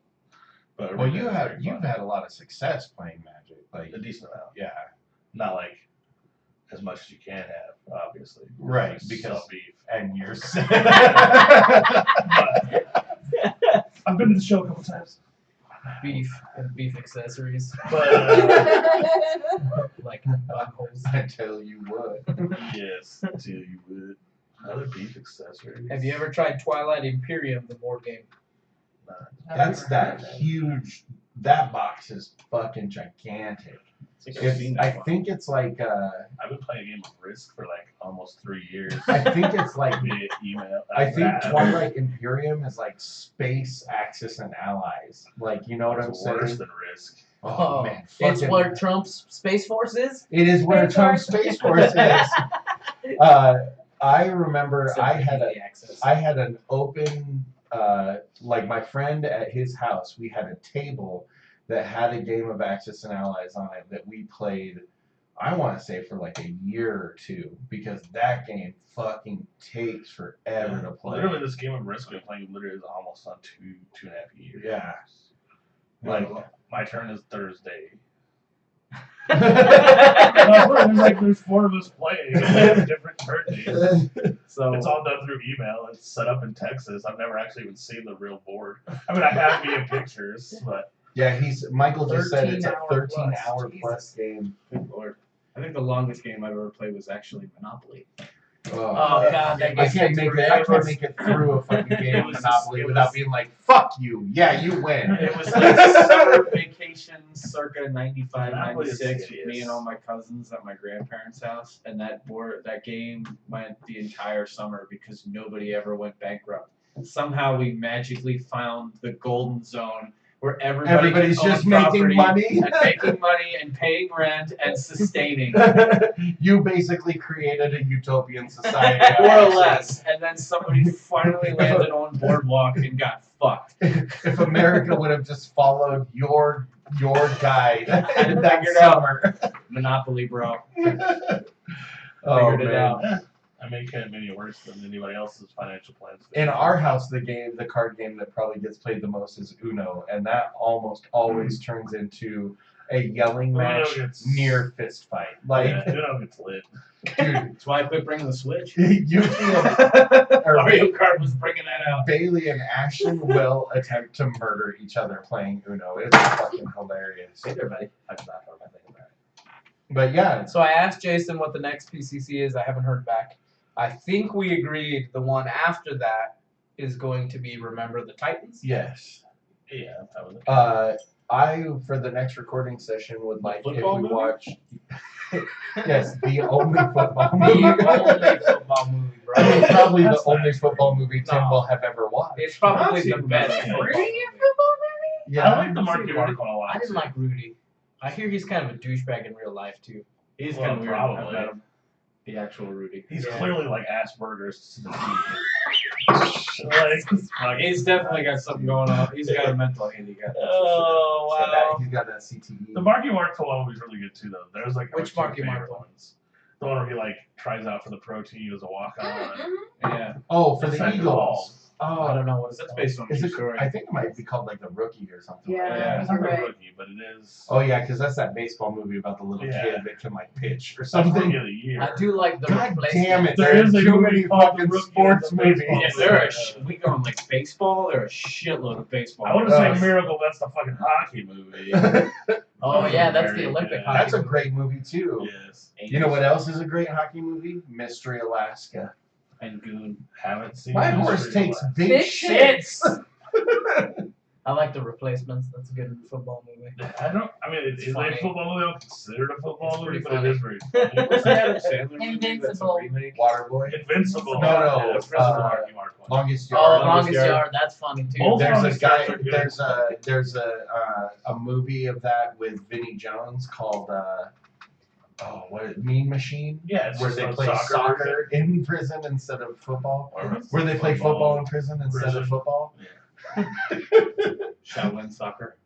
But Well, Arena is very you've fun. had a lot of success playing Magic, like a decent amount. yeah, Not like as much as you can have, obviously. right, It's because beef. and you're I've been to the show a couple times. Beef and beef accessories, But like buttholes. I tell you what. yes, till you would. Another beef accessory. Have you ever tried Twilight Imperium, the board game? That's that huge. That box is fucking gigantic. I think it's like I've been playing a game of Risk for like almost 3 years. I think it's like Via email. I think Twilight Imperium is like Space Axis and Allies. Like you know what I'm It's worse saying? than Risk. Oh man, It's fucking- where Trump's Space Force is? it is where Space Trump's Force. Space Force is. I remember Except I for had easy access. I had an open, like my friend at his house, we had a table that had a game of Axis and Allies on it that we played, I want to say for like a year or two, because that game fucking takes forever to play. Literally, this game of Risk we've been playing literally is almost on two and a half years. Yeah. Like, my turn is Thursday. no, No, there's 4 of us playing and different turn names. So It's all done through email. It's set up in Texas. I've never actually even seen the real board. I mean, I have via pictures, but Yeah, Michael just said it's a 13-hour 13-hour plus. plus game. Good lord. I think the longest game I've ever played was actually Monopoly. Oh god, that I game can't takes make it. I forever. can't make it through a fucking game of was- Monopoly it without was- being like, "Fuck you." Yeah, you win. It was like summer vacation circa 95, Monopoly is 96 with me serious. and all my cousins at my grandparents' house, and that game went the entire summer because nobody ever went bankrupt. Somehow we magically found the golden zone where Everybody's can own just making property money. and making money and paying rent and sustaining. You basically created a utopian society. More or less. And then somebody finally landed on Boardwalk and got fucked. If America would have just followed your guide that Figured out. summer. Monopoly, bro. Oh, Figured it man. out. I mean, it can't be any worse than anybody else's financial plans. In our house, the card game that probably gets played the most is Uno, and that almost always turns into a yelling Uno match gets- near fist fight. Like, Yeah, you know, it's lit. dude, That's why I quit bringing the Switch. you or Mario Kart was bringing that out. Bailey and Ashton will attempt to murder each other playing Uno. It's fucking hilarious. Hey there, buddy. I just not heard about that. But yeah, So I asked Jason what the next PCC is. I haven't heard back. I think we agreed the one after that is going to be Remember the Titans. yes. Yeah, that was it. I for the next recording session would like if we football movie? watch. Yes, the only football The movie. only football movie, bro. I mean, probably the That's only nice. football movie Tim No. will have ever watched. It's probably I've the seen best Rudy. football movie. Yeah, I like the Marky Mark one a lot. I didn't too. like Rudy. I hear he's kind of a douchebag in real life too. He's Well, kind of weird. probably. I've met him. The actual Rudy. He's Yeah. clearly like Asperger's to the T. like, He's definitely got something going on. He's got a mental handicap. that's for sure. Oh So that, he's got a CTE. the Marky Mark one was really good too, though. There's like Which two Marky Mark favorite one? ones. The one where he like tries out for the pro team as a walk on. Yeah, Oh, for the Second Eagles. ball. I Oh, don't know what it's that's called. based on a is true it? story. I think it might be called like the Rookie or something. Yeah. Like Yeah, that. it's not You're the right. rookie, but it is. Oh yeah, because that's that baseball movie about the little Yeah. kid that can like pitch or That's something. Rookie of the Year. I do like the God replacement. damn it! There There is are a too movie many called fucking Rookie sports of the movies. Baseball Yeah, Movie. there are we go on like baseball. There are a shitload of baseball. I want to movies. say Miracle. That's the fucking hockey movie. Oh yeah, that's the Very Olympic good. hockey. That's a movie. great movie too. Yes. You know what else is a great hockey movie? Mystery Alaska. And Goon. Haven't seen. My it. horse takes big Big shits. I like the replacements. That's a good football movie. I don't. I mean, It's it is funny. a football movie. I don't consider it a football It's movie, pretty but funny. it is very funny. What's the Adam Sandler movie? That's a Invincible. remake. Waterboy. Invincible. No, no, Yeah, that's the uh, Marky Mark one. Longest Oh, Yard. Longest Yard. Yard. That's funny too. Both There's a Longest guy. Yards are good. There's a movie of that with Vinnie Jones called Mean Machine, Yeah, it's where just they a play soccer in prison instead of football. Or Where they play football in prison instead of Prison. football. Shaolin Soccer.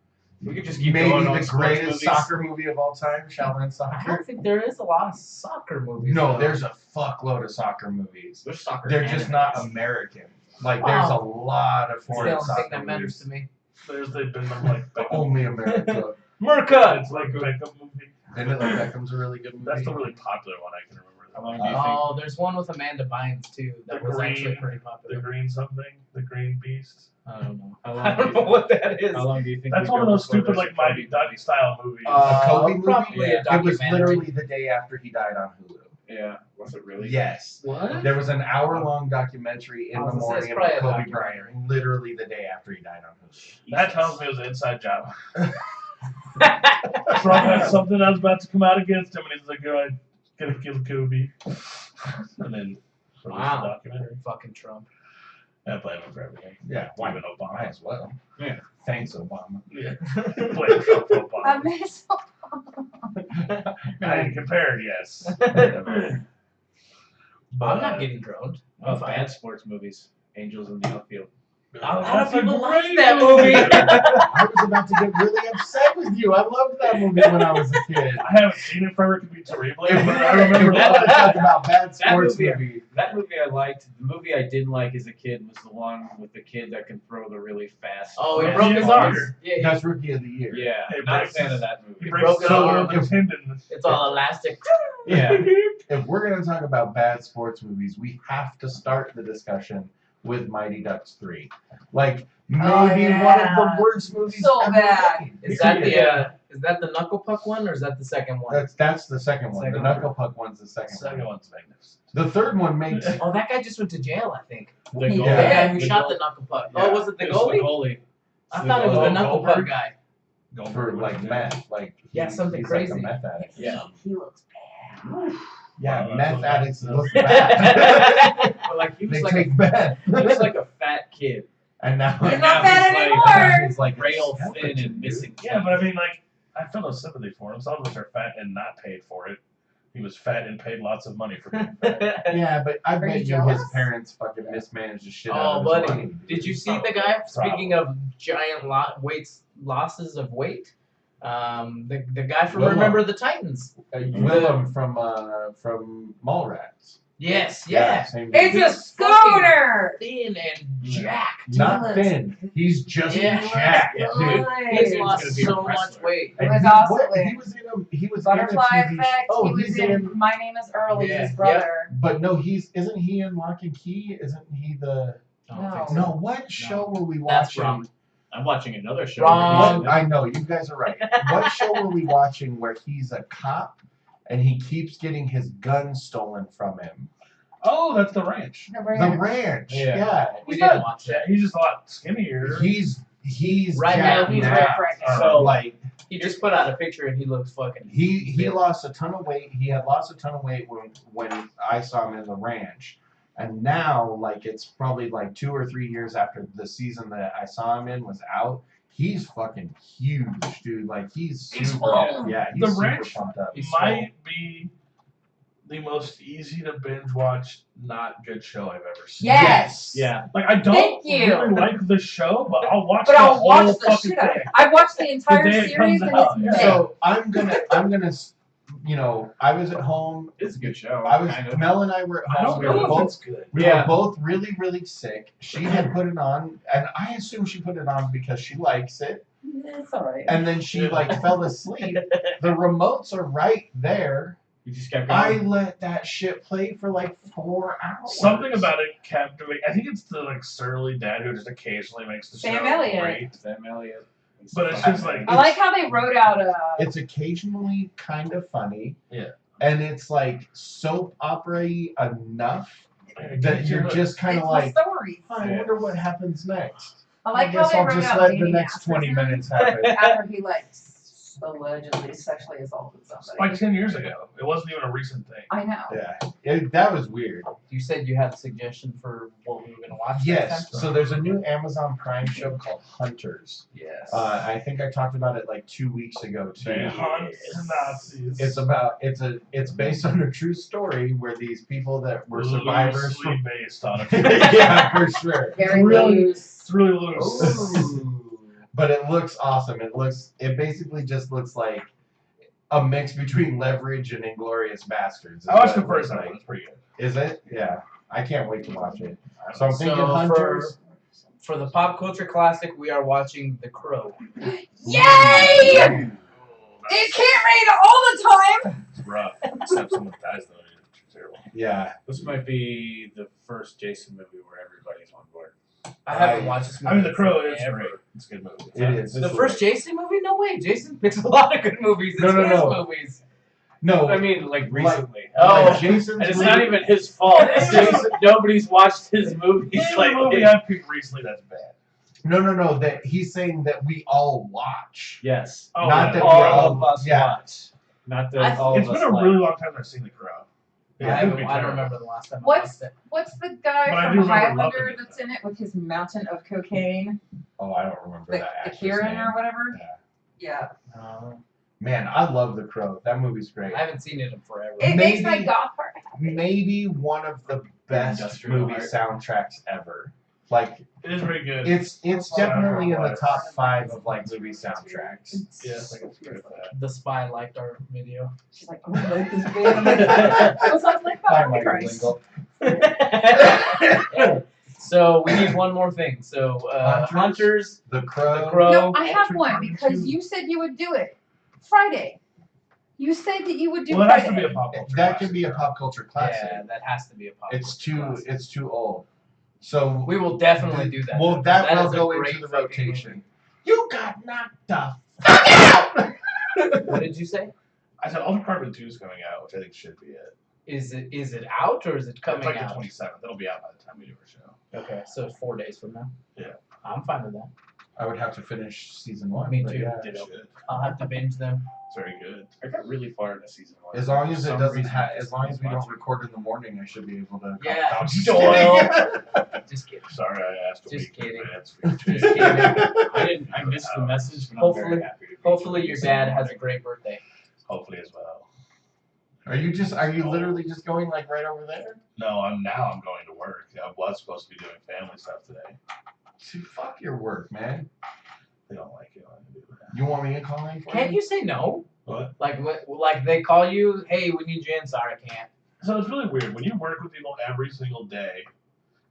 We could just keep Maybe going on the sports greatest movies. soccer movie of all time, Shaolin I Soccer. don't think there is a lot of soccer movies. No, though. there's a fuckload of soccer movies. There's soccer. They're just not animes. American. Like there's a lot of It's the foreign only thing soccer that matters movies. to me. There's they've been like But only America. Merca. It's like a Beckham movie. Vanilla Beckham's a really good movie. That's the really popular one I can remember. How long do you think? Oh, there's one with Amanda Bynes too that The was actually Green- pretty The popular. green something, the green beast. I don't know. How I long do don't you know think? what that is. How long do you think? That's we one of go those before stupid there's like a Mighty Kobe Duck movie? style movies. A Kobe movie? Probably Yeah. a It was documentary. literally the day after he died on Hulu. Yeah. Was it really? Yes. What? There was an hour-long documentary in I was the gonna say, morning it's probably a about Kobe documentary. Bryant, literally the day after he died on Hulu. That tells me it was an inside job. Trump had something that was about to come out against him, and he's like, "All right, gonna kill Kobe," and then released Wow. the documentary. Fucking Trump. I blame him for everything. Yeah, why Even Might Obama. as well. Yeah. Thanks, Obama. Yeah, blame Trump for Obama. Missile. I can compare, yes. I'm not getting droned. Oh, bad sports movies. Angels in the Outfield. A lot That's of a people like great that movie. I was about to get really upset with you. I loved that movie when I was a kid. I haven't seen it forever. It could be terrible, but If we I remember want to that. talk about bad That sports movie- movie. That movie I liked. The movie I didn't like as a kid was the one with the kid that can throw the really fast. Oh, he Yeah, broke he his is arm. weird. Yeah, That's Rookie of the Year. Yeah, It not a breaks fan his- of that He movie. breaks broke his his arm arm. with tendon. it's all elastic. Yeah. If we're gonna talk about bad sports movies, we have to start the discussion with Mighty Ducks 3. Like maybe one of yeah. the worst movies So ever bad. made. Is that Period. is that the Knuckle Puck one or is that the second one? That's the second one. Second The one. Knuckle Puck one's the second Second one. one's magnificent. The third one makes Oh, that guy just went to jail, I think. The Yeah. goalie. The guy who The shot goal- the Knuckle Puck. Yeah. Oh, was it the It was goalie? the goalie. I The thought it was the goalie. Knuckle Goldberg? Puck guy. for like meth. Like Yeah, something he's crazy. Like a meth addict. Yeah. He looks bad. Yeah, Wow, meth that's addicts what- look bad. But like he was They like take meth. he was like a fat kid. And now He's And not now fat he's anymore. he's like rail a thin and missing. Yeah, but I mean, like, I feel no sympathy for him. Some of us are fat and not paid for it. He was fat and paid lots of money for being fat. Yeah, but I Are bet you his jealous? parents fucking mismanaged the shit Oh, out of his buddy, money. did you see the Probably. guy? Speaking of giant losses of weight, the guy from Willem. Remember the Titans. Willem from Mallrats. Yes, yeah. same It's dude. a schooner. Thin and jacked. Not thin. He's just Yeah. jacked, dude. He's He's lost gonna be a so much wrestler. weight. And was he, also what, in he was in a he was Butterfly in a TV Effect. Oh, he was he's in My Name is Earl. Yeah. His brother. But no, isn't he in Lock and Key? Isn't he the I don't think No. No, what show were we That's watching? wrong. I'm watching another show. Wrong. What, I know, you guys are right. What show were we watching where he's a cop and he keeps getting his gun stolen from him? Oh, that's the ranch. The The Ranch. Ranch. Yeah. Yeah. We He's didn't not- watch Yeah, that. he's just a lot skinnier. He's Right now, jacked he's now. ripped right now. So like He just put out a picture and he looks fucking. he lost a ton of weight. He had lost a ton of weight when I saw him in the Ranch. And now, like, it's probably like 2 or 3 years after the season that I saw him in was out. He's fucking huge, dude. Like, he's He's super. swole. Yeah, he's The super Ranch pumped up. He's might be the most easy to binge watch, not good show I've ever seen. Yes. Yeah. Like I don't Thank you. really like the show, but I'll watch But the I'll whole watch the fucking shit out of thing. it. I watched the entire The day it series comes and out, it's yeah. great. So I'm gonna, you know, I was at home. It's a good show. I was kind of. Mel and I were at I home. don't We were know if both it's good. We Yeah. were both really, really sick. She had put it on, and I assume she put it on because she likes it. It's alright. And then she like fell asleep. The remotes are right there. You just kept I going. let that shit play for like 4 hours. Something about it captivated. I think it's the like surly dad who just occasionally makes the Sam show Elliott. great. Sam Elliott. But it's just like I like how they wrote out It's occasionally kind of funny. Yeah. And it's like soap opera-y enough that you're It's just kind it's of the like, stories. I wonder what happens next. I like how guess they I'll wrote just out let the Jamie next 20 Masterson minutes happen. after he like allegedly sexually assaulted somebody. like 10 years ago. It wasn't even a recent thing. I know. Yeah, that was weird. You said you had a suggestion for what we were gonna watch. Yes. next time? So there's a new Amazon Prime show called Hunters. Yes. I think I talked about it like 2 weeks ago too. They hunt Nazis. It's based on a true story where these people that were survivors Loosely from based on it. yeah, for sure. Very Really? loose. It's really loose. Ooh. But it looks awesome. It basically just looks like a mix between Leverage and Inglorious Bastards. I watched the first one. episode. It's pretty good. Is it? Yeah. I can't wait to watch it. So I'm thinking So Hunters. for the pop culture classic, we are watching The Crow. Yay! It can't rain all the time. It's rough. Except someone dies though. It's terrible. Yeah. This might be the first Jason movie where everybody's on board. I haven't watched this movie. I mean, The Crow is ever. great. It's a good movie. It is. The It's first great. Jason movie? No way. Jason picks a lot of good movies. It's No, no, his no. movies. No. I mean, like recently. like Jason's And it's really- not even his fault. It's just nobody's watched his movies Name a movie lately. I've picked recently that's bad. No. That he's saying that we all watch. Yes. Oh, Not yeah. that All we all of us yeah. watch. Not that all It's of us been a like. really long time since I've seen The Crow. I It could be don't terrible. remember the last time I What's watched it. what's the guy But I from do remember Highlander loving it, that's though. in it with his mountain of cocaine? Oh, I don't remember The that actor's Kieran name. or whatever? Yeah. Yeah. Man, I love The Crow. That movie's great. I haven't seen it in forever. It makes my Maybe- goth heart happy. Maybe one of the best Industrial movie art. soundtracks ever. Like It is pretty good. it's definitely in the Nice. top 5 of like movie soundtracks. Yeah, I think it's good for that. The Spy liked our video. She's like, oh, I like this band. I'm like, oh, sounds like Hi, Father Michael Christ. Lingle. So we need one more thing. So Hunters, The Crow. The Crow. No, I have Ultra one Carbon because 2. you said you would do it Friday. You said that you would do Well, it has to be Friday. a pop culture. That can be a classic, pop culture classic. Yeah, that has to be a pop. It's culture classic. too old. So We will definitely do that. Well, that will is a go great into the fucking rotation. You got knocked the movie. What did you say? I said Altered Carbon 2 is coming out, which I think should be it. Is it out or is it coming It's like out? the 27th. It'll be out by the time we do our show. Okay, so it's 4 days from now. Yeah. I'm fine with that. I would have to finish season 1. Me but too. yeah. It Ditto. should. I'll have to binge them. It's very good. I got really far into season 1. As long For as it some doesn't reason, have, I as just long as we watch don't it. record in the morning, I should be able to. Yeah, I'm just Doyle. kidding. Just kidding. Sorry, I asked a Just week in kidding. advance for you to Just change. kidding. I missed the message, but I'm Hopefully- very happy to be Hopefully here your this dad has a morning. great birthday. Hopefully as well. Are you literally just going like right over there? No, I'm going to work. I was supposed to be doing family stuff today. Dude, fuck your work, man. They don't like it when I do that. You want me to call in for Can't you say no? What? Like they call you, hey, we need you in. Sorry, I can't. So it's really weird when you work with people every single day,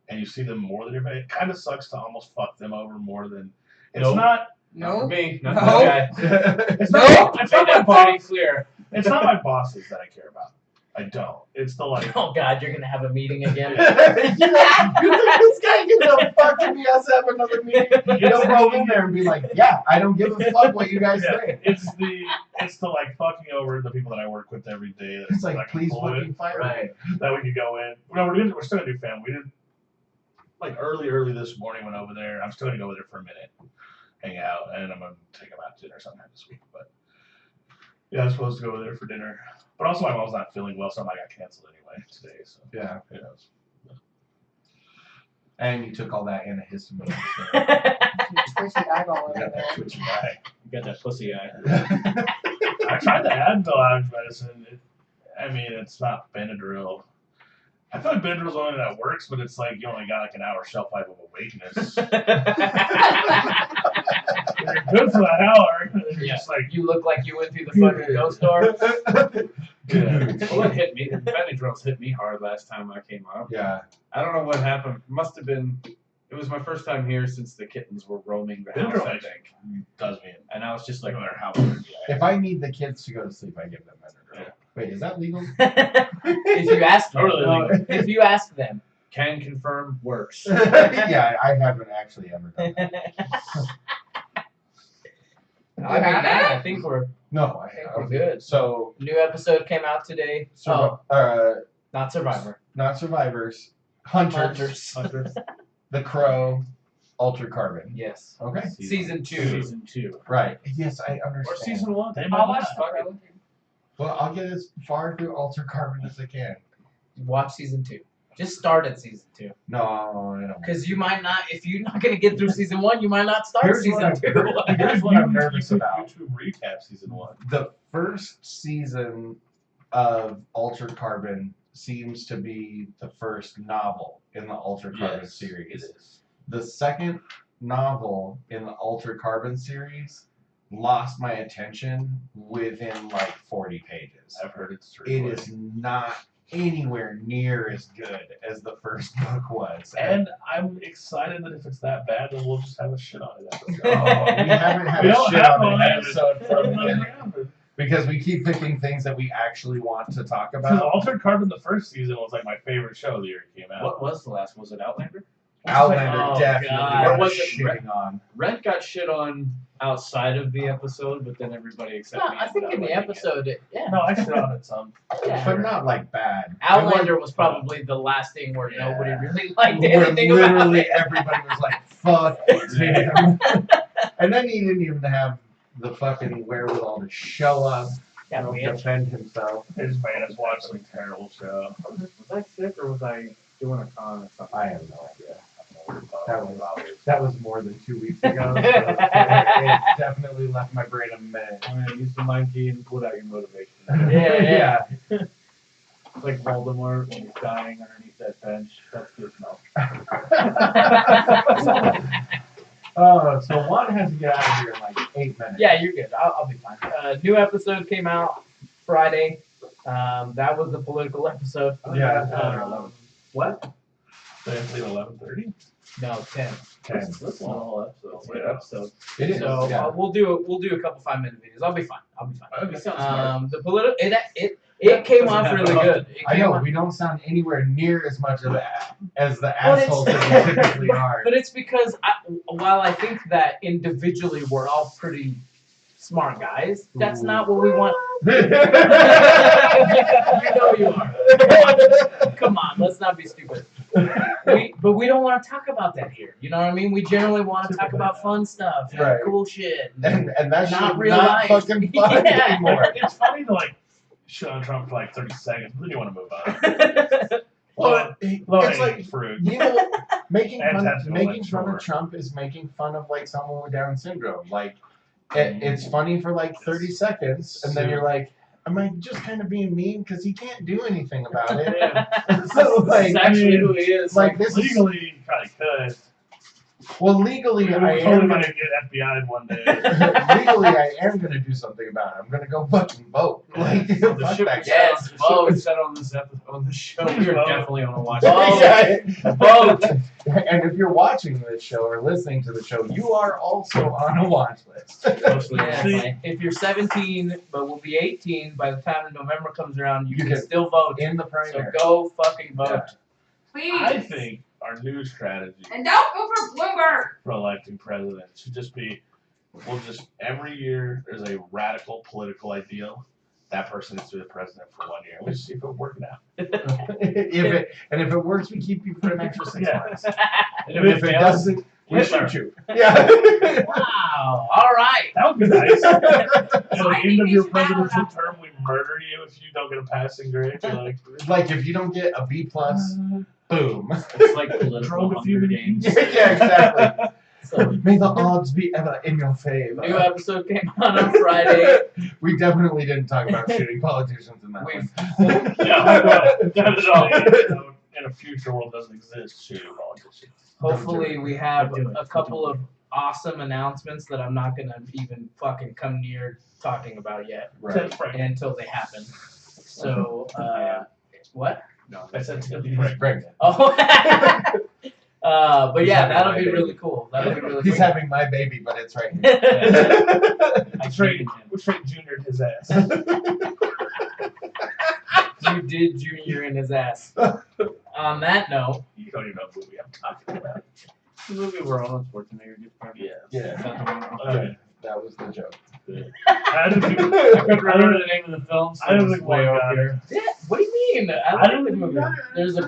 and you see them more than your family. It kind of sucks to almost fuck them over more than. It's Nope. not. Not for No. me. Not No. that guy. It's No. not. It's not Made my that boss. pretty clear. It's not my bosses that I care about. I don't. It's the like. Oh God, you're gonna have a meeting again. you think this guy can go fucking us have another meeting? He'll roll in there and be like, yeah, I don't give a fuck what you guys Yeah, think. it's the like fucking over the people that I work with every day. It's like, that please employed, fucking fire Right. that we could go in. No, we're still gonna do family. We did like early this morning. Went over there. I'm still gonna go over there for a minute, hang out, and I'm gonna take them out to dinner sometime this week. But yeah, I'm supposed to go over there for dinner. But also, my mom's not feeling well, so I got canceled anyway today. So Yeah. who knows? And you took all that antihistamine. Twitchy eyeball You over got that there. twitchy eye. You got that pussy eye. So. I tried the Advil allergy medicine. It's not Benadryl. I feel like Benadryl's the only one that works, but it's like you only got like an hour shelf life of awakeness. You're good for that hour. And you're Yeah. just like, You look like you went through the fucking ghost door. yeah. Well, it hit me. The Benadryl's hit me hard last time I came up. Yeah. I don't know what happened. It must have been. It was my first time here since the kittens were roaming the house, Benadryl I actually think. does me in. And I was just like, No matter how hard If I need the kids to go to sleep, I give them Benadryl. Yeah. Wait, is that legal? If you ask them. Totally If you ask them. can confirm works. Yeah, I haven't actually ever done that. I mean, that, I think we're No, I think haven't. we're good. So, New episode came out today. Oh, not Survivor. not survivors, hunters, the Crow, Altered Carbon. Yes. Okay. Season 2. Season 2. Right. Yes, I understand. Or season 1. They I'll might watch not. the Crow. Well, I'll get as far through Altered Carbon as I can. Watch season 2. Just start at season 2. No, I don't. Because you might not, if you're not going to get through season 1, you might not start Here's season what 2. Here's what I'm nervous about. YouTube recap season 1. The first season of Altered Carbon seems to be the first novel in the Altered Carbon Yes, series. it is. The second novel in the Altered Carbon series lost my attention within like 40 pages. I've heard it's true. It is not anywhere near as good as the first book was. And I'm excited that if it's that bad, then we'll just have a shit on it episode. Oh, we haven't had We a don't shit have on an one. episode from Because it because we keep picking things that we actually want to talk about. Altered Carbon, the first season, was like my favorite show the year it came out. What was the last? Was it Outlander? Outlander Oh, definitely God. got Or was it shitting on. Rent got shit on outside of the episode, but then everybody except No, me. I think ended in up the liking it. episode, yeah. No, I shit on it some. Yeah. But not like bad. Outlander was probably the last thing where Yeah. nobody really liked Where anything about literally it. everybody was like, fuck him. And then he didn't even have the fucking wherewithal to show up Yeah, and man. defend himself. It just made us watch some terrible show. Was I sick or was I doing a con or something? I have no idea. That That was more than 2 weeks ago. So it definitely left my brain a minute. I'm gonna use the mind key and pull out your motivation. Yeah. It's like Voldemort when he's dying underneath that bench. That's good enough. Oh, so Juan has to get out of here in like 8 minutes. Yeah, you're good. I'll be fine. New episode came out Friday. That was the political episode. Yeah. What? They have to leave at 11:30. No, 10. That's a whole episode. That's a good episode. It is. So yeah. we'll do a couple 5-minute videos. I'll be fine. Okay, sounds smart. The political it came Doesn't off happen really often. good. It I came know off- we don't sound anywhere near as much of as the But it's- assholes that we typically are. But it's because while I think that individually we're all pretty smart guys, that's not what we want. You know you are. Come on, let's not be stupid. But we don't want to talk about that here. You know what I mean? We generally want to talk about fun stuff, and Right. cool shit. and that's Not not real not life. fucking fun Yeah. anymore. It's funny to like shit on Trump for like 30 seconds, but then you want to move on. Well, Low it's hanging like fruit. you know, making And fun tactical, making like, fun sure. of Trump is making fun of like someone with Down syndrome. Like it's funny for like 30 seconds, and then you're like, am I just kind of being mean because he can't do anything about it? So like, That's actually who he is. like this is Legally, you probably could. well legally We're I totally am gonna get FBI'd one day. legally I am gonna do something about it. I'm gonna go fucking vote. Like The fuck ship that we guy. Yes, said, the ship we vote. said on this episode, on the show, Please we're vote. definitely on a watch. Vote. Yeah. Vote. And if you're watching this show or listening to the show, you are also on a watch list. Mostly Yeah, See- like, if you're 17 but will be 18 by the time November comes around, you You can can- still vote. In the So primary. go fucking vote. Please. I think our new strategy And don't go for Bloomberg. for electing president should just be, we'll just, every year there's a radical political ideal. That person needs to be the president for 1 year. We just see if it works out. if it works, we keep you for an extra 6 Yeah. months. And And if it doesn't, we Hitler. shoot you. Yeah. Wow. All right. That would be nice. At the I end think of we your should battle presidential that. term, we murder you if you don't get a passing grade. You're like, Like if you don't get a B plus, boom. It's like political Drove a few Hunger minutes. Games. Yeah, exactly. So May the odds be ever in your favor. new episode came out on Friday. We definitely didn't talk about shooting politicians in that We've one. yeah, not at all. You know, in a future world doesn't exist, shooting politicians. hopefully we have Do it. a couple of awesome announcements that I'm not gonna even fucking come near talking about yet Right. Frank. until they happen. So what? No, I said Tim He's Frank. pregnant. Oh. But He's yeah, having that'll my be baby. really cool. That'll be really He's cool. having my baby, but it's right here. I Frank, hated him. Frank Jr.'d his ass. You did Junior in his ass. On that note, You don't even know what movie I'm talking about. The movie where Arnold Schwarzenegger gets pregnant. Yeah. Yeah. Is that the one? Okay. That was the joke. I don't think, I couldn't remember the name of the film, so I don't it was think way one over got here. yeah. What do you mean? I I like don't the think movie. we got it. There's a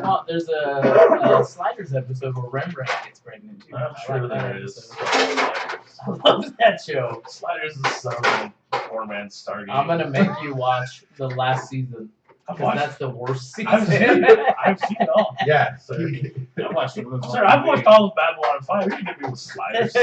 Sliders episode where Rembrandt gets pregnant too. I'm I sure like that there is. episode. I love that show. Sliders is some four-man Stargate. I'm gonna make you watch the last season I've because watched, that's the worst season. I've seen it all. Yeah. Sir. I watched the movie. Sir, I've watched all of Babylon 5. You can get me with Sliders.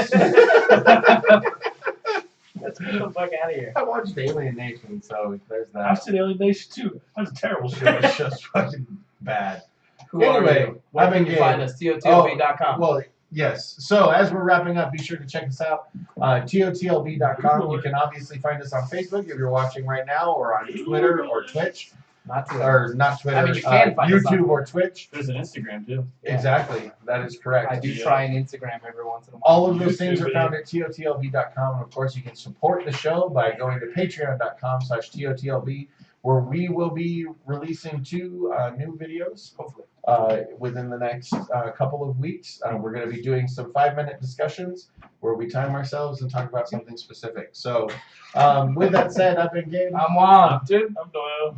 Let's get the fuck out of here. I watched Alien Nation, so there's I've that. seen Alien Nation too. That's a terrible show. It's just fucking bad. Who are Anyway, you? Where I've can been you find us? TOTLB.com. Well, yes. So as we're wrapping up, be sure to check us out. TOTLB.com. You can obviously find us on Facebook if you're watching right now, or on Twitter or Twitch, Not to or not Twitter, I mean, you can find us on YouTube or Twitch. There's an Instagram too. Yeah. Exactly. That is correct. I do try an Instagram every once in a while. All of those things are YouTube, found at TOTLB.com. And of course, you can support the show by going to patreon.com/TOTLB, where we will be releasing 2 new videos, hopefully, within the next couple of weeks. We're going to be doing some 5-minute discussions where we time ourselves and talk about something specific. So, with that said, I've been Gabe. I'm Juan. Dude, I'm Doyle.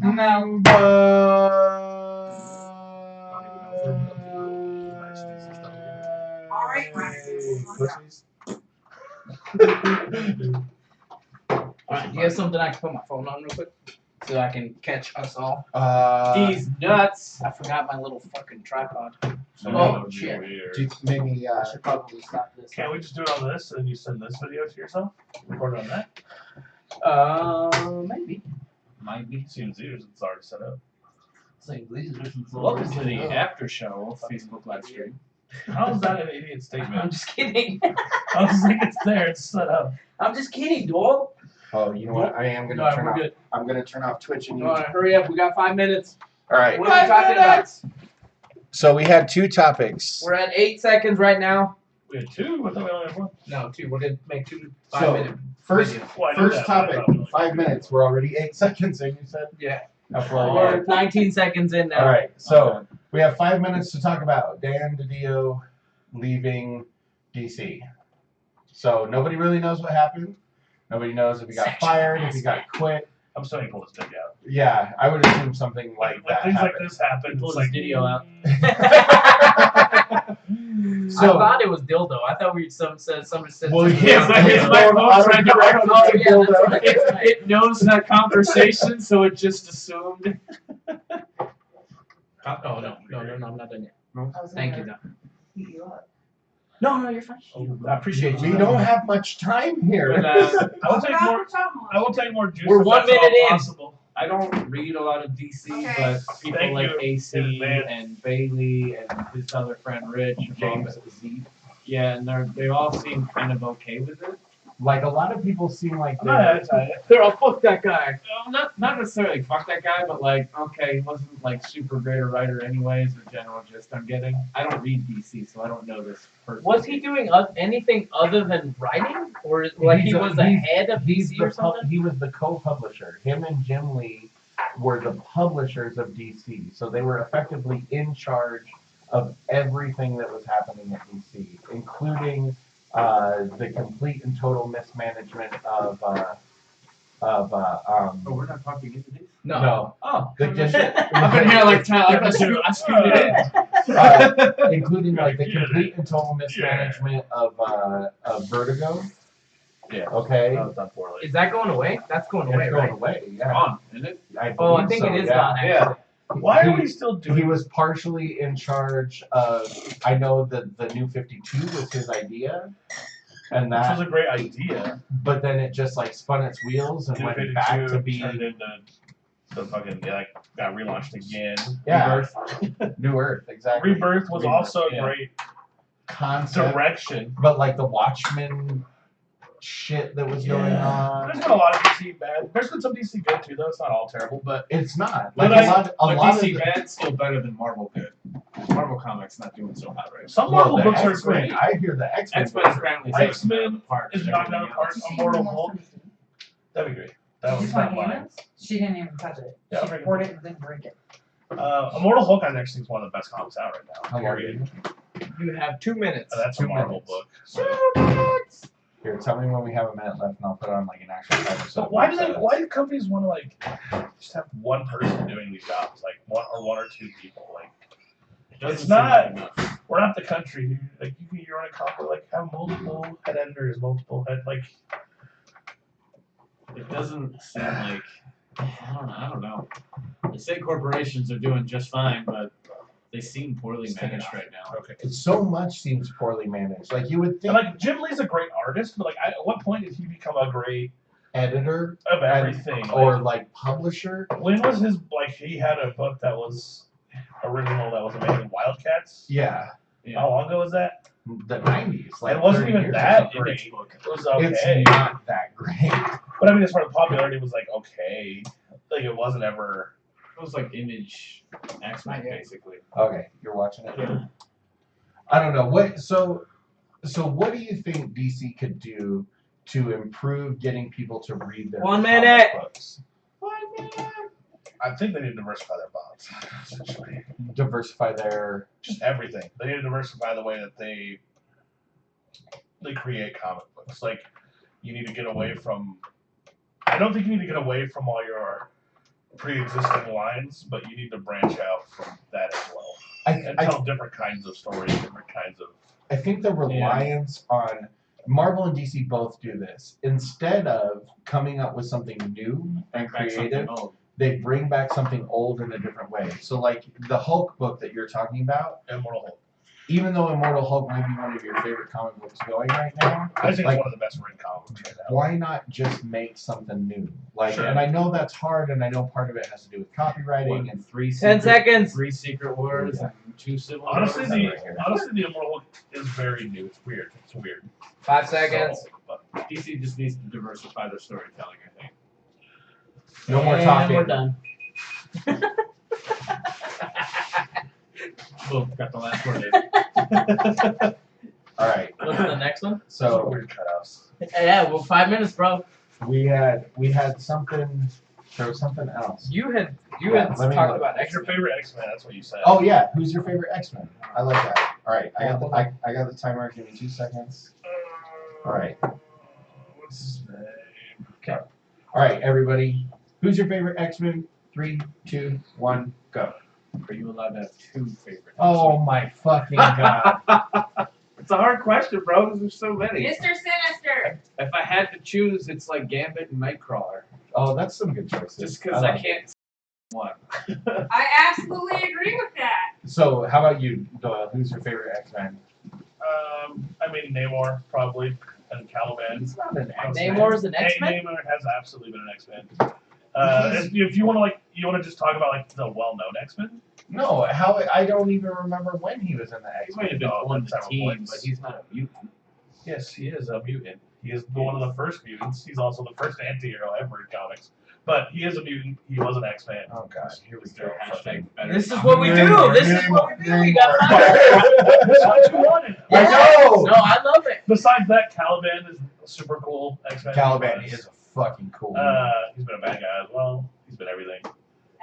All right, Ryan. Pussies. Alright, do you have something I can put my phone on real quick? So I can catch us all? He's nuts. I forgot my little fucking tripod. So Oh, that would be shit. weird. Do you maybe I should probably stop this. Can't we just do it on this and then you send this video to yourself? Record it on that? Maybe. Might be. Seems easier since it's already set up. Welcome to the after show Facebook live stream. How is that an idiot I'm statement? just kidding. I was like, it's there, it's set up. I'm just kidding, dog. Oh, you know what? I am gonna Alright, turn we're off. good. I'm gonna turn off Twitch and YouTube. Alright, hurry up. We got 5 minutes. All right. What are we talking about? So we had two topics. We're at 8 seconds right now. We had two. I thought we only had one. No, 2. We're gonna make 2 So, 5-minute. First, videos. Well, I knew first that, but I topic, thought we only- 5 minutes. We're already 8 seconds in, you said? Yeah. After all We're 19 seconds in now. All right, so we have 5 minutes to talk about Dan DiDio leaving DC. So nobody really knows what happened. Nobody knows if he got Sexual fired, if he got quit. I'm starting to pull this dick out. Yeah, I would assume something like When that things like happened. this happen, Pull it's his like video out. I So, thought it was dildo. I thought somebody said. well, something yeah, about it's dildo. my phone trying to I don't know Oh, if yeah, that's dildo- right. It knows that conversation, so it just assumed. Oh no, I'm not done yet. I was Thank you, gonna Doc. heat you up. No, you're fine. I appreciate We you. don't have much time here. But, I will take more. I will take more juice. We're if 1 that's at all minute in. possible. I don't read a lot of DC, Okay. but people Thank like you in AC advance. and Bailey and his other friend Rich, James Z. Yeah, and they all seem kind of okay with it. Like, a lot of people seem like I'm not anti it. They're all fuck that guy. Not necessarily fuck that guy, but like, okay, he wasn't like super great a writer anyways, the general gist I'm getting. I don't read DC, so I don't know this person. Was he doing anything other than writing, or like he was the head of DC or something? He was the co-publisher. Him and Jim Lee were the publishers of DC, so they were effectively in charge of everything that was happening at DC, including the complete and total mismanagement of Oh, we're not talking into this? no. Oh. The dis- I've been here like I screwed it in. including like the complete and total mismanagement of Vertigo. Yeah. Okay. That was done poorly. Is that going away? That's going It's away, going right? away. Yeah. Gone, isn't it? Oh, I believe think so, it is yeah. gone. Actually. Yeah. Why are He- we still He doing? was partially in charge of. I know that the New 52 was his idea, and This was that. a great idea. But then it just like spun its wheels and New went 52 back to be turned into the fucking got relaunched again. yeah, New Earth exactly. Rebirth was Rebirth, also a yeah. great Concept, direction. but like the Watchmen shit that was going on. There's been a lot of DC bad. There's been some DC good too, though. It's not all terrible, but It's not But like I- a But lot DC of the, bad's still better than Marvel good. Marvel Comics not doing so hot right now. some well, Marvel the books are X-Men, great. I hear the X-Men X-Men books is are apparently great. X-Men is knocking out the park. Did you see Immortal the Hulk. most- That'd be great. Did That you was find not mine. Hannah's? She didn't even touch it. Yeah, I'll She bring it. poured it and didn't drink it. Immortal Hulk, I actually think is one of the best comics out right now. How long Period. You have 2 minutes. That's 2 a Marvel minutes. book. So. Here, tell me when we have a minute left, and I'll put on like an actual timer. So why do companies want to like just have one person doing these jobs, like one or two people? Like It doesn't It's seem not- like enough. we're not the country. Like you run a company, like have multiple head editors, multiple head like. It doesn't seem like I don't know. They say corporations are doing just fine, but they seem poorly Just take it managed off. right now. Okay. So much seems poorly managed. Like you would And think, like Jim Lee's a great artist, but like at what point did he become a great editor of everything? or like publisher. when was his like he had a book that was original that was amazing, Wildcats? Yeah, Yeah. How long ago was that? the 90s. Like It wasn't 30 even years that ago. great. Image book. It was okay. It's not that great. But I mean, as far as popularity was like okay. Like it wasn't ever. It was like Image X-Men, Not yet. basically. Okay, you're watching it. Yeah. I don't know what. So what do you think DC could do to improve getting people to read their 1 comic minute. books? I think they need to diversify their bonds. Essentially, Diversify their. just everything. They need to diversify the way that they create comic books. Like you need to get away from. I don't think you need to get away from all your pre-existing lines, but you need to branch out from that as well and I tell different kinds of stories, different kinds of. I think the reliance on Marvel and DC both do this. Instead of coming up with something new and Back something creative, old. they bring back something old in a different way. So like the Hulk book that you're talking about, Immortal Hulk. even though Immortal Hulk might be one of your favorite comic books going right now, I think like, it's one of the best written comic books right now. why not just make something new? Like, Sure. and I know that's hard, and I know part of it has to do with copywriting and 10 seconds. 3 Secret Wars and 2 Civil Wars. Honestly, Right here. the Immortal Hulk is very new. It's weird. It's weird. 5 seconds. So, but DC just needs to diversify their storytelling, I think. no more And talking. we're done. Boom, got the last word in. All right. What's the next one? So weird cutoffs. Yeah, well, 5 minutes, bro. we had something. There was something else. You had Yeah, let me talked look. about What's your X-Men. favorite X-Men? That's what you said. Oh yeah, who's your favorite X-Men? I like that. All right, I got the timer. Give me 2 seconds. All right. What's his name? Okay. All right, everybody. Who's your favorite X-Men? 3, 2, 1, go. Are you allowed to have two favorites? Oh my fucking god. It's a hard question, bro, because there's so many. Mr. Sinister. If I had to choose, it's like Gambit and Nightcrawler. Oh, that's some good choices. Just because I like can't one. I absolutely agree with that. it. So, how about you, Doyle? Who's your favorite X-Men? I mean Namor probably, and Caliban. It's not an X-Men. Namor is an X-Men? Namor has absolutely been an X-Men. If you want to just talk about like the well-known X-Men. No, how I don't even remember when he was in the He might X-Men. have been No, on that's the team, points. but he's not a mutant. Yes, he is a mutant. He is one of the first mutants. He's also the first anti-hero ever in comics. But he is a mutant. He was an X-Man. Oh god, here we Is go. there a hashtag better? This is what we do. This is what we do. We got. That's what you wanted. I know. No, I love it. Besides that, Caliban is a super cool X-Men. Caliban is a fucking cool. He's been a bad guy as well. He's been everything.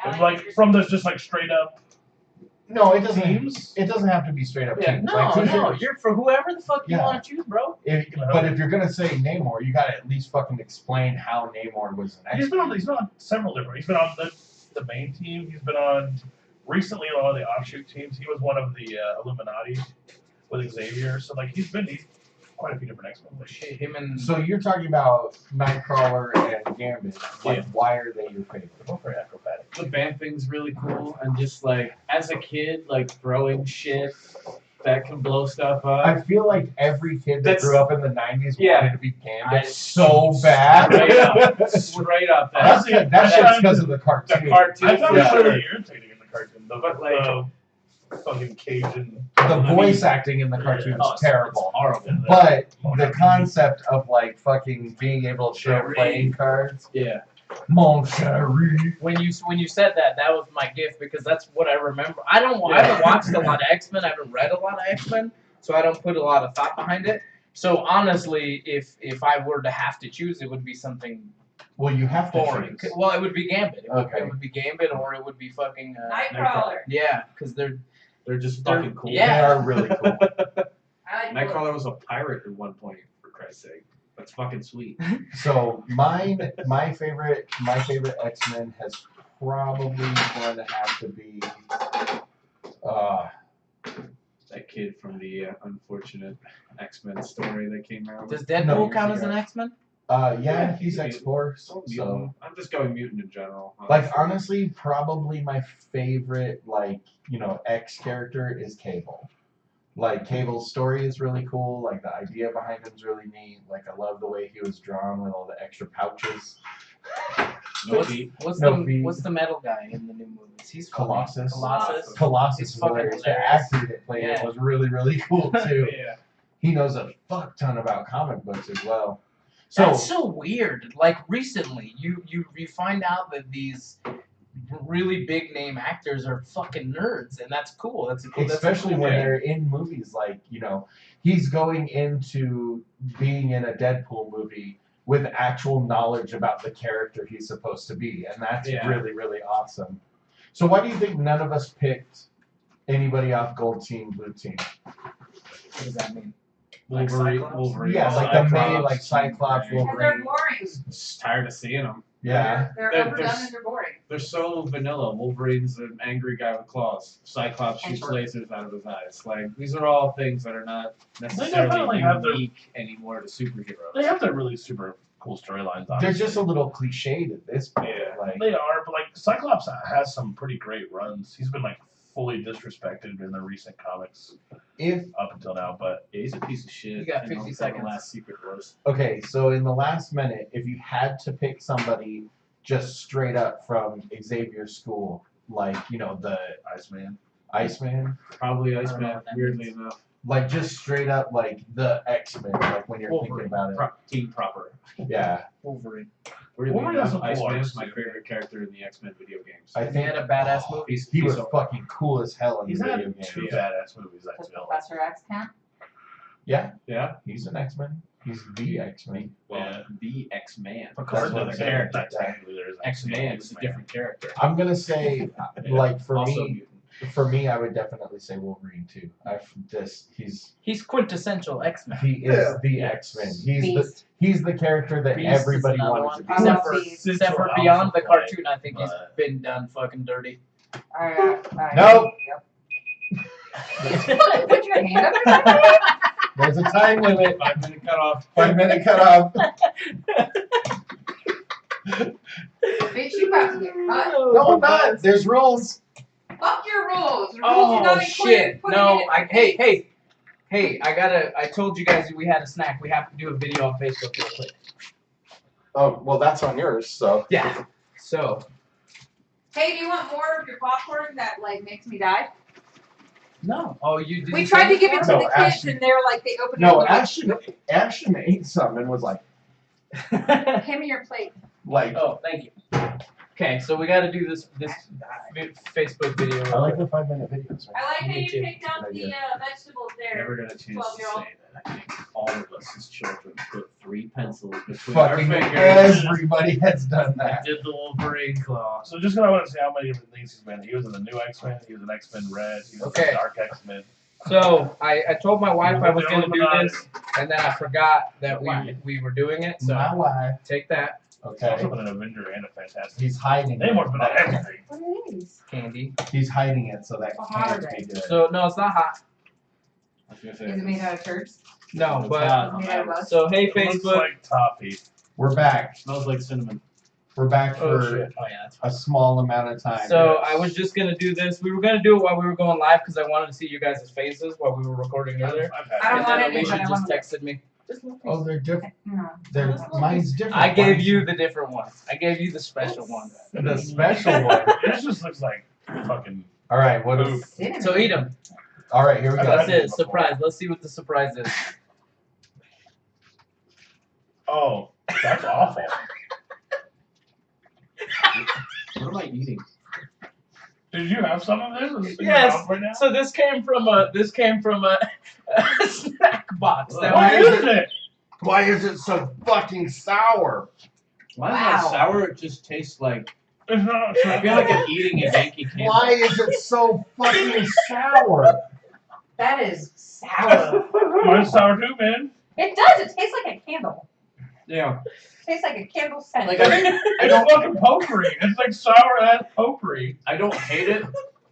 I But like from this, just like straight up No, it doesn't. teams. It doesn't have to be straight up Yeah, teams. No, Like, who's no, your- you're for whoever the fuck you Yeah. want to choose, bro. but if you're gonna say Namor, you gotta at least fucking explain how Namor was an He's been X-Men. on several different. He's been on the main team. He's been on recently a lot of the offshoot teams. He was one of the Illuminati with Xavier. So like he's quite a few different X-Men. Shit, him and So you're talking about Nightcrawler and Gambit. Like, why are they your favorite? Both very acrobatic. The band thing's really cool, and just like as a kid, like throwing shit that can blow stuff up. I feel like every kid that That's- grew up in the '90s Yeah. wanted to be Gambit I- so bad. Straight up, That's Honestly, that shit's I- because of the cartoon. the cartoon. I found Yeah. it really irritating in the cartoon. But, like- the fucking Cajun. The voice acting in the cartoon Oh, is terrible. It's horrible. But the concept of like fucking being able to show Cherie. playing cards, Yeah. mon chéri. when you said that was my gift because that's what I remember. I haven't watched a lot of X-Men. I haven't read a lot of X-Men, so I don't put a lot of thought behind it. So honestly, if I were to have to choose, it would be something Well, you have to boring. choose. Well, it would be Gambit. Okay. It would be Gambit, or it would be fucking. Nightcrawler. Yeah, because they're They're just They're- fucking cool. yeah. They are really cool. I like Nightcrawler was a pirate at one point, for Christ's sake. That's fucking sweet. So my favorite X-Men has probably going to have to be That kid from the unfortunate X-Men story that came out. Does Deadpool No, count years as an ago. X-Men? yeah, he's he's a X-Force. So So mutant. I'm just going mutant in general. like honestly, probably my favorite X character is Cable. Like Cable's story is really cool. Like the idea behind him is really neat. Like I love the way he was drawn with all the extra pouches. No feet. What's No the feet. what's the metal guy in the new movies? He's funny. Colossus. Colossus. Colossus He's is fucking hilarious. The hilarious. actor that played it Yeah. was really, really cool too. Yeah. He knows a fuck ton about comic books as well. So That's so weird. Like recently, you find out that these really big name actors are fucking nerds, and that's cool. That's a cool. especially that's a cool when thing. they're in movies like he's going into being in a Deadpool movie with actual knowledge about the character he's supposed to be, and that's Yeah. really, really awesome. So why do you think none of us picked anybody off Gold Team, Blue Team? What does that mean? Like Wolverine- Wolverine. Yeah, like the main, Cyclops, like Cyclops, Wolverine. Because they're Wolverine. boring. Just tired of seeing them. Yeah. They're They're- overdone they're- and they're boring. They're so vanilla. Wolverine's an angry guy with claws. Cyclops And shoots short. lasers out of his eyes. Like these are all things that are not definitely necessarily have their- unique anymore to superheroes. They have their really super cool storylines. They're Obviously. just a little cliched at this point. Yeah. Like, They are, but like Cyclops has some pretty great runs. He's been like fully disrespected in the recent comics if up until now, but Yeah, he's a piece of shit. You got and 50 also seconds. The last Secret Wars. okay, so in the last minute, if you had to pick somebody just straight up from Xavier's school, like the Iceman. Iceman, Probably I don't know Iceman. what that Weirdly means. enough. Like just straight up like the X-Men, like when you're thinking about it. Team proper. Yeah. Wolverine. What do you Wolverine has some cool Iceman arcs, is my too. favorite character in the X-Men video games. I He think had a badass movie. he was so- fucking cool as hell in He's the had video game. two Yeah. badass movies, I Does feel. Professor X count? Yeah, Yeah. he's an X-Men. He's the X-Men. Well, Yeah. the X-Man. Picard's what another I'm character. saying. Technically, there is X-Man is a different character. I'm gonna say, like for Also me, mutant. I would definitely say Wolverine too. He's quintessential X-Men. He is Yeah. the X-Men. Beast. He's the character that Beast is everybody another wanted one. to be. I Except love for, Beast. except for Central beyond the Alpha Flight, cartoon, I think he's but- been done fucking dirty. No. Yep. Put your hand up your butt. There's a time limit. 5-minute cutoff. 5-minute cutoff. Bitch, you about to get cut. No, I'm not. There's rules. Fuck your rules. Rules are Oh not shit! included. No, hey! I told you guys we had a snack. We have to do a video on Facebook real quick. Oh, well, that's on yours, so. Yeah. So Hey, do you want more of your popcorn that like makes me die? no. Oh, you did. We tried to give it to No, the kids, Ashton- and they're like, they opened No, it. Ashton ate some and was like, Hand me your plate. Oh, thank you. Okay, so we got to do this Facebook video. I like the 5-minute videos. I like how Me you too. picked out the vegetables there. Never got a chance to 12-year-old. say that. I think all of us as children put 3 pencils between our Fucking fingers. everybody has done that. Did the Wolverine claw. So just because I want to see how many different things he's been. He was in the new X-Men. He was in X-Men Red. He was in Okay. the Dark X-Men. So I told my wife I was The going to do Illuminati. this, and then I forgot that we were doing it. So My wife. take that He's Okay. also been an Avenger and a Fantastic. He's hiding Namor's been on it. everything. What are these? candy. He's hiding it so that How hot can't are be they? good. So no, it's not hot. I was gonna say, Is it made out of turds? No, it's but not. Made out of us? so hey It looks Facebook. like toffee. We're back. Smells like cinnamon. We're back Oh for shit! Oh yeah, that's a small amount of time. So I was just gonna do this. We were gonna do it while we were going live because I wanted to see you guys' faces while we were recording earlier. I've had I don't And want then any, Alicia but I just want texted me. Oh, they're different. No. Mine's different. I gave Mine's you the different one. I gave you the special one. the special one. This just looks like fucking. All right, what is? Cinnamon. So eat them. All right, here we go. That's had it. it before. Surprise. Let's see what the surprise is. Oh, that's awful. What am I eating? Did you have some of this? Is it in your Yes. mouth right now? So this came from a a snack box. That What we- is it? Why is it so fucking sour? Why is Wow. that sour? It just tastes like. It's not. I feel like I'm eating a Yankee Candle. Why is it so fucking sour? That is sour. Mine's sour too, man. It does. It tastes like a candle. Yeah. It tastes like a candle scent. Like It's fucking potpourri. It's like sour ass potpourri. I don't hate it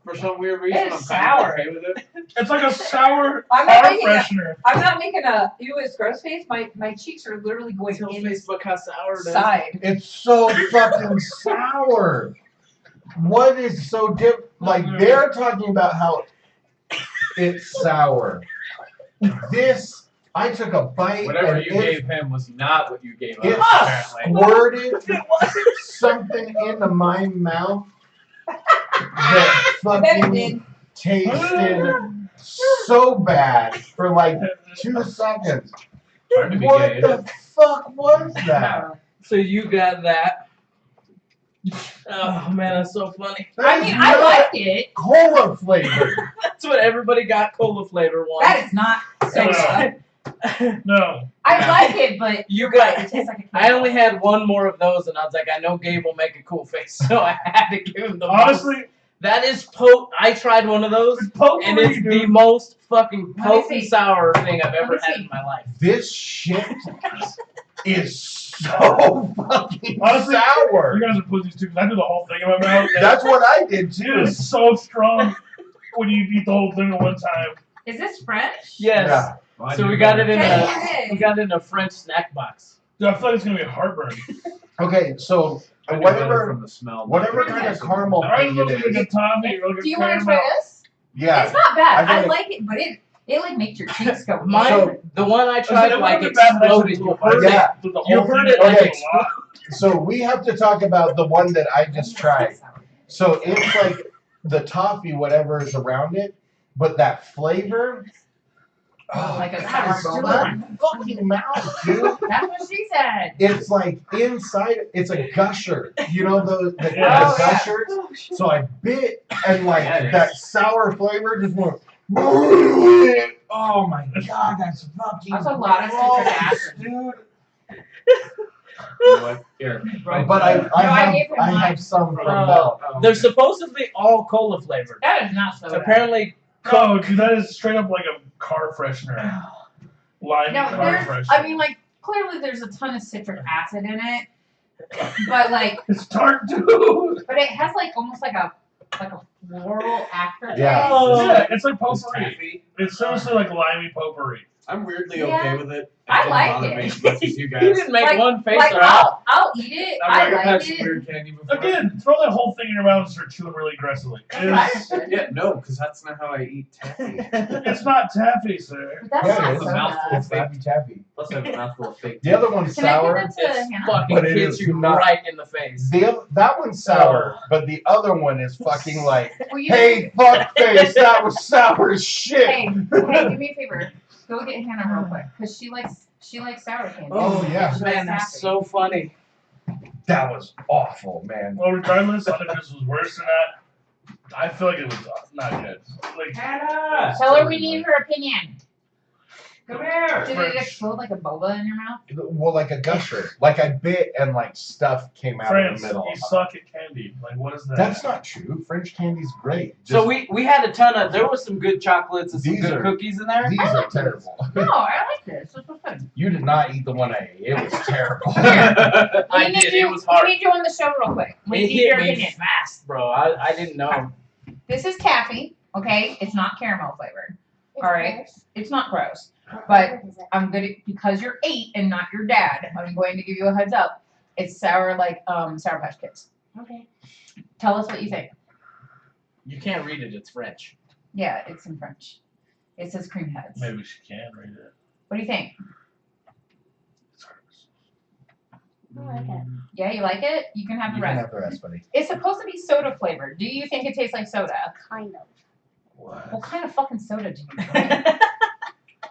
for some weird reason. It is I'm sour. kind of okay with it. It's like a sour I'm car not making a, freshener. I'm not making a ew it's gross face. My cheeks are literally going Tell Facebook how sour it is. inside. It's so fucking sour. What is so different? Like they're talking about how it's sour. This, I took a bite Whatever and you it, gave him was not what you gave it us, apparently. squirted something into my mouth that I bet it fucking did. tasted so bad for like 2 seconds. Hard to be What gay. the fuck was that? So you got that. Oh man, that's so funny. That I is mean, I not like it. cola flavored. That's what everybody got cola flavor one. That is not so Yeah. good. No. I like it, but You it got. tastes like a candle. I only had one more of those, and I was like, I know Gabe will make a cool face, so I had to give him the. Honestly, most. That is I tried one of those, it's potpourri, and it's the dude. most fucking Let me potent see. sour thing I've ever me had see. in my life. This shit is so fucking Honestly, sour. You guys are pussies too, 'cause I do the whole thing in my mouth. and That's what I did it too. is so strong when you eat the whole thing at one time. Is this French? Yes. Yeah. Well, I So do we got better. it in Hey, we got it in a French snack box. Dude, I feel like it's gonna be heartburn. Okay, so I do better whatever from the smell. whatever kind of caramel Alright, thing look it at the is. toffee. Look at Do you want to caramel. try this? Yeah. It's not bad. I I got like it, but it like makes your cheeks go. Mine, So- the one I It tried, wouldn't like be bad, but exploded. it's a You little heard bite. it. Yeah. The You whole heard thing it like Okay. is a lot. So we have to talk about the one that I just tried. So it's like the toffee, whatever is around it, but that flavor, Like a God, sour it's boba? in my fucking mouth, dude. That's what she said. It's like inside. It's a gusher. You know the Yeah. Oh, yeah. gushers. So I bit and like Yeah, it that is. sour flavor just went. Oh my god, that's fucking. That's a lot of citric acid. dude. You know what? Here. But I No, I gave him mine. have some from Uh, Mel. They're supposedly all cola flavored. That is not soda. Apparently, No, dude, that is straight up like a car freshener. Limey No, car there's, freshener. I mean, like, clearly there's a ton of citric acid in it. But, like, It's tart, dude. but it has, like, almost like a floral aftertaste. Yeah. Yeah, it's like It's potpourri. taffy. It's seriously like limey potpourri. I'm weirdly Yeah. okay with it. I didn't like bother it. me as much as you he guys. didn't make Like- one face Like, around. I'll eat it. I've I never had like some it. weird candy before. Again, throw that whole thing in your mouth and start chewing really aggressively. It's, Yeah, no, because that's not how I eat taffy. it's not taffy, sir. But that's Yeah, not it is. a mouthful soda. of fake. Baby taffy. Plus, I have a mouthful of fake. The other one's Can I sour. give that to It's Hannah? fucking But it hits is you not- right in the face. That one's sour, but the other one is fucking like, Will you hey, fuckface, that was sour as shit. Hey, do me a favor. Go get Hannah real quick, cause she likes sour candy. Oh, yeah. She Man, likes that's taffy. so funny. That was awful, man. Well, regardless, I think this was worse than that. I feel like it was not good. Like, Hannah! Tell her we need her opinion. Come here! Did it explode like a boba in your mouth? Well, like a gusher. Like I bit and like stuff came out France, of the middle. you suck at candy. Like, what is that? That's not true. French candy's great. So Just- we had a ton of, there was some good chocolates and some These good are- cookies in there. These are terrible. No, I like this. This was good. You did not eat the one I ate. It was terrible. I We need did, you, it was hard. We need you on the show real quick. We It need your hit me opinion. fast, bro. I didn't know. This is taffy, okay? It's not caramel flavored. It's All right. gross. It's not gross. What But- flavor is it? I'm gonna, because you're 8 and not your dad, I'm going to give you a heads up. It's sour like Sour Patch Kids. Okay. Tell us what you think. You can't read it, it's French. Yeah, it's in French. It says cream heads. Maybe she can read it. What do you think? It's hers. I like it. Yeah, you like it? You can have the You can rest. have the rest, buddy. It's supposed to be soda flavored. Do you think it tastes like soda? Kind of. What kind of fucking soda do you drink?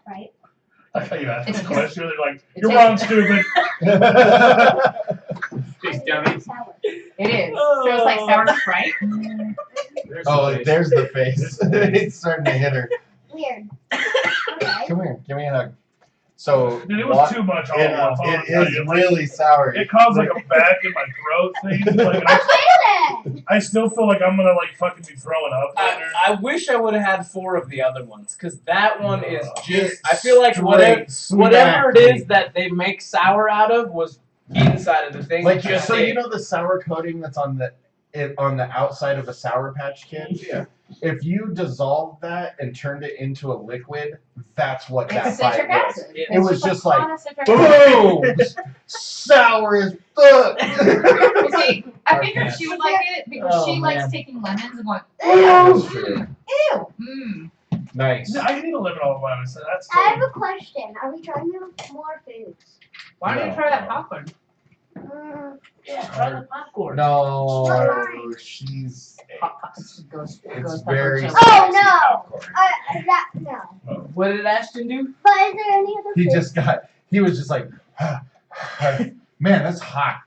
Right? I thought you asked me It's- a question. They're like, it you're tastes- wrong, stupid. These Kind dummies. of sour. It is. So it's like sour Sprite. There's Oh, the face. there's the face. It's starting to hit her. Weird. Okay. Come here. Give me a hug. So, Dude, it was what- too much all at once. it is really sour. It caused like a back in my throat thing. Like, and I still feel like I'm gonna like fucking be throwing up later. I wish I would have had 4 of the other ones, because that one is No. just, I feel like whatever it Straight is that they make sour out of was inside of the thing. Like, just so a- you know the sour coating that's on the outside of a Sour Patch Kid? Yeah. If you dissolved that and turned it into a liquid, that's what It's that citric bite was. acid. It was It's just a like, ton of citric acid. Boom! Sour as fuck. You see, I figured man. she would like it because she Oh, likes man. taking lemons and going, That's true. ew, mmm. Nice. I can eat a lemon all by myself. That's I have totally- a question. Are we trying more foods? Why don't you No. try that popcorn? Yeah, try the popcorn. No, she's. Hot popcorn goes It's pepper very. chili. Oh, spicy no. popcorn. No. What did Ashton do? But is there any other He food? just got. He was just like, man, that's hot.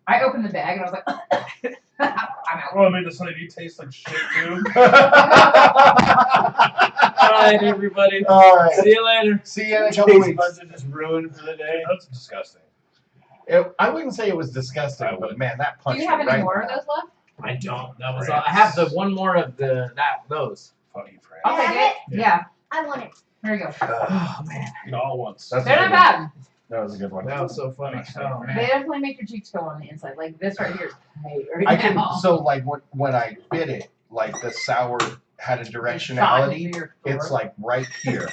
I opened the bag and I was like, I'm out. Oh, I made the honeydew taste like shit too. Alright, everybody. All right. See you later. See you in a couple Taste weeks. buds are just ruined for the day. That's disgusting. I wouldn't say it was disgusting, but man, that Do punched you have me any right more in of the those left? I don't. That was all. I have the one more of those. Fuck you, Frank. I'll Yeah, take it. Yeah. I want it. Here you go. mouth. Oh man, Eat all once. That's a They're good not one. bad. That was a good one. that was so funny. Oh They man. definitely make your cheeks go on the inside. Like this right here is tight right I can now. so like when I bit it, like the sour had a It's shot directionality. into your It's throat. like right here.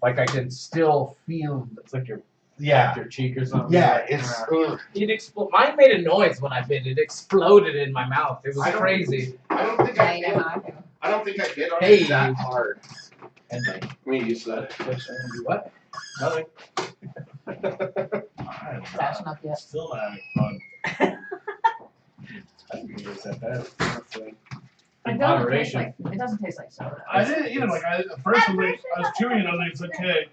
Like I can still feel. It's like your Yeah. cheek or something. Yeah. It's. ugh. It exploded. Mine made a noise when I bit it. It exploded in my mouth. It was I don't- crazy. I don't think Yeah, you know how I feel. I don't think I bit on Hey. it that hard. And like, Me, you said. what? Nothing. I'm Fashion up yet. still not having fun. I think it was that bad, honestly. It In doesn't taste moderation. like, it doesn't taste like soda. I didn't either. Like at first, I was chewing it. I was like, it's okay.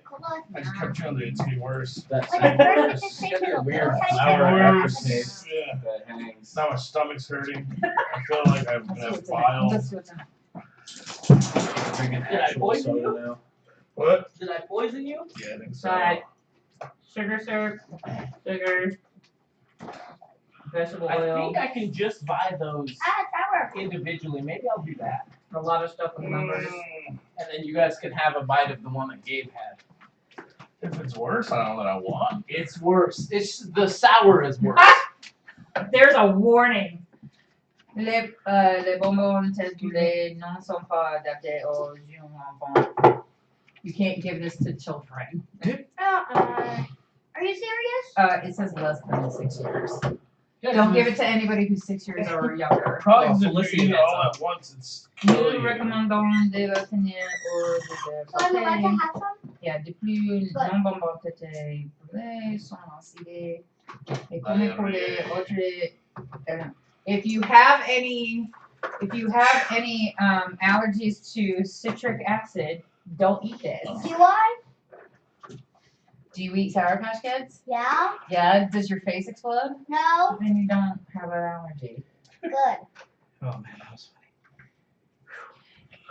I just kept chewing it. It's getting worse. That's Like, at first it just it's tastes like a weird little sour tiny- aftertaste Yeah. that hangs. Now my stomach's hurting. I feel like I'm Let's gonna see have what's in it. bile. Let's see what's in it. Drinking Did I actual poison soda you? now. What? Did I poison you? Yeah, I think so. Got sugar syrup, sugar, vegetable I oil, think I can just buy those sour. individually. Maybe I'll do that. a lot of stuff with numbers. And then you guys can have a bite of the one that Gabe had. If it's worse, I don't know that I want. It's worse. It's the sour is worse. There's a warning. Les bonbons tels que les non sont pas adaptés aux jeunes enfants. You can't give this to children. Are you serious? It says less than 6 years. Yeah, Don't give it to anybody who's 6 years or younger. Probably Oh, if Felicity you eat it had all some. at once, it's Nous killing you. recommandons de l'obtenir au So I'm allowed to have some? Il y a de plus non bonbons que tes poulets sont acidés. Et comme pour les autres, if you have any allergies to citric acid, don't eat this. Do I? Do you eat Sour Patch Kids? Yeah? Yeah. Does your face explode? No? Then you don't have an allergy. Good. Oh man, that was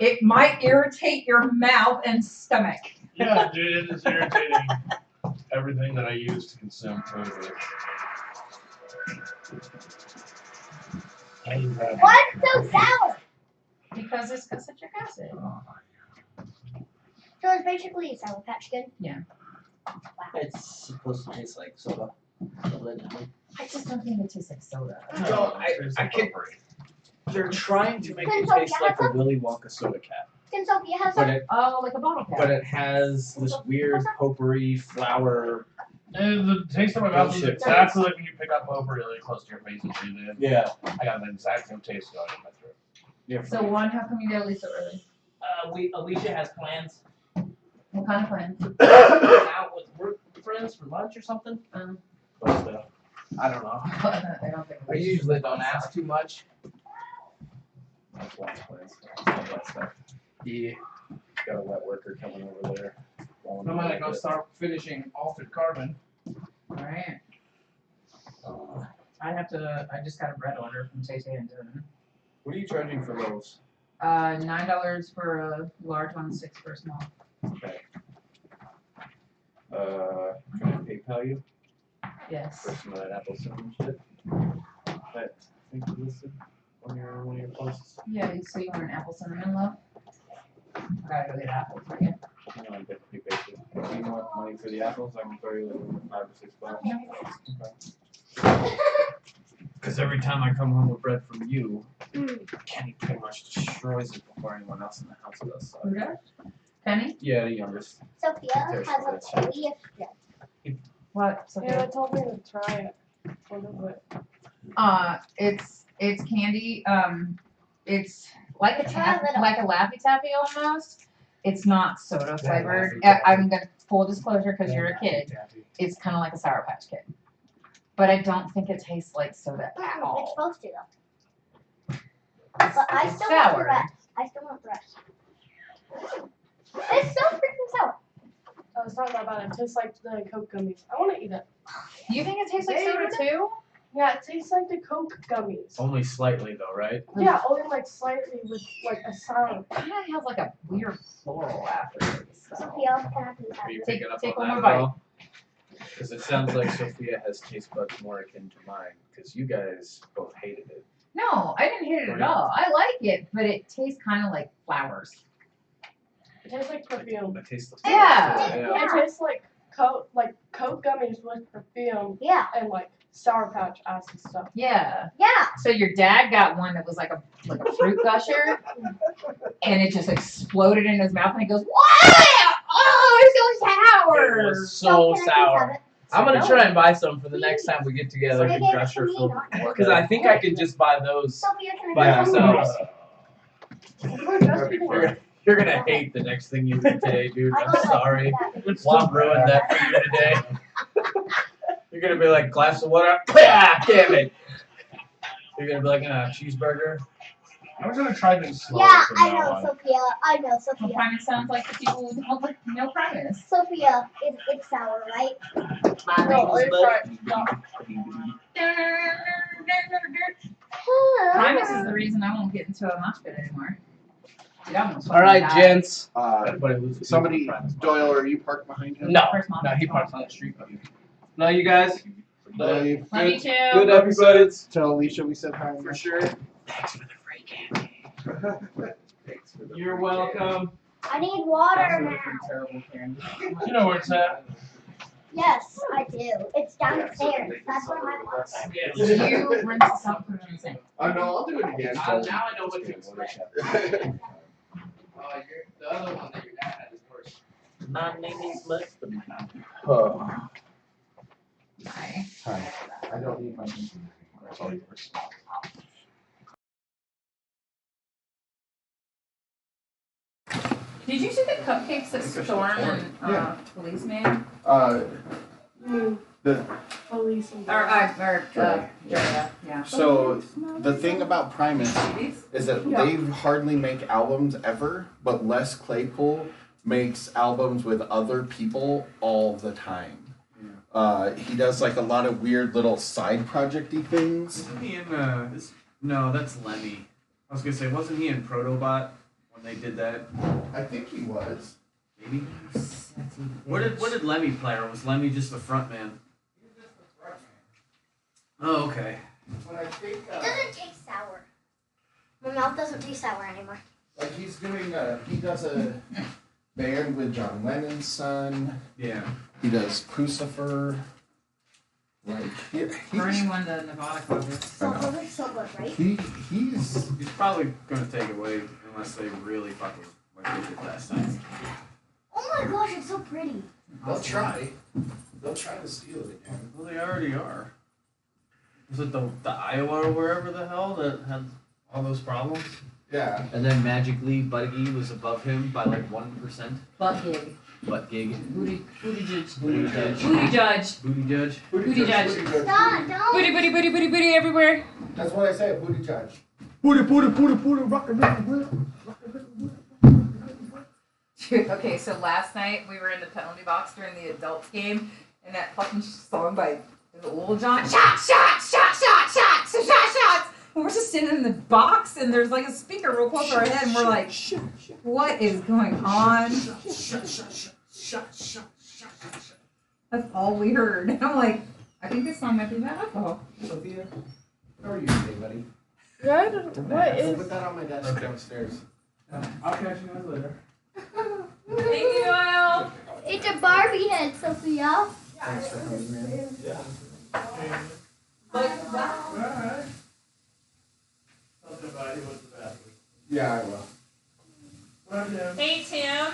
It might irritate your mouth and stomach. Yeah, dude, it is irritating. Everything that I use to consume food with. Why is it so sour? Because it's got citric acid. So it's basically a Sour Patch Kid. It's supposed to taste like soda. Allegedly. I just don't think it tastes like soda. No, I can. They're trying to make it taste like a Willy Wonka soda cap, Can Sophia have but some? it Oh, like a bottle cap. but it has this weird potpourri flour. And the taste of my mouth is Bullshit. exactly like when you pick up over really close to your face and breathe in. Yeah. I got the exact same taste going in my throat. Yeah. So one, how come you get Lisa early? Alicia has plans. What kind of plan? Out with work friends for lunch or something. But I don't know. I don't think. I usually don't ask too much. That's one place. That stuff. Yeah. Got a wet worker coming over there. I'm gonna go start finishing Altered Carbon. Alright. I just got a bread order from Tay Tay and Dylan. What are you charging for those? $9 for a large one, 6 for a small. Okay. Can I PayPal you Yes. for some of that apple cinnamon shit? That I think you listed on one of your posts. Yeah, so you want an apple cinnamon loaf? I gotta go get apples for you. No, I'm pretty basic. If you want money for the apples, I can throw you like $5 or $6. Because every time I come home with bread from you, Kenny pretty much destroys it before anyone else in the house does. So. Who does? Penny? Yeah, the youngest. Sophia has a chili if What? Yeah, it told me to try it. Wonder what. It's candy. It's like a Try a little. like a Laffy Taffy almost. It's not soda flavored. Laffy Taffy. I'm gonna full disclosure because you're a kid. It's kind of like a Sour Patch Kid, but I don't think it tastes like soda at It's all. supposed to though. But I It's still want the sour. rest. I still want the rest. It's so freaking sour. Oh, it's not that bad. It tastes like the Coke gummies. I want to eat it. You think it tastes like soda too? Yeah, it tastes like the Coke gummies. Only slightly though, right? Yeah, only like slightly with like a sour. It kind of has like a weird floral aftertaste. So. Sophia, can I please have Are you this? picking up take on one that more at all? Because it sounds like Sophia has taste buds more akin to mine. Because you guys both hated it. No, I didn't hate it at all. I like it, but it tastes kind of like flowers. It tastes like perfume. I taste the Yeah. yeah. It tastes like Coke gummies with perfume Yeah. and like Sour Patch acid stuff. Yeah. Yeah. So your dad got one that was like a fruit gusher, and it just exploded in his mouth, and he goes, "Wow! Oh, it's so sour!" It was so can I please have sour. it? I'm gonna try and buy some for the next time we get together. They Like a gave it gusher to me, filled not with you. Because I think I could just buy those. Sophia, can I By have some? themselves. We're just eating. You're gonna hate the next thing you eat today, dude. I I'm got, like, sorry. that. It's Mom still ruined bad. that for you today. You're gonna be like, glass of water. Ah, damn it. You're gonna be like, cheeseburger. I'm gonna try things slow Yeah, from I now know, on. Sophia. I know, Well, Sophia. Primus sounds like the people who don't like no Primus. Sophia, it's sour, right? No, it's right. No. Primus is the reason I won't get into a mosh pit anymore. Dude, I almost All right, fucking died. gents. Somebody, Doyle, are you parked behind him? No, First mom. no, he parks on the street. No, you guys. Dave, Love you too. Good episodes. tell Alicia we said hi. For sure. Thanks for the free candy. You're welcome. I need water now. Terrible candy. You know where it's at. Yes, I do. It's downstairs. That's where my water's at. You rinse this out and put it in the sink. Oh no, I'll do it again. Now I know what to expect. The other one that your dad had is worse. My name is Mustard. Hi. Hi. I don't need my. That's all yours. Did you see the cupcakes that Storm and Yeah. Police made? The Police and Yeah. so the thing about Primus These? is that Yeah. they hardly make albums ever, but Les Claypool makes albums with other people all the time. He does like a lot of weird little side projecty things. Isn't he in no, that's Lemmy. I was gonna say, wasn't he in Protobot when they did that? I think he was. Maybe. What did Lemmy play, or was Lemmy just the front man? Oh, okay. But I think It doesn't taste sour. My mouth doesn't taste sour anymore. like he's doing he does a band with John Lennon's son. Yeah. He does Crucifer. Like For anyone to Nevada covers. So those are so good, right? he's He's probably gonna take away unless they really fucking like they did last time. Oh my gosh, it's so pretty. they'll try. They'll try to steal it again. Well, they already are. Was it the Iowa or wherever the hell that had all those problems? Yeah. And then magically Budgie was above him by like 1%. Butt gig. Butt gig. Booty judge. Booty judge. Booty judge. Booty judge. Booty judge. Stop, don't. Booty, booty, booty, booty, booty everywhere. That's what I say, booty judge. Okay, so last night we were in the penalty box during the adults game, and that fucking song by Little John, shots, shots, shots, shots, shots, shots, shots. And we're just sitting in the box, and there's like a speaker real close to our head, and we're like, what is going on? That's all we heard. And I'm like, I think this song might be about alcohol. Sophia, how are you today, buddy? Good. What We'll is? put that on my desk downstairs. I'll catch you guys later. Thank you, Noel. It's a Barbie head, Sophia. Thanks for coming, man. Like that. Alright. Something about you with the bathroom. Yeah, I will. Love you. Hey, Tim.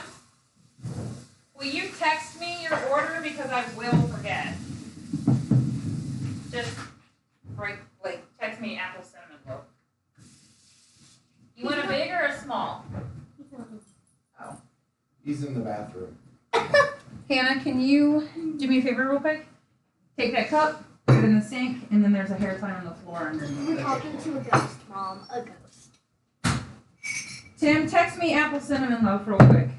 Will you text me your order because I will forget? Just text me apple cinnamon loaf. You want a big or a small? He's in the bathroom. Hannah, can you do me a favor real quick? Take that cup, put it in the sink, and then there's a hair tie on the floor underneath We're it. talking to a ghost, Mom. A ghost. Tim, text me apple cinnamon loaf real quick.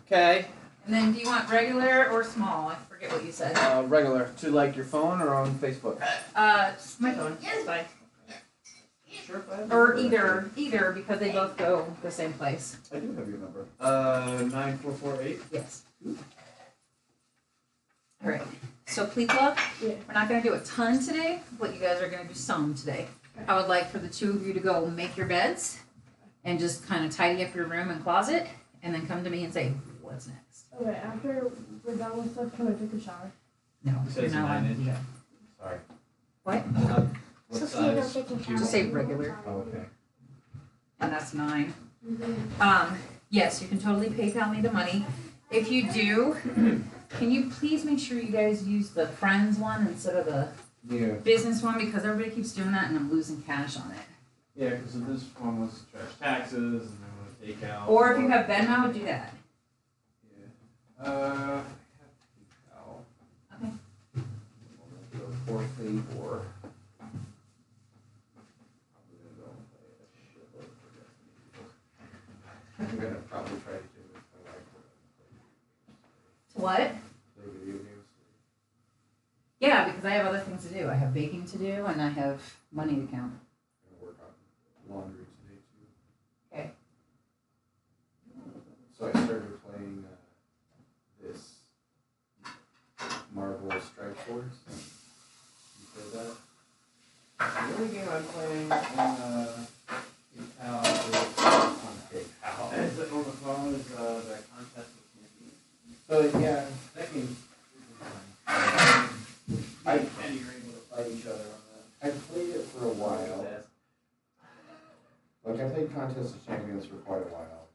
Okay. And then do you want regular or small? I forget what you said. Regular. To like your phone or on Facebook? My phone. It's fine. Or either, because they both go the same place. I do have your number. 9448. Yes. All right. So Pleetla, Yeah. we're not going to do a ton today, but you guys are going to do some today. I would like for the two of you to go make your beds and just kind of tidy up your room and closet, and then come to me and say, what's next? Okay, after we're done with stuff, can I take a shower? No, It you're says not allowed to 9 do that. Sorry. What? What Sophia, no size? taking do you Just showers. say regular, Oh, okay. and that's 9. Mm-hmm. Yes, you can totally PayPal me the money. If you do, can you please make sure you guys use the Friends one instead of the Yeah. business one, because everybody keeps doing that and I'm losing cash on it. Yeah, because this one was trash taxes and then we take out. Or if you have Venmo, do that. I have PayPal. Okay. Or favor. Probably gonna go and pay a shitload for this. I'm gonna probably try to convince my wife To what? to play video games. Yeah, because I have other things to do. I have baking to do and I have money to count. I'm gonna work on laundry today too. Okay. So I started playing this Marvel Strike Force. You played that? The only game I'm playing in PayPal On PayPal. is on the phone is the contest with Mickey. So yeah, that game. And you're able to fight each other on that. I played it for a while. Like I played Contest of Champions for quite a while,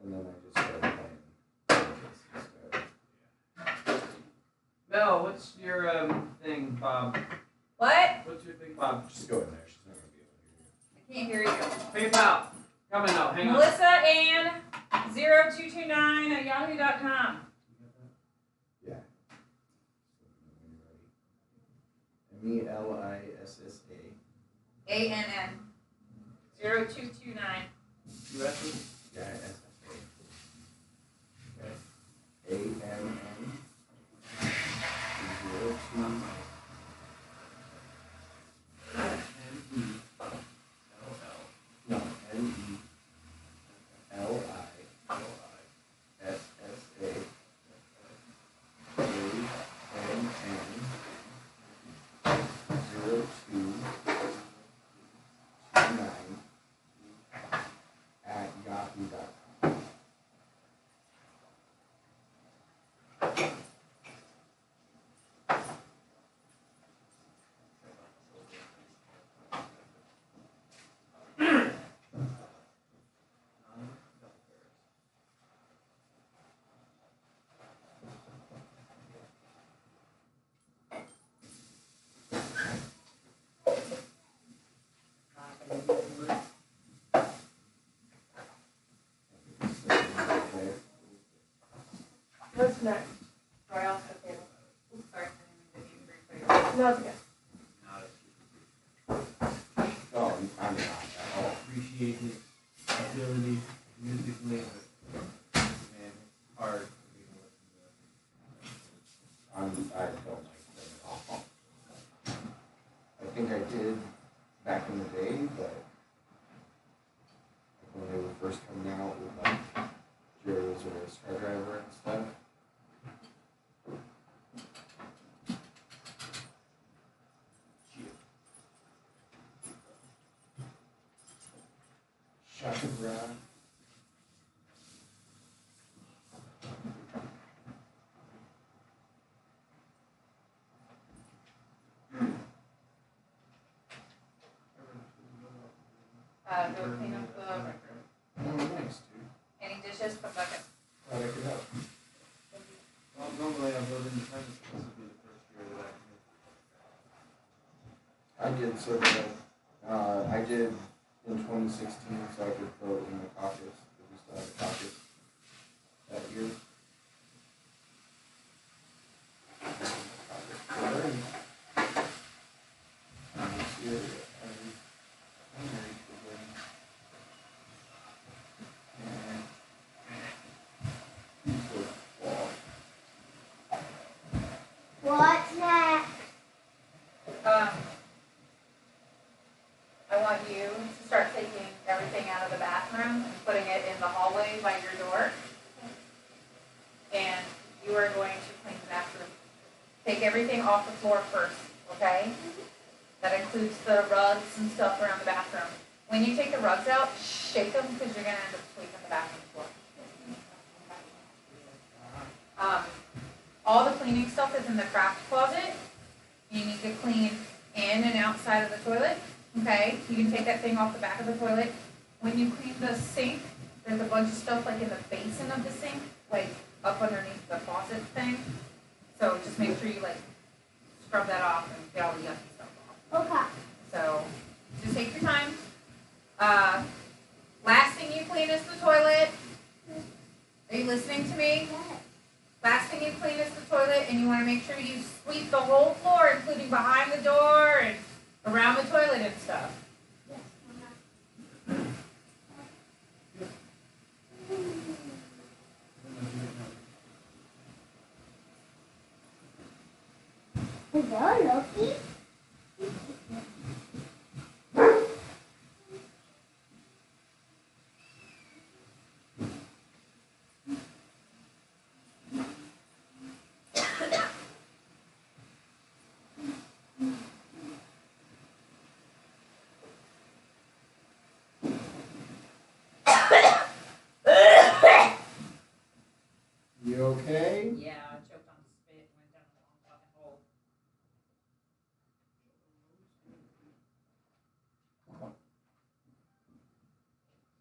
and then I just started playing Contest instead. Mel, what's your thing, Bob? What? What's your thing, Bob? Just go in there. She's not gonna be able to hear you. I can't hear you. PayPal. Coming now. Hang on. Melissa Ann 0229 at yahoo.com. Yeah. MELISSA. ANN 0229. You ready? Yeah, SSA. Okay. ANN. 02. No, NELISSA@yahoo.com. Okay. What's next? Royal okay. Oops, sorry. I didn't mean to be rude. No, it's okay. Oh, I'm not at all. Appreciate his ability musically, but man, it's hard for me to listen to. I don't like them at all. I think I did back in the day, but when they were first coming out with like Jerry's or a Star Driver and stuff. Shaka Bra. Go clean up the Oh, nice, dude. any dishes from bucket. Glad I could help. Well, normally I build independence, this would be the first year that I can. I did sort of, I did in 2016 so I could vote in the caucus. We still had a caucus that year. Caucus for and this year, I'm married to a woman. And he's the wall. What's next? I want you to start taking everything out of the bathroom and putting it in the hallway by your door. And you are going to clean the bathroom. Take everything off the floor first, okay? That includes the rugs and stuff around the bathroom. When you take the rugs out, shake them because you're going to end up sweeping the bathroom floor. All the cleaning stuff is in the craft closet. You need to clean in and outside of the toilet. Okay, you can take that thing off the back of the toilet. When you clean the sink, there's a bunch of stuff like in the basin of the sink, like up underneath the faucet thing. So just make sure you like scrub that off and get all the yucky stuff off. Okay. So just take your time. Last thing you clean is the toilet. Are you listening to me? Last thing you clean is the toilet, and you want to make sure you sweep the whole floor, including behind the door and around the toilet and stuff. Hello, Loki. You okay? Yeah, I choked on spit and went down the wrong fucking hole.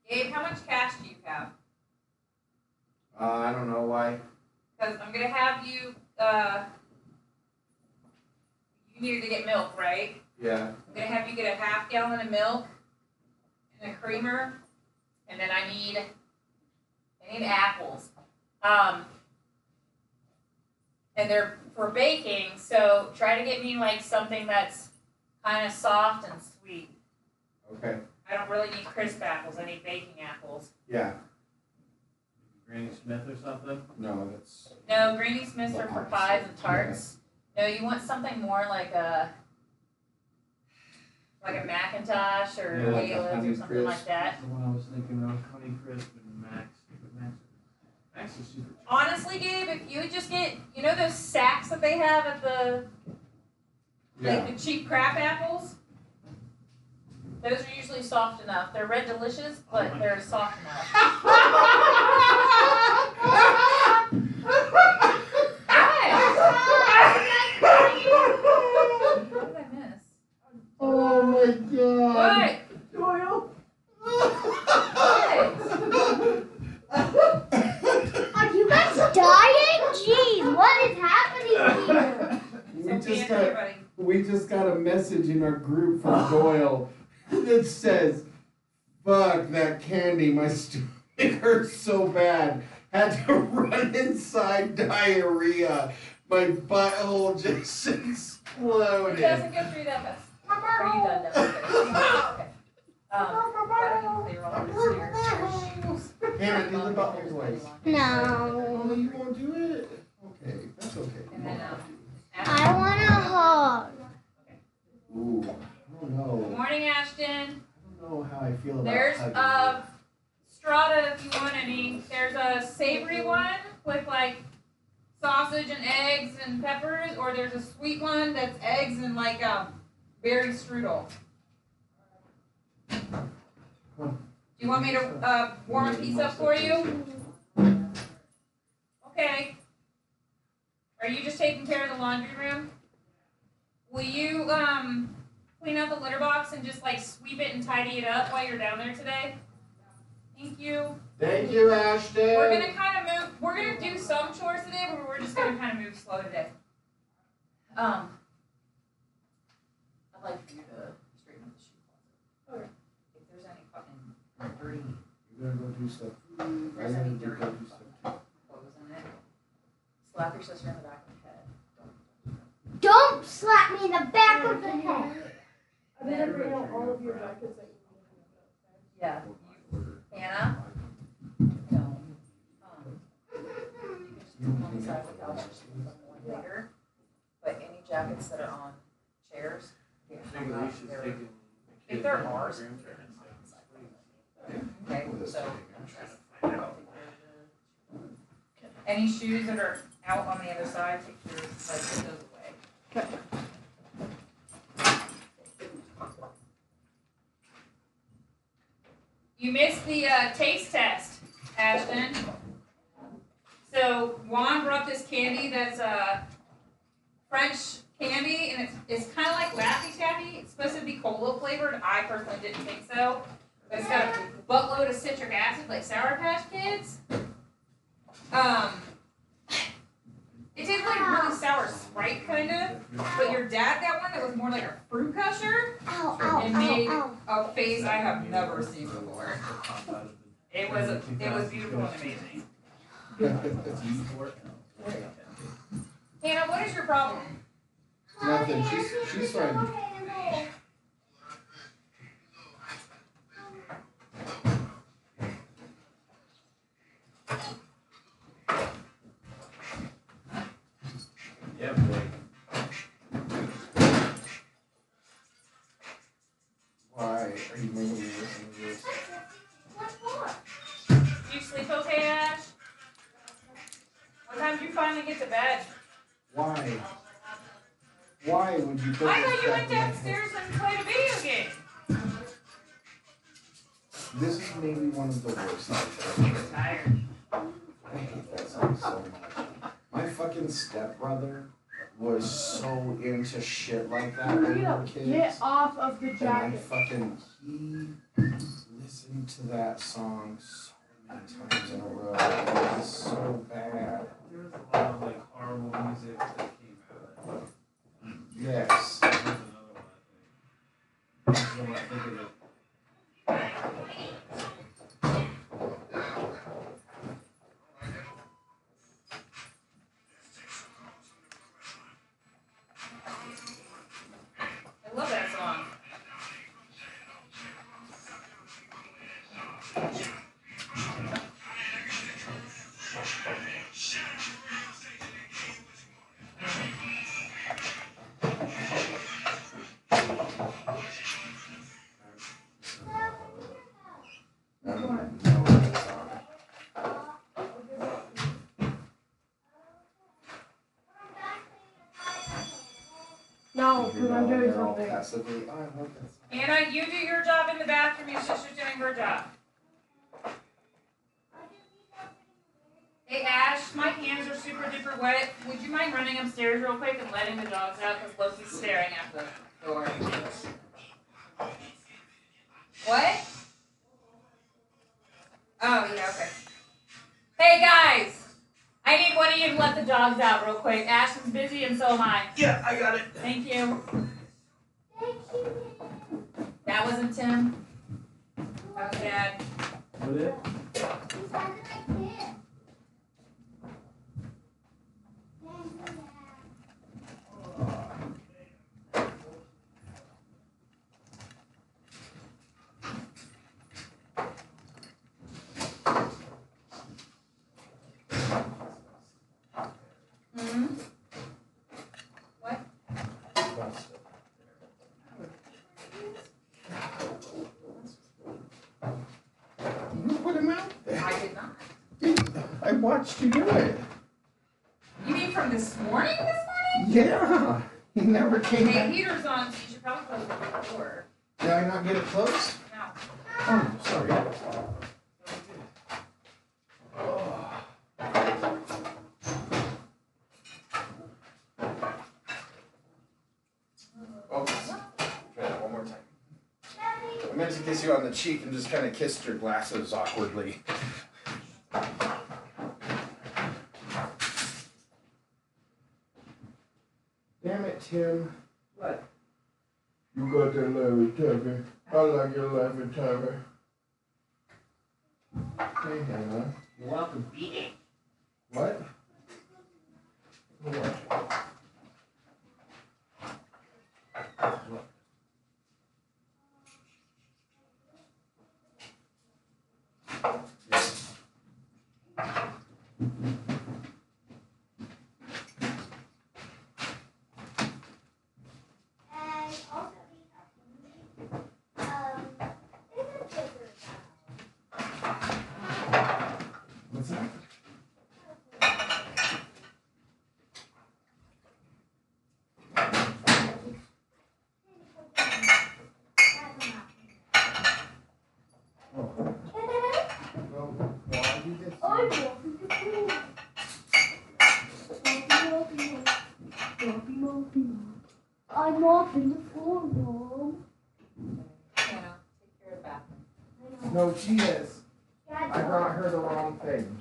Gabe, how much cash do you have? I don't know why. Because I'm gonna have you, you needed to get milk, right? Yeah. I'm gonna have you get a half gallon of milk and a creamer, and then I need apples. And they're for baking, so try to get me like something that's kind of soft and sweet. Okay. I don't really need crisp apples, I need baking apples. Yeah. Granny Smith or something? No, that's. No, Granny Smiths are for pies and tarts. No, you want something more like a Macintosh or Yeah, like a Whalers or Honey something like Crisp. that. The one I was thinking of, Honey Crisp and Max. Max is super cheap. Honestly, Gabe, if you would just get, you know those sacks that they have at the, Yeah. like the cheap crap apples? Those are usually soft enough. They're red delicious, but they're soft enough. What did I miss? Oh my god. What? Doyle. Are you guys dying? Jeez, what is happening here? We just got a message in our group from Doyle that says, "Fuck that candy, my stomach hurts so bad. Had to run inside diarrhea. My butthole just It exploded." doesn't go through that fast. Are you done? Okay. Why don't you clear all this here? Hannah, do the butthole voice. No. Oh, you won't do it? Okay, that's okay. And then, I want a hug. Ooh, I don't know. Good morning, Ashton. I don't know how I feel about There's hugging. Strata if you want any. There's a savory one with like sausage and eggs and peppers, or there's a sweet one that's eggs and like berry strudel. Do you want me to warm a piece up for you? Okay. Are you just taking care of the laundry room? Will you clean out the litter box and just like sweep it and tidy it up while you're down there today? Thank you. Thank you, Ashton. We're gonna kind of move. We're gonna do some chores today, but we're just gonna kind of move slow today. I'd like for you to straighten up the shoe closet. Okay. If there's any fucking dirty You're gonna go do stuff. if there's any dirty clothes in it, slap your sister in the back of the head. Don't slap me in the back of the head. I'm gonna bring out all of your jackets that you Yeah. Hannah? No. You can just put them on the side of the couch and sleep them one later. But any jackets that are on chairs, get hung up. If they're ours. Okay, so. Any shoes that are out on the other side, take your, like, put those away. You missed the taste test, Ashton. So Juan brought this candy that's French candy, and it's kind of like Laffy Taffy. It's supposed to be cola flavored. I personally didn't think so. But it's got a buttload of citric acid, like Sour Patch Kids. It tastes like really sour Sprite, kind of. But your dad got one that was more like a fruit gusher. Ow, ow, It made ow, a face I have never seen before. It was beautiful and amazing. Hannah, what is your problem? Nothing. She's fine. Yeah, boy. Are you making me listen to this? Do you sleep okay, Ash? What time did you finally get to bed? Why? Why would you put I this thought you crap went in my head? downstairs and played a video game. This is maybe one of the worst songs. I'm tired. I hate that song so much. My fucking stepbrother was so into shit like that when we were kids. Get off of the And jacket. he listened to that song so many times in a row. It was so bad. There was a lot of like horrible music that came out. Yes. There's another one, I think. When I think of it. I love that song. I don't even know that song. No, because I'm doing They're all something. passively, oh, I love that song. Anna, you do your job in the bathroom. Your sister's doing her job. Hey, Ash, my hands are super duper wet. Would you mind running upstairs real quick and letting the dogs out? Because Loki's staring at the door. What? Oh, yeah, okay. Hey, guys! I need one of you to let the dogs out real quick. Ash is busy and so am I. Yeah, I got it. Thank you. That wasn't Tim. That was Dad. What it? Hmm? What? You put him out there. I did not. I watched you do it. You mean from this morning? Yeah. He never came Hey, back. heater's on, so you should probably close the door. Did I not get it closed? No. Oh, sorry. Oh, try that one more time. I meant to kiss you on the cheek and just kind of kissed your glasses awkwardly. Damn it, Tim. What? You got that laughy taffy. I like your laughy taffy. Hey, Hannah. You're welcome. Beat it. What? What? What's that? I'm mopping the floor, Mom. Hannah, take care of the bathroom. No, she is. Yeah, I brought her the wrong thing.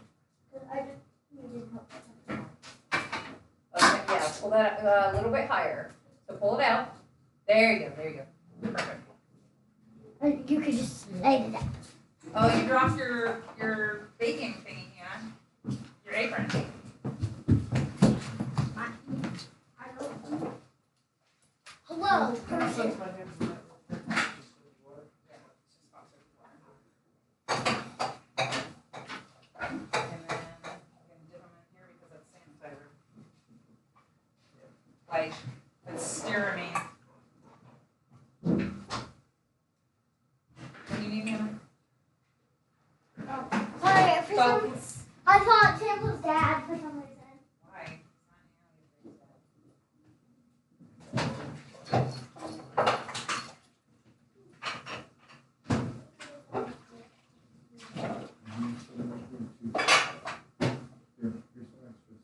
I just needed help. Okay, yeah, pull that a little bit higher. So pull it out. There you go, there you go. Perfect. You could just lay that. Oh, you dropped your baking thingy, Hannah. Your apron. Hello, person. And then I'm gonna dip them in here because that's sanitizer. Like, it's stearamine. Focus. I thought Tim was dad for some reason. Why?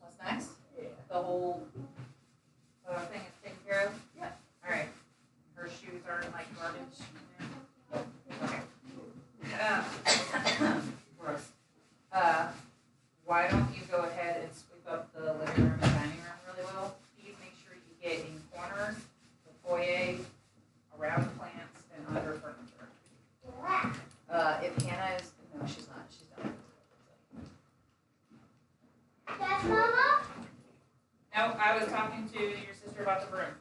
What's next? The whole thing is taken care of? Yeah. Alright. Her shoes are in like garbage. Okay. Gross. Why don't you go ahead and sweep up the living room and dining room really well? Please make sure you get in corners, the foyer, around plants, and under furniture. If Hannah is, no, she's not. She's done. Yes, Mama? No, I was talking to your sister about the broom.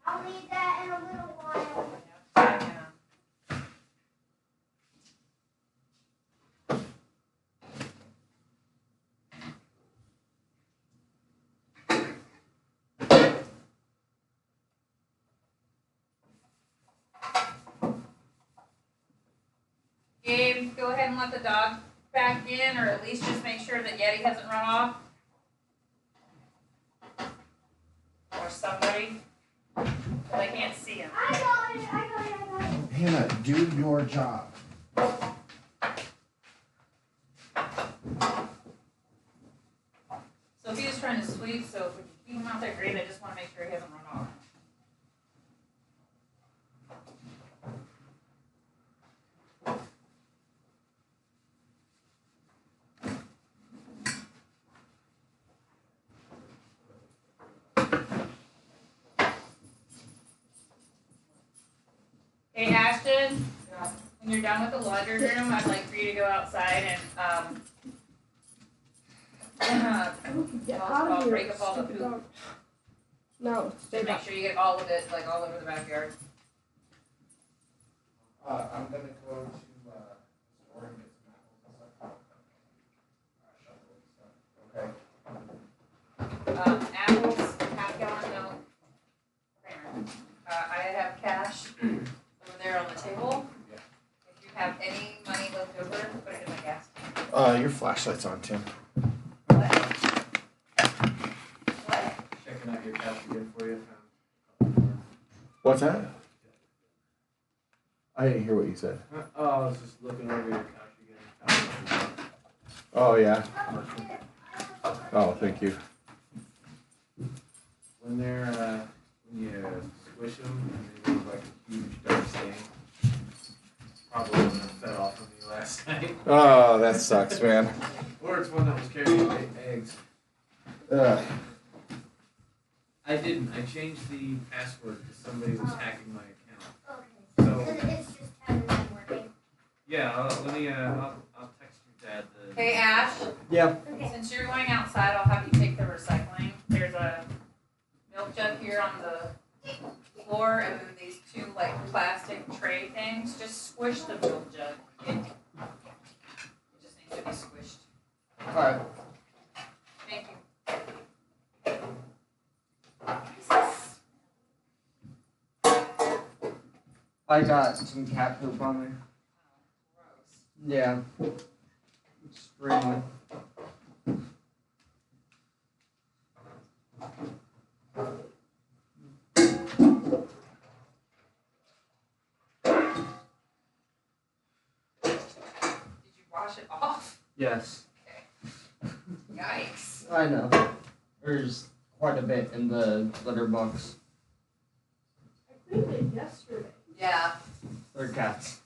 I'll need that in a little while. Yeah. Gabe, go ahead and let the dog back in, or at least just make sure that Yeti hasn't run off. Or somebody. They can't see him. I got it. Hannah, do your job. Sophia's trying to sweep, so if we can keep him out there, great. I just want to make sure he hasn't run off. Hey, Ashton, when you're done with the laundry room, I'd like for you to go outside and, Get I'll out of here, break up all the stupid poop. dog. No, stay Just make back. sure you get all of it, like all over the backyard. I'm gonna go to the store and get some apples and stuff. Okay. Apples, half-gallon milk. I have cash over there on the table. If you have any money left over, put it in my gas tank. Your flashlight's on, Tim. What? What? Checking out your cash again for you. What's that? I didn't hear what you said. Oh, I was just looking over your cash again. Oh, yeah. Oh, thank you. When they're, when you squish them, and they leave like a huge dark stain. Probably one that fed off of me last night. Oh, that sucks, man. Or it's one that was carrying eggs. Ugh. I didn't. I changed the password because somebody was hacking my account. Okay. So, It's just having been working. yeah, let me, I'll text your dad the. Hey, Ash, Yeah. Okay. since you're going outside, I'll have you take the recycling. There's a milk jug here on the floor, and then these two like plastic tray things. Just squish the milk jug. It just needs to be squished. Alright. Thank you. I got some cat poop on me. Gross. Yeah. Extremely. Did you wash it off? Yes. Yikes. I know. There's quite a bit in the litter box. I cleaned it yesterday. Yeah. They're cats.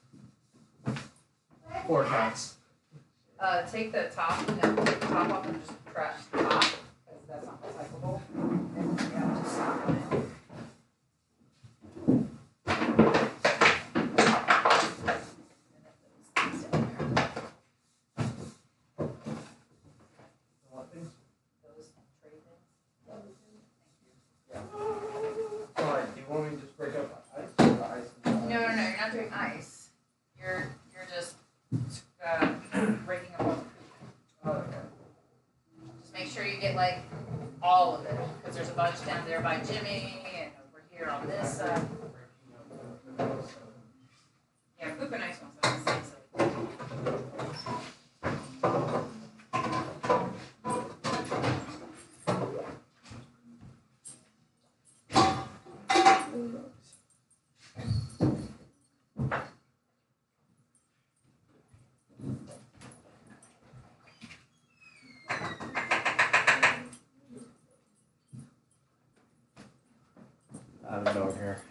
4 cats. Take the top, no, take the top off and just trash the top, because that's not recyclable. And yeah, just stop it. What things? Those tray things. Alright, do you want me to just break up ice? Or ice and No, you're not doing ice. You're just breaking up all the poop. Oh, okay. Just make sure you get like all of it, because there's a bunch down there by Jimmy and here on this, yeah, poop and ice ones, I'm saying so. I have a dog here.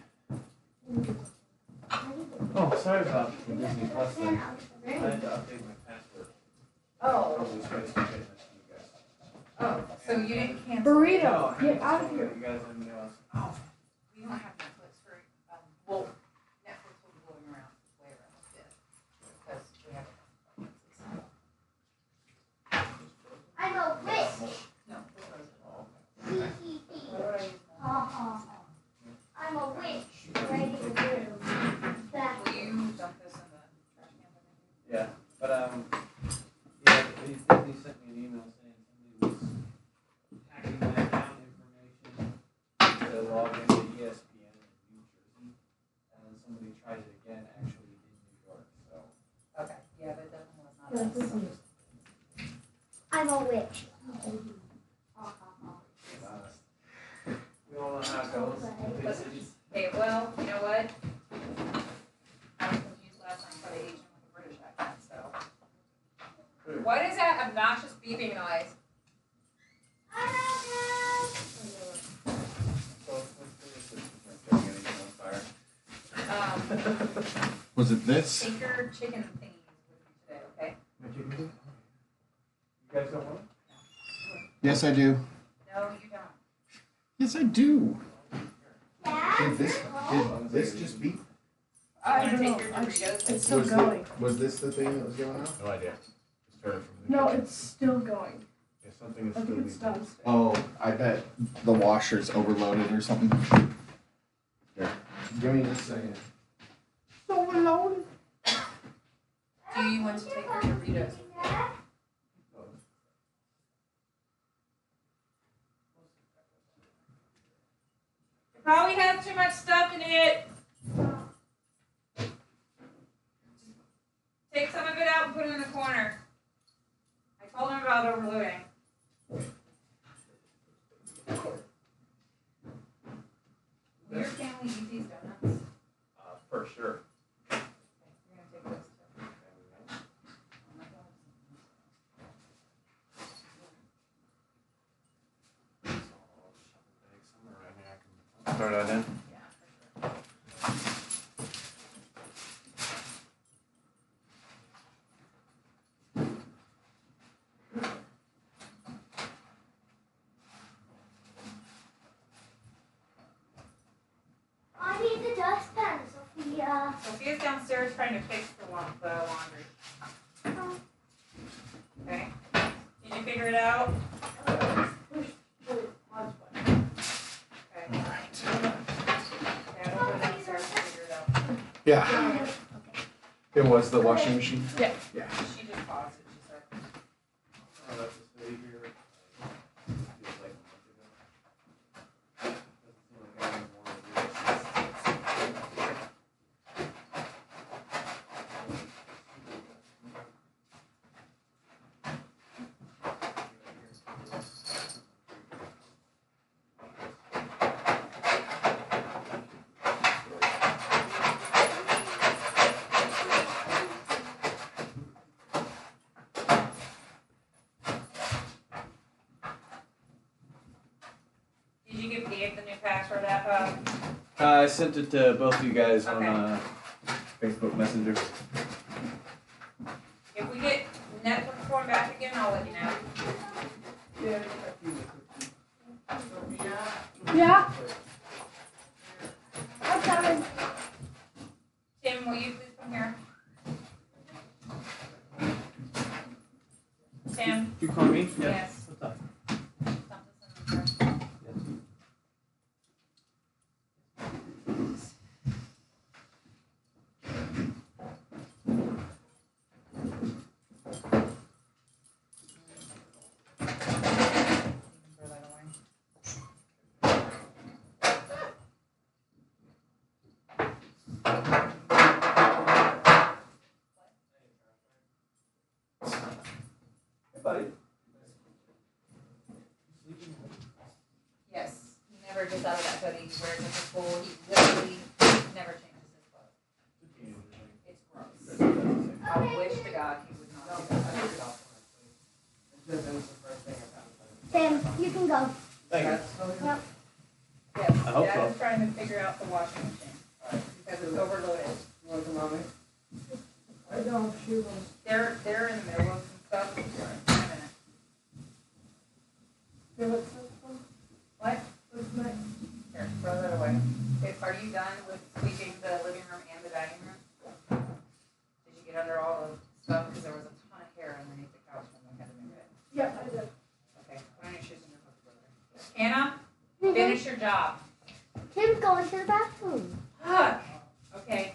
Oh, sorry about the Disney Plus thing. I had to update my password. Oh, Probably switched to fitness to you guys. oh, so you didn't cancel? Burrito, get out of here. You guys didn't know. Oh. We don't have Netflix for, well, Netflix will be going around, way around like this, because we have. I'm a witch. No, Hee hee hee. Ha ha. I'm a witch. Ready to do. That. will you dump this in the trash can? Yeah, but yeah, Disney sent me an email saying somebody was hacking my account information to log into ESPN in New Jersey, and then somebody tried it again actually in New York. So Okay, yeah, that definitely was not us. I'm a witch. we all know how it goes. Listen, hey, well, you know what? I was confused last time by the Asian with the British accent, so. What is that obnoxious beeping noise? So let's finish this before getting anything on fire. Was it this? Take your chicken thingies with you today, okay? My chicken? You guys don't want it? Yes, I do. No, you don't. Yes, I do. Dad? Did this just beep? I You don't wanna know. take your Doritos? It's still going. Was this the thing that was going on? No idea. It started from the No, kitchen. it's still going. Yeah, something is I still think it's leaking. done. Oh, I bet the washer's overloaded or something. Here, give me just a second. Overloaded. Do you want to take your Doritos? It probably has too much stuff in it. Take some of it out and put it in the corner. I told him about overloading. Will your family eat these donuts? For sure. Okay, you're gonna take this too. Throw that in. Yeah, for sure. I need the dustpan, Sophia. Sophia's downstairs trying to fix the laundry. Okay? Did you figure it out? Okay. Alright. Yeah, I'll go downstairs and figure it out. Yeah. It was the washing machine? Yeah. Yeah. She just paused it, she said. Oh, that's the city here. Feels like a month ago. Doesn't seem like I have more of this. Did you give Gabe the new password app? I sent it to both of you guys on Okay. Facebook Messenger. If we get Netflix going back again, I'll let you know. Yeah. I'm coming. Tim, will you please come here? Tim? You call me? Yes. What's up? Something's in the jar. buddy. Yes, he never gets out of that hoodie. He wears it to school. He literally never changes his clothes. It's gross. I wish to God he would not do that. Sam, you can go. Thank you. Yep. Yes, I hope Dad so. is trying to figure out the washing machine because it's overloaded. You want some, mommy? I don't shoot them. They're in the middle of some stuff. In a minute. Give it to them. What? What's next? Here, throw that away. Okay, are you done with sweeping the living room and the dining room? Did you get under all the stuff? Because there was a ton of hair underneath the couch when we had to move it. Yeah, I did. Okay, put on your shoes and your clothes, brother. Hannah, finish your job. Tim's going to the bathroom. Fuck. Okay.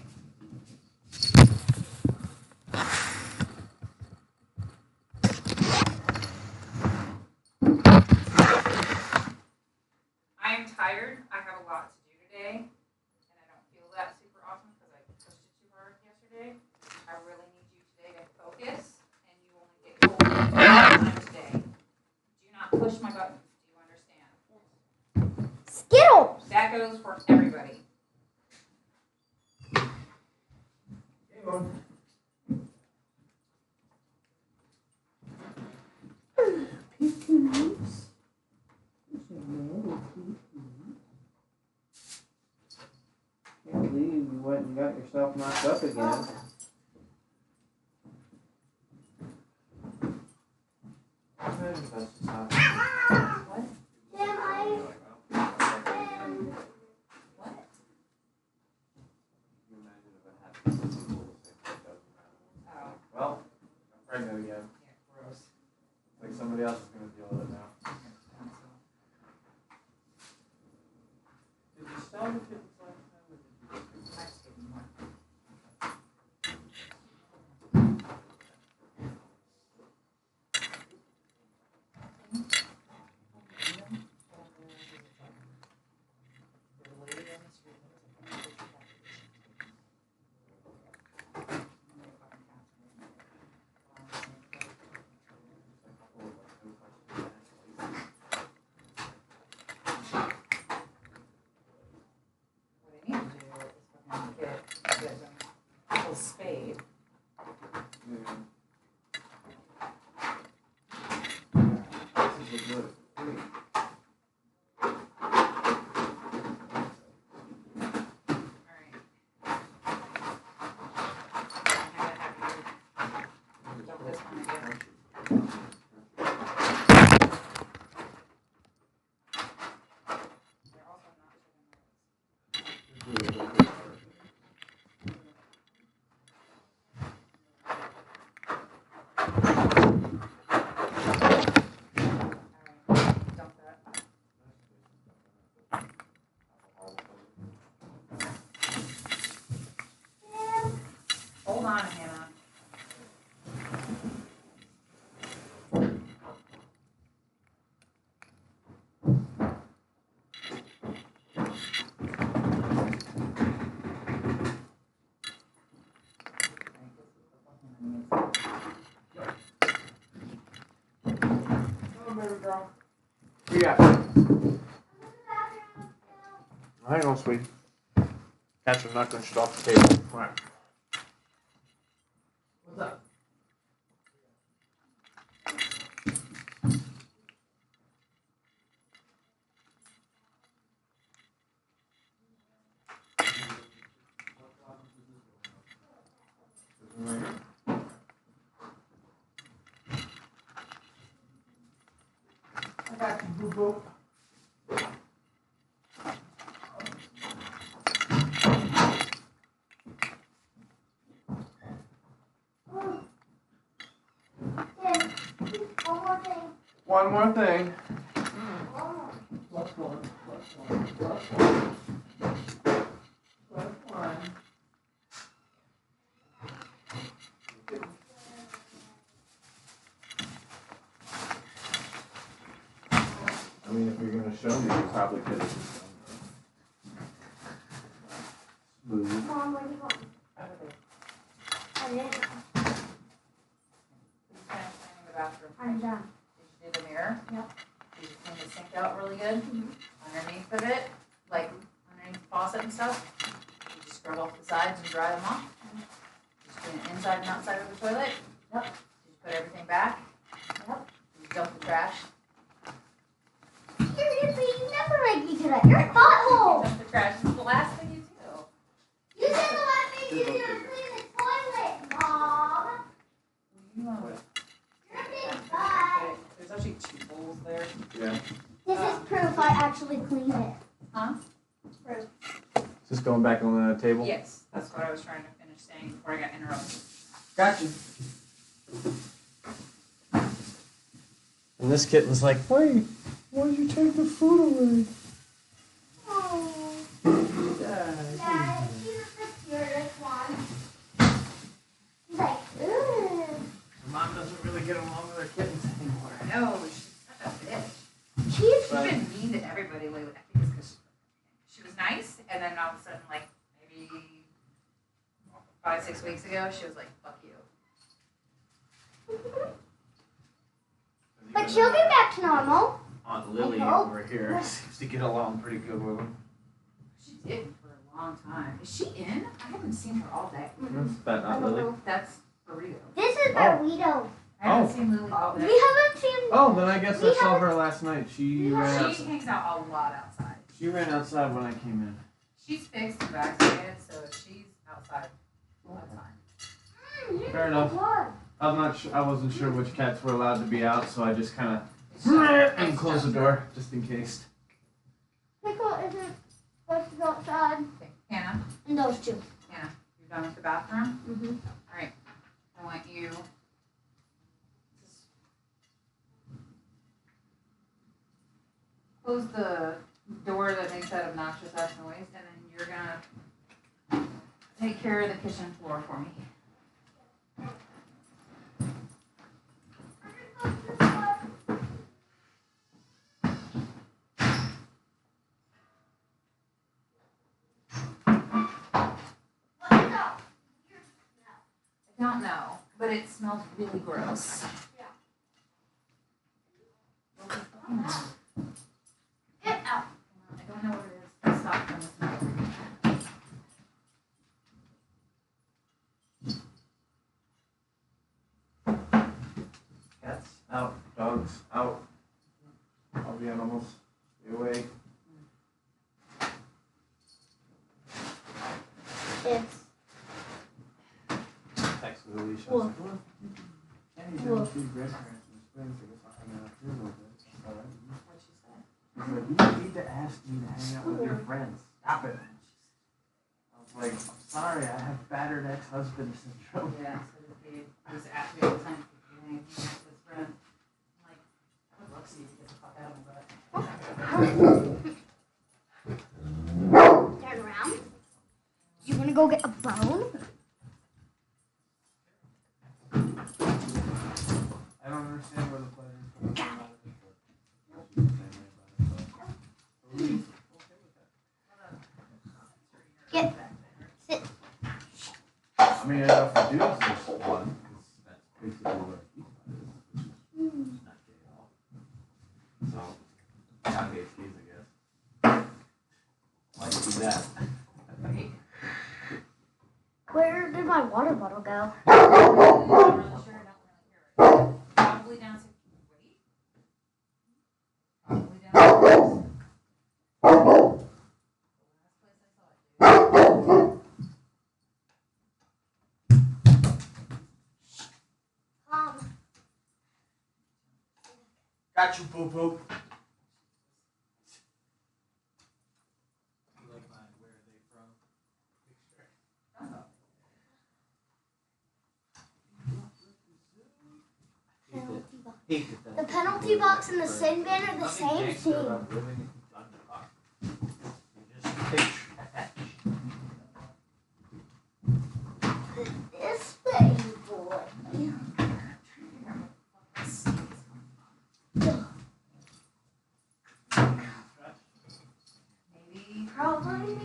I am tired. I have a lot to do today, and I don't feel that super awesome because I pushed it too hard yesterday. I really need you today to focus, and you only get told one time today. Do not push my buttons. Do you understand? Skittles. That goes for everybody. Can't believe you went and got yourself knocked up again. Sam, Well, I'm pregnant again. Gross. Like somebody else is gonna deal with it now. Did you sell the kittens last time or did you? What I need to do is fucking get them a spade. This is a good free. Alright. Dump this one again. They're also not chicken nuggets. Alright, dump that. Hold on, Hannah. Oh, baby girl. Yeah. Hang on, sweetie. Cats are not gonna shit off the table. Alright. What's up? I got you, boo boo. Tim, one more thing. One more thing. Plus one, plus one, plus one. Plus one. I mean, if you're gonna show me, you probably could have just done that. Smooth. Mom, Mom, where do you want me? I didn't. Cleaning the bathroom. I'm done. Did you do the mirror? Yep. Did you clean the sink out really good? Underneath of it, like underneath the faucet and stuff? You just scrub off the sides and dry them off? Just clean the inside and outside of the toilet? Yep. Did you put everything back? Yep. Did you dump the trash? Seriously, you never make me do that. You're a butthole. Dump the trash is the last thing you do. You said the last thing you do is clean the toilet, Mom. You know, You're a big butt. there's actually 2 bowls there. Yeah. This is proof I actually cleaned it. Huh? Is this going back on the table? Yes, that's what I was trying to finish saying before I got interrupted. Gotcha. And this kitten's like, wait, why'd you take the food away? Oh. Yeah, she's the cutest one. She's like, ooh. Mom doesn't really get along with her kittens anymore. No, she's such a bitch. She's She's been mean to everybody lately. I think it's because she was nice, and then all of a sudden, like maybe 5-6 weeks ago, she was like, "Fuck you." But she'll get back to normal. Aunt Lily I hope. over here seems to get along pretty good with him. She did for a long time. Is she in? I haven't seen her all day. That's that Aunt Lily. That's burrito. This is Burrito. I haven't Oh. seen Lily all We day. haven't seen. Oh, then I guess We I saw haven't- her last night. She ran She outside. hangs out a lot outside. She ran outside when I came in. She's fixed and vaccinated, so she's outside all the time. Fair enough. I'm not sure. I wasn't sure which cats were allowed to be out, so I just kind It's of just- and closed the door just in case. Pickle isn't supposed to go outside. Okay, Hannah, And those two. you're done with the bathroom? Mm-hmm. Alright, I want you to close the door that makes that obnoxious ass noise, and then you're gonna take care of the kitchen floor for me. I don't know, but it smells really gross. Get out. I don't know what it is. Stop from the smell. Cats out, dogs out. All the animals, stay away. It's. Text with Alicia. I was Wolf. like, well, Kenny doesn't Wolf. see grandparents in the spring, so I guess I'll hang out here a little bit. All right. What'd she say? She's like, you need to ask me to hang out with your friends. Stop it. I was like, I'm sorry, I have battered ex-husband syndrome. Yeah, so does Gabe. He was asking me all the time if you hang with his friend. I'm like, I would love to see you get the fuck out of my butt. Turn around. You wanna go get a bone? I don't understand where the pleasure is coming from. Get. Sit. I mean, I know if you do, it's just one, because that's basically what he is. Not gay at all. So, not gay skis, I guess. Why do that? Where did my water bottle go? I'm not really sure. I don't really hear it. Probably downstairs. Wait. Probably downstairs. The last place I saw it. Got you, poo poo. Where are they from? The penalty box and the sin bin are the same thing. This baby boy. Maybe. Probably.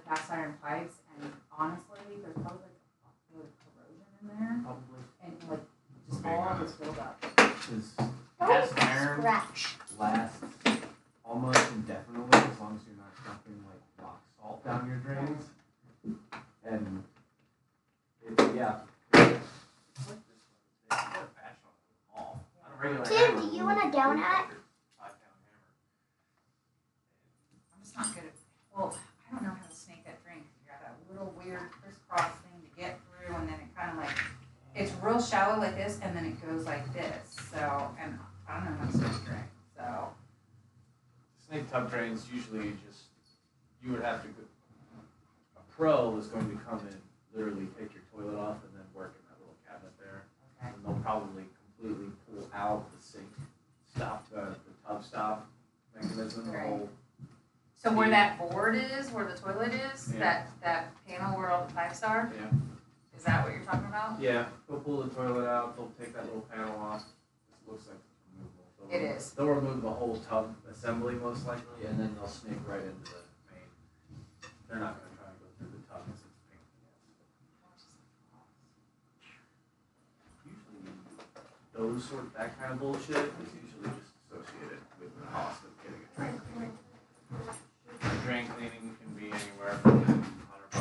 cast iron pipes, and honestly, there's probably like a buttload of corrosion in there, Probably. and like just all of it's filled up. Because cast iron lasts almost indefinitely as long as you're not dumping like rock salt down your drains. And yeah. Tim, do you want a donut? I'm just not good at, well, I don't know how to snake that drink. You got that little weird crisscross thing to get through, and then it kind of like, it's real shallow like this, and then it goes like this. So, and I don't know how to snake a drink, so. Snake tub drains usually just, you would have to go, a pro is going to come in, literally take your toilet off and then work in that little cabinet there. Okay. And they'll probably completely pull out the sink stop, the tub stop mechanism, the Right. whole. So where that board is, where the toilet is, Yeah. that panel where all the pipes are, Yeah. is that what you're talking about? Yeah, they'll pull the toilet out, they'll take that little panel off. This looks like it's removable. It is. They'll remove the whole tub assembly most likely, and then they'll snake right into the main. They're not gonna try and go through the tub because it's a pain in the ass. Usually, that kind of bullshit is usually just associated with the cost of getting a drain cleaning. Drain cleaning can be anywhere from $100 to a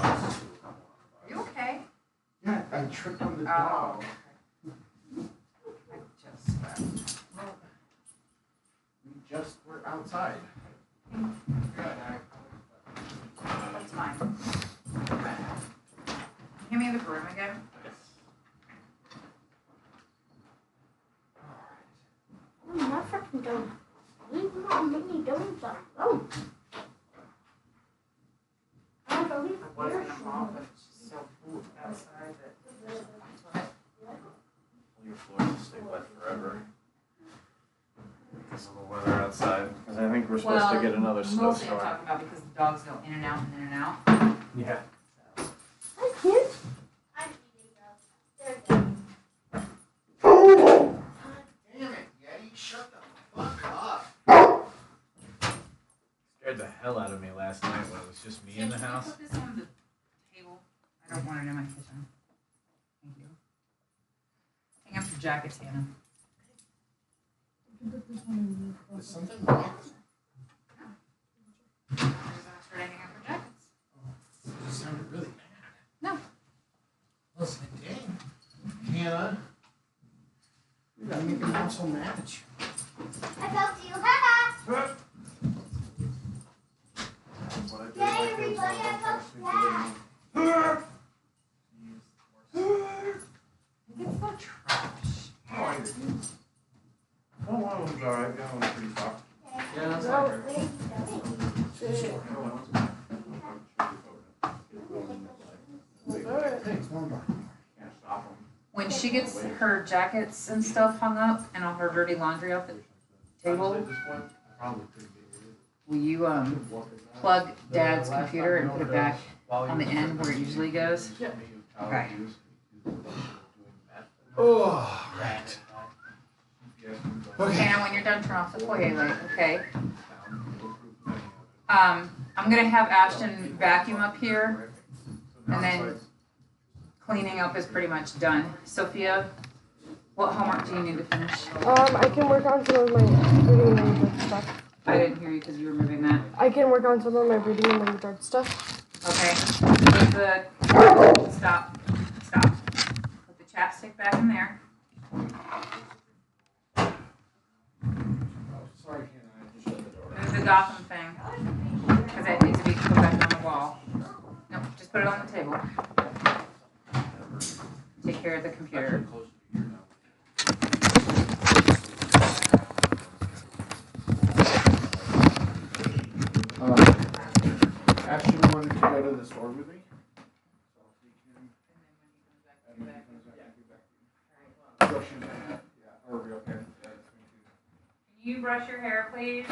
couple $100. Are you okay? Yeah, I tripped on the Oh. dog. I just slept. We just were outside. That's fine. Give me the broom again. Oh, not freaking donut. Leave my mini donuts alone. I believe I wasn't in the mall, but it's just so cool outside that. Your floors will stay wet forever. Because of the weather outside. Because I think we're supposed to get another Mostly I'm snowstorm. talking about because the dogs go in and out and in and out. Yeah. Hi, kids. I'm eating those. They're good. Damn it, Yeti, shut the fuck up. Scared the hell out of me last night when it was just me in the house. Can you put this on the table? I don't want it in my kitchen. Thank you. Hang up your jacket, Tana. Is something wrong? There's an extra to hang up your jackets. You just sounded really mad. No. Listen, dang. Hannah. You gotta make him not so mad at you. I felt you. Haha. Yay, everybody, I felt that. It's the trash. Oh, I did. Oh, one of them's alright. That one's pretty soft. Yeah, that's No, not very wait, Thanks, one bar. Can't stop them. When she gets her jackets and stuff hung up and all her dirty laundry off the table, will you plug Dad's computer and put it back on the end where it usually goes? Okay. Oh, right. Okay, now when you're done, turn off the foyer light, okay? I'm gonna have Ashton vacuum up here, and then cleaning up is pretty much done. Sophia, what homework do you need to finish? I can work on some of my reading and language stuff. I didn't hear you because you were moving that. I can work on some of my reading and language arts stuff. Okay, stop. Put the chapstick back in there. Sorry, Hannah. I just shut the door. Move the Gotham thing, because it needs to be put back on the wall. Nope, just put it on the table. Take care of the computer. Ashton wanted to go to the store with me. So if he can. And when he comes back, I'll be back. Brush his hair. Yeah, or real hair. Yeah, it's going to. Can you brush your hair, please?